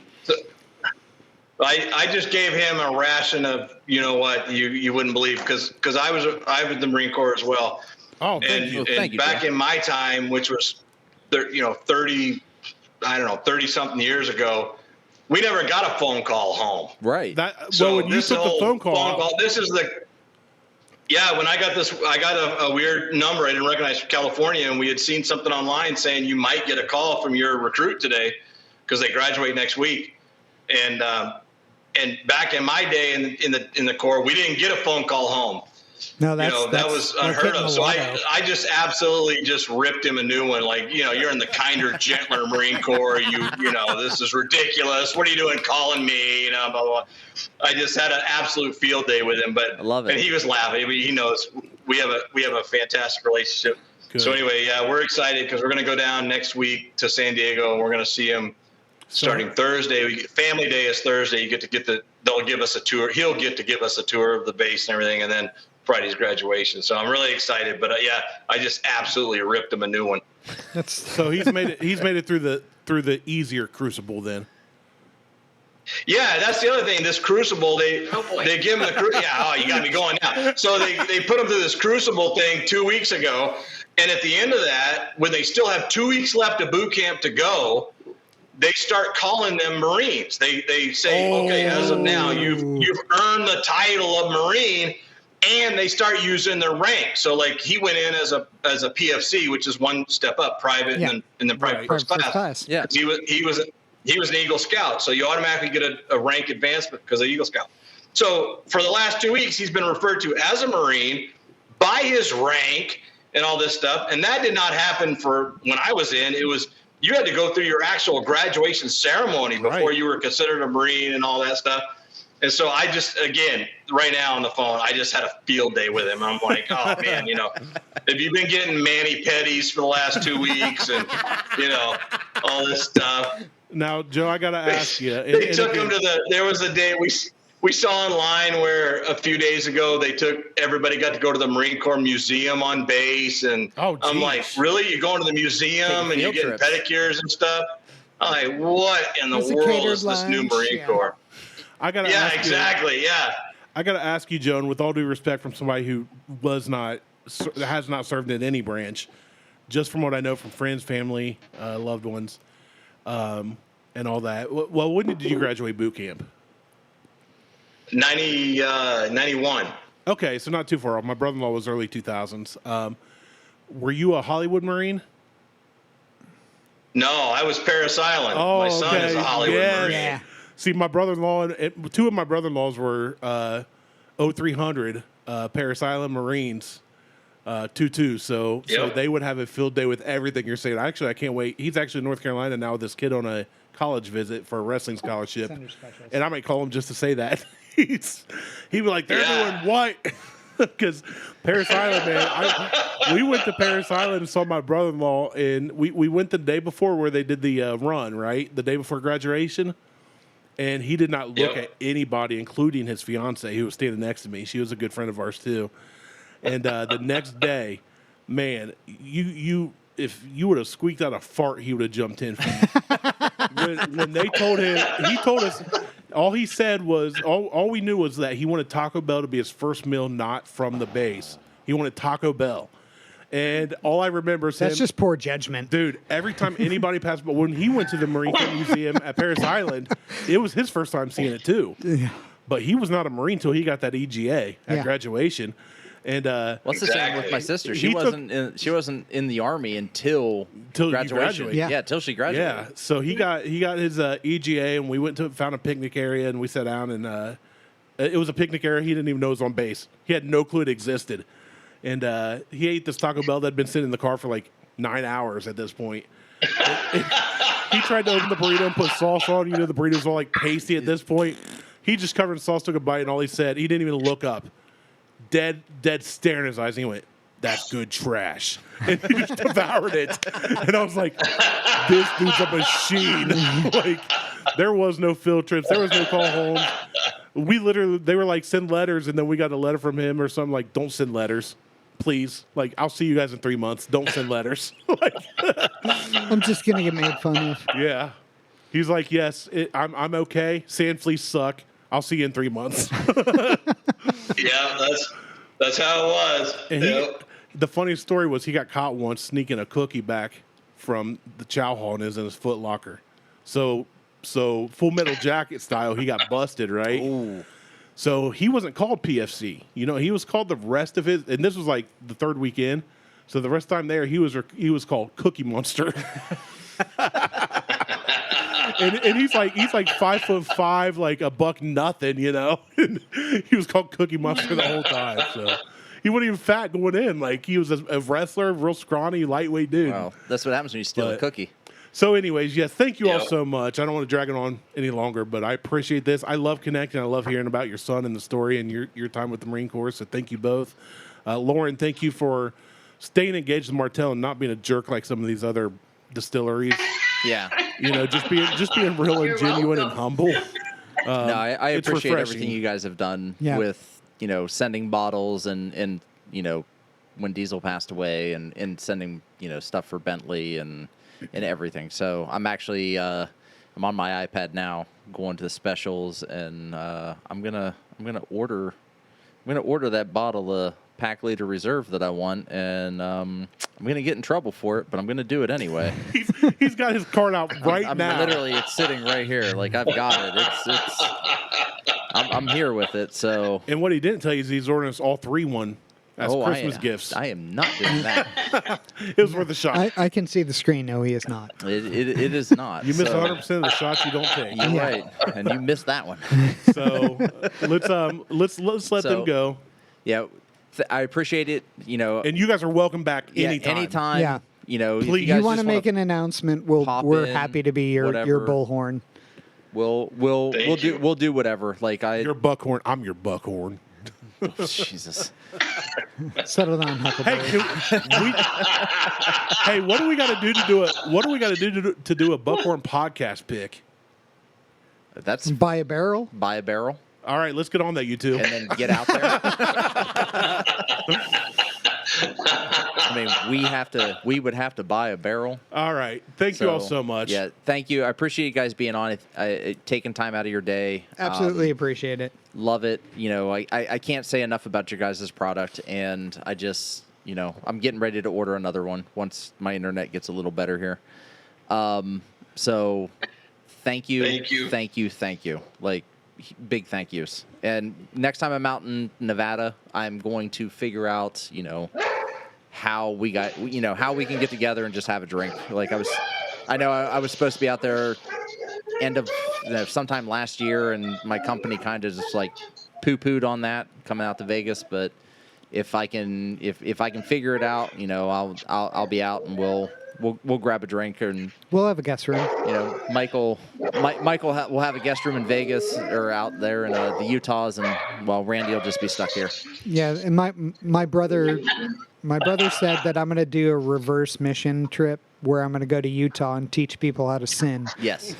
I just gave him a ration of what you wouldn't believe because I was in the Marine Corps as well. Oh, thank And, you. Well, and thank you, back Joe. in my time, which was 30 something years ago, we never got a phone call home. Right. Well, when you this took the whole phone call, this is when I got a weird number I didn't recognize from California, and we had seen something online saying you might get a call from your recruit today because they graduate next week. And back in my day in the Corps, we didn't get a phone call home. No, that's that was like unheard hitting of. the So lotto. I just absolutely just ripped him a new one. Like, you're in the kinder, gentler Marine Corps. This is ridiculous. What are you doing calling me? Blah, blah, blah. I just had an absolute field day with him, but I love it. And he was laughing. I mean, he knows we have a fantastic relationship. Good. So anyway, yeah, we're excited because we're going to go down next week to San Diego, and we're going to see him starting Thursday. Family Day is Thursday. They'll give us a tour. He'll get to give us a tour of the base and everything, and then Friday's graduation. So I'm really excited. But yeah, I just absolutely ripped him a new one. That's so he's made it. He's made it through the easier crucible. Then Yeah, that's the other thing. This crucible, they give him the you got me going now. So they put him through this crucible thing 2 weeks ago, and at the end of that, when they still have 2 weeks left of boot camp to go, they start calling them Marines. They say, okay, as of now, you've earned the title of Marine, and they start using their rank. So like he went in as a PFC, which is one step up, private, Yeah. and then private Right. first First class. class. Yeah. He was an Eagle Scout, so you automatically get a rank advancement because of Eagle Scout. So for the last 2 weeks, he's been referred to as a Marine by his rank and all this stuff. And that did not happen for when I was in. It was you had to go through your actual graduation ceremony before Right. you were considered a Marine and all that stuff. And so I just, again, right now on the phone, I just had a field day with him. I'm like, oh man, have you been getting mani-pedis for the last 2 weeks and, all this stuff? now, Joe, I gotta ask you. They took him there was a day we saw online where a few days ago everybody got to go to the Marine Corps Museum on base. And Oh, I'm like, geez. really? You're going to the museum Taking and you're field getting trips. pedicures and stuff? I'm like, what in the It's a world catered is this new lunch, Marine yeah. Corps? I gotta Yeah, ask you. exactly. Yeah. I gotta ask you, Joe, and with all due respect from somebody who has not served in any branch, just from what I know from friends, family, loved ones, and all that. Well, when did you graduate boot camp? 91. Okay, so not too far off. My brother-in-law was early 2000s. Were you a Hollywood Marine? No, I was Paris Island. Oh, my son is a Hollywood Marine. Yeah. See, my brother-in-law and two of my brother-in-laws were 0300 Paris Island Marines, 2-2. So they would have a field day with everything you're saying. Actually, I can't wait. He's actually in North Carolina now with this kid on a college visit for a wrestling scholarship. And I might call him just to say that. He'd be like, they're doing what? Because Paris Island, man, we went to Paris Island and saw my brother-in-law, and we went the day before where they did the run, right? The day before graduation. And he did not look at anybody, including his fiance, who was standing next to me. She was a good friend of ours, too. And the next day, man, if you would have squeaked out a fart, he would have jumped in. When they told him, he told us, all he said was, all we knew was that he wanted Taco Bell to be his first meal, not from the base. He wanted Taco Bell. And all I remember is That's just poor judgment. Dude, every time anybody passed, but when he went to the Marine Corps Museum at Paris Island, it was his first time seeing it too. Yeah. But he was not a Marine until he got that EGA at graduation. And what's the same with my sister? She wasn't in the Army until graduation. Yeah, till she graduated. Yeah, so he got his EGA, and we went to found a picnic area, and we sat down, and it was a picnic area he didn't even know was on base. He had no clue it existed. And he ate this Taco Bell that had been sitting in the car for like 9 hours at this point. He tried to open the burrito and put sauce on. You know, the burrito's all like pasty at this point. He just covered in sauce, took a bite, and all he said, he didn't even look up. Dead stare in his eyes. And he went, "That's good trash." And he just devoured it. And I was like, this dude's a machine. Like, there was no field trips. There was no call home. They were like, send letters. And then we got a letter from him or something like, don't send letters. Please, like, I'll see you guys in 3 months. Don't send letters. Like, I'm just gonna get made fun of. Yeah, he's like, yes, I'm okay. Sand fleas suck. I'll see you in 3 months. Yeah, that's how it was. And the funniest story was he got caught once sneaking a cookie back from the chow hall and is in his Foot Locker. So Full Metal Jacket style, he got busted, right? Ooh. So he wasn't called PFC. You know, he was called the rest of his, and this was like the third weekend. So the rest of the time there, he was called Cookie Monster. and he's like 5'5", like $1 you know. And he was called Cookie Monster the whole time. So he wasn't even fat going in. Like, he was a wrestler, real scrawny, lightweight dude. Wow, that's what happens when you steal a cookie. So anyways, yes, thank you all so much. I don't want to drag it on any longer, but I appreciate this. I love connecting. I love hearing about your son and the story and your time with the Marine Corps. So thank you both. Lauren, thank you for staying engaged with Martelle and not being a jerk like some of these other distilleries. Yeah. You know, just being real and genuine and humble. No, I appreciate refreshing. everything you guys have done with, you know, sending bottles and you know, when Diesel passed away and sending, you know, stuff for Bentley and everything. So I'm actually I'm on my iPad now, going to the specials, and I'm gonna order that bottle of Pack Leader Reserve that I want, and I'm gonna get in trouble for it, but I'm gonna do it anyway. He's got his card out right now. Literally, it's sitting right here. Like, I've got it. I'm here with it. So. And what he didn't tell you is he's ordering us all three one. As Christmas gifts. I am not doing that. It was worth a shot. I can see the screen. No, he is not. It is not. You miss 100% of the shots you don't take. You're right, and you missed that one. So let's let them go. Yeah, I appreciate it. You know, and you guys are welcome back anytime. Anytime. Yeah. You know, please. if you want to make an announcement? We're happy to be your bullhorn. We'll do whatever. Like your buckhorn. I'm your buckhorn. Oh, Jesus. Settle down, Huckleberry. Hey, what do we got to do to do a buckhorn podcast pick? That's buy a barrel. Buy a barrel. All right, let's get on that, you two. And then get out there. I mean, we would have to buy a barrel. All right. Thank you all so much. Yeah, thank you. I appreciate you guys being on it, taking time out of your day. Absolutely appreciate it. Love it. You know, I can't say enough about your guys' product, and I just, you know, I'm getting ready to order another one once my internet gets a little better here. So thank you. Like, big thank yous. And next time I'm out in Nevada, I'm going to figure out, how we can get together and just have a drink. Like I know I was supposed to be out there end of sometime last year, and my company kind of just like poo-pooed on that coming out to Vegas. But if I can figure it out, I'll be out and we'll grab a drink, and We'll have a guest room. Michael will have a guest room in Vegas or out there in the Utahs, and Randy will just be stuck here. Yeah, and my brother said that I'm going to do a reverse mission trip where I'm going to go to Utah and teach people how to sin. Yes.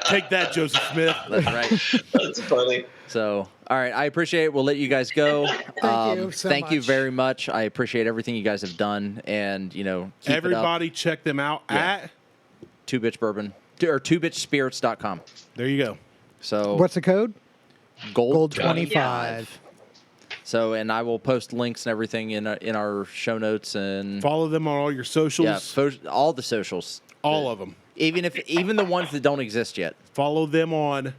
Take that, Joseph Smith. That's right. That's funny. So, all right, I appreciate it. We'll let you guys go. Thank you so Thank you much. very much. I appreciate everything you guys have done, and keep Everybody check them out at Two Bitch Bourbon or twobitchspirits.com. There you go. So What's the code? Gold 25. So, and I will post links and everything in our show notes and Follow them on all your socials. all the socials, all of them. even the ones that don't exist yet. Follow them on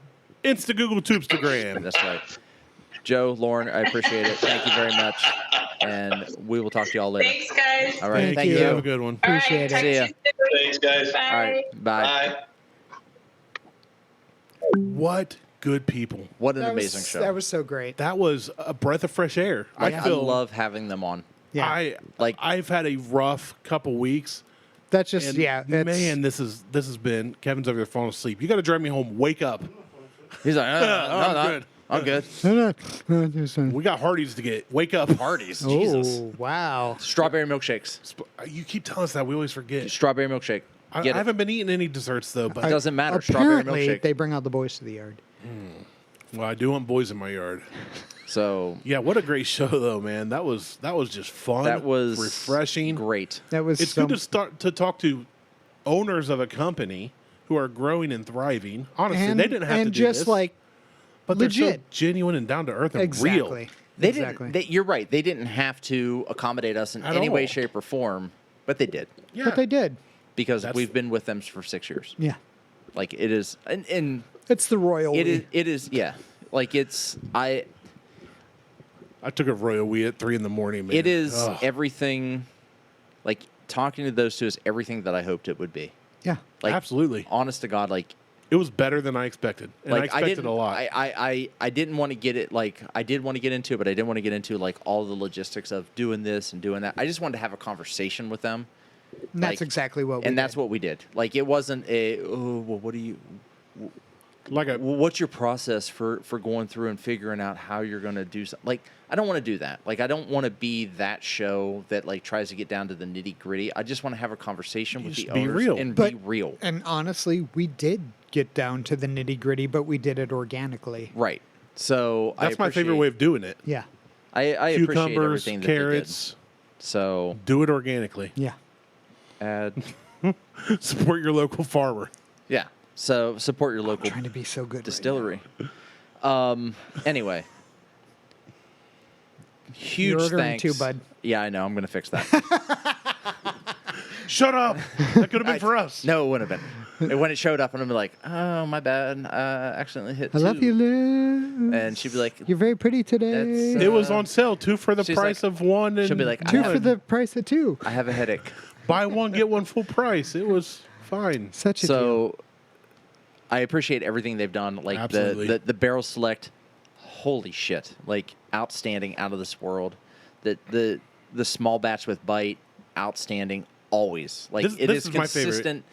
Insta, Google, Tubestagram. That's right. Joe, Lauren, I appreciate it. Thank you very much, and we will talk to y'all later. Thanks, guys. All right, Thank thank you. you. Have a good one. All right, Appreciate it. talk to See ya. you soon. Thanks, guys. Bye. All right, bye. Bye. What good people. What an amazing show. That was so great. That was a breath of fresh air. I I feel love having them on. Yeah. I've had a rough couple weeks. That's just, And yeah. That's, man, this has been. Kevin's over there falling asleep. You got to drive me home. Wake up. He's like, I'm good. I'm good. We got Hardee's to get. Wake up. Parties, Jesus. Oh, wow. Strawberry milkshakes. You keep telling us that. We always forget. Strawberry milkshake. I Get it. haven't been eating any desserts though. It But doesn't matter. Strawberry Apparently, milkshake. they bring out the boys to the yard. well, I do want boys in my yard. So Yeah, what a great show though, man. That was just fun. that was refreshing. Great. That was It's so, good to start to talk to owners of a company who are growing and thriving. Honestly, and, they didn't have and to do just this, like but they're so legit. genuine and down to earth and Exactly. real. They exactly. didn't. You're right. They didn't have to accommodate us in At any way, all. shape, or form, but they did Yeah, But they did. because That's- we've been with them for 6 years. Yeah. Like it is, and It's the royal. it we. is. It is. Yeah. Like it's. I took a royal wee at 3 a.m, man. It is Ugh. everything. Like talking to those two is everything that I hoped it would be. Yeah. Like Absolutely. honest to God, like It was better than I expected, and I expected didn't a lot. I didn't want to get it. Like I did want to get into it, but I didn't want to get into like all the logistics of doing this and doing that. I just wanted to have a conversation with them. And that's like- exactly what we And that's did. what we did. Like it wasn't a what do you like a what's your process for going through and figuring out how you're going to do something? Like I don't want to do that. Like I don't want to be that show that like tries to get down to the nitty gritty. I just want to have a conversation with Just the be owners real. and But- be real. And honestly, we did get down to the nitty gritty, but we did it organically. Right. So that's my favorite way of doing it. Yeah. I appreciate Cucumbers, everything that carrots. they did. So Do it organically. Yeah. add Support your local farmer. yeah. So support your local Trying to be so good. distillery. Anyway. Huge You're ordering thanks. too, bud. Yeah, I know. I'm going to fix that. Shut up. That could have been for us. No, it wouldn't have been. And when it showed up, and I'd be like, "Oh, my bad. Accidentally hit I love two." you, Liz. And she'd be like, You're very pretty today. That's, It was on sale. 2 for the she's price like- of 1. And she'll be like, I 2 have- for the price of 2. "I have a headache." buy 1 get 1 full price. It was fine. Such a deal. So I appreciate everything they've done. Like Absolutely. the barrel select, holy shit! Like outstanding, out of this world. The small batch with bite, outstanding. Always like This- it this is is my favorite. consistent.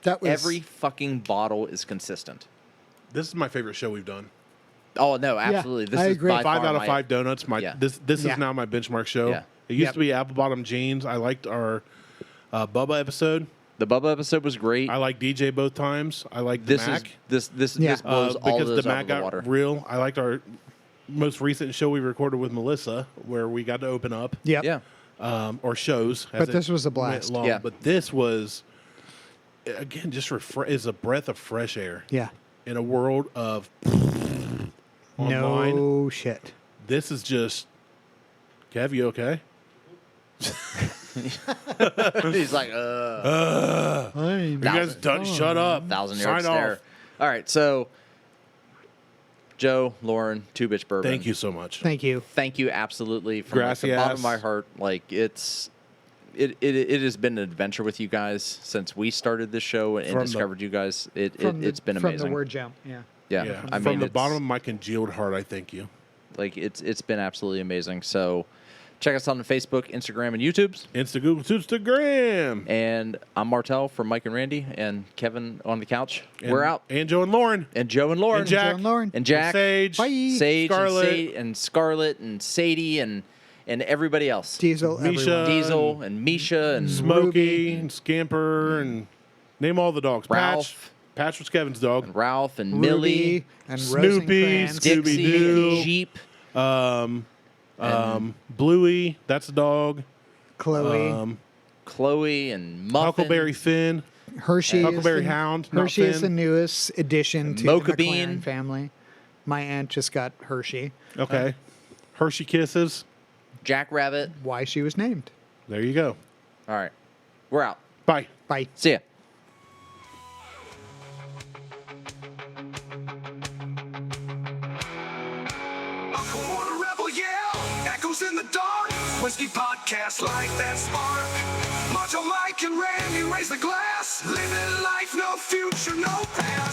That was Every fucking bottle is consistent. This is my favorite show we've done. Oh no, absolutely. This I is agree. by 5 far out of my- 5 donuts. Yeah. This Yeah. is now my benchmark show. Yeah. It used Yep. to be apple bottom jeans. I liked our Bubba episode. The Bubba episode was great. I like DJ both times. I like the This Mac. is this Yeah. this blows all because those the out Mac of the got water. real. I liked our most recent show we recorded with Melissa, where we got to open up. Yep. Yeah. Or shows. as But it this was a went blast. along. Yeah. But this was, again, just is a breath of fresh air Yeah. in a world of online. No shit. This is just, Kev, you okay? He's like, You guys done? Shut up. 1,000 Sign yards off. there. All right, so Joe, Lauren, Two Bitch Bourbon. Thank you so much. Thank you. Thank you absolutely from like, the Gracias. bottom of my heart. Like it has been an adventure with you guys since we started this show and discovered you guys. It's been amazing. From the word jump, yeah. Yeah, I From mean, the it's, bottom of my congealed heart, I thank you. like it's been absolutely amazing. So check us out on Facebook, Instagram, and YouTube's. Instagram. And I'm Martelle from Mike and Randy and Kevin on the couch. And, We're out. And Joe and Lauren. And Joe and Lauren. And Jack. Joe and Lauren. And Jack. And Sage. Bye. Sage Scarlett. and Scarlett and Sadie and everybody else. Diesel, Misha. everyone. Diesel and Misha and Smokey Ruby. and Scamper and name all the dogs. Ralph. Patch was Kevin's dog. Ralph and Ruby Millie, and Snoopy, Rosencrantz. Dixie Scooby-Doo. and Jeep. Bluey, that's a dog. Chloe. Chloe and Muffin. Huckleberry Finn. Hershey. Huckleberry is the, Hound, not Hershey is the Finn. newest addition to Mocha the Bean. McLaren family. My aunt just got Hershey. Okay. Hershey Kisses. Jack Rabbit. Why she was named. There you go. All right. We're out. Bye. Bye. See ya. Born a rebel yell, echoes in the dark. Whiskey podcast like that spark. Macho Mike and Randy raise the glass. Living life, no future, no past.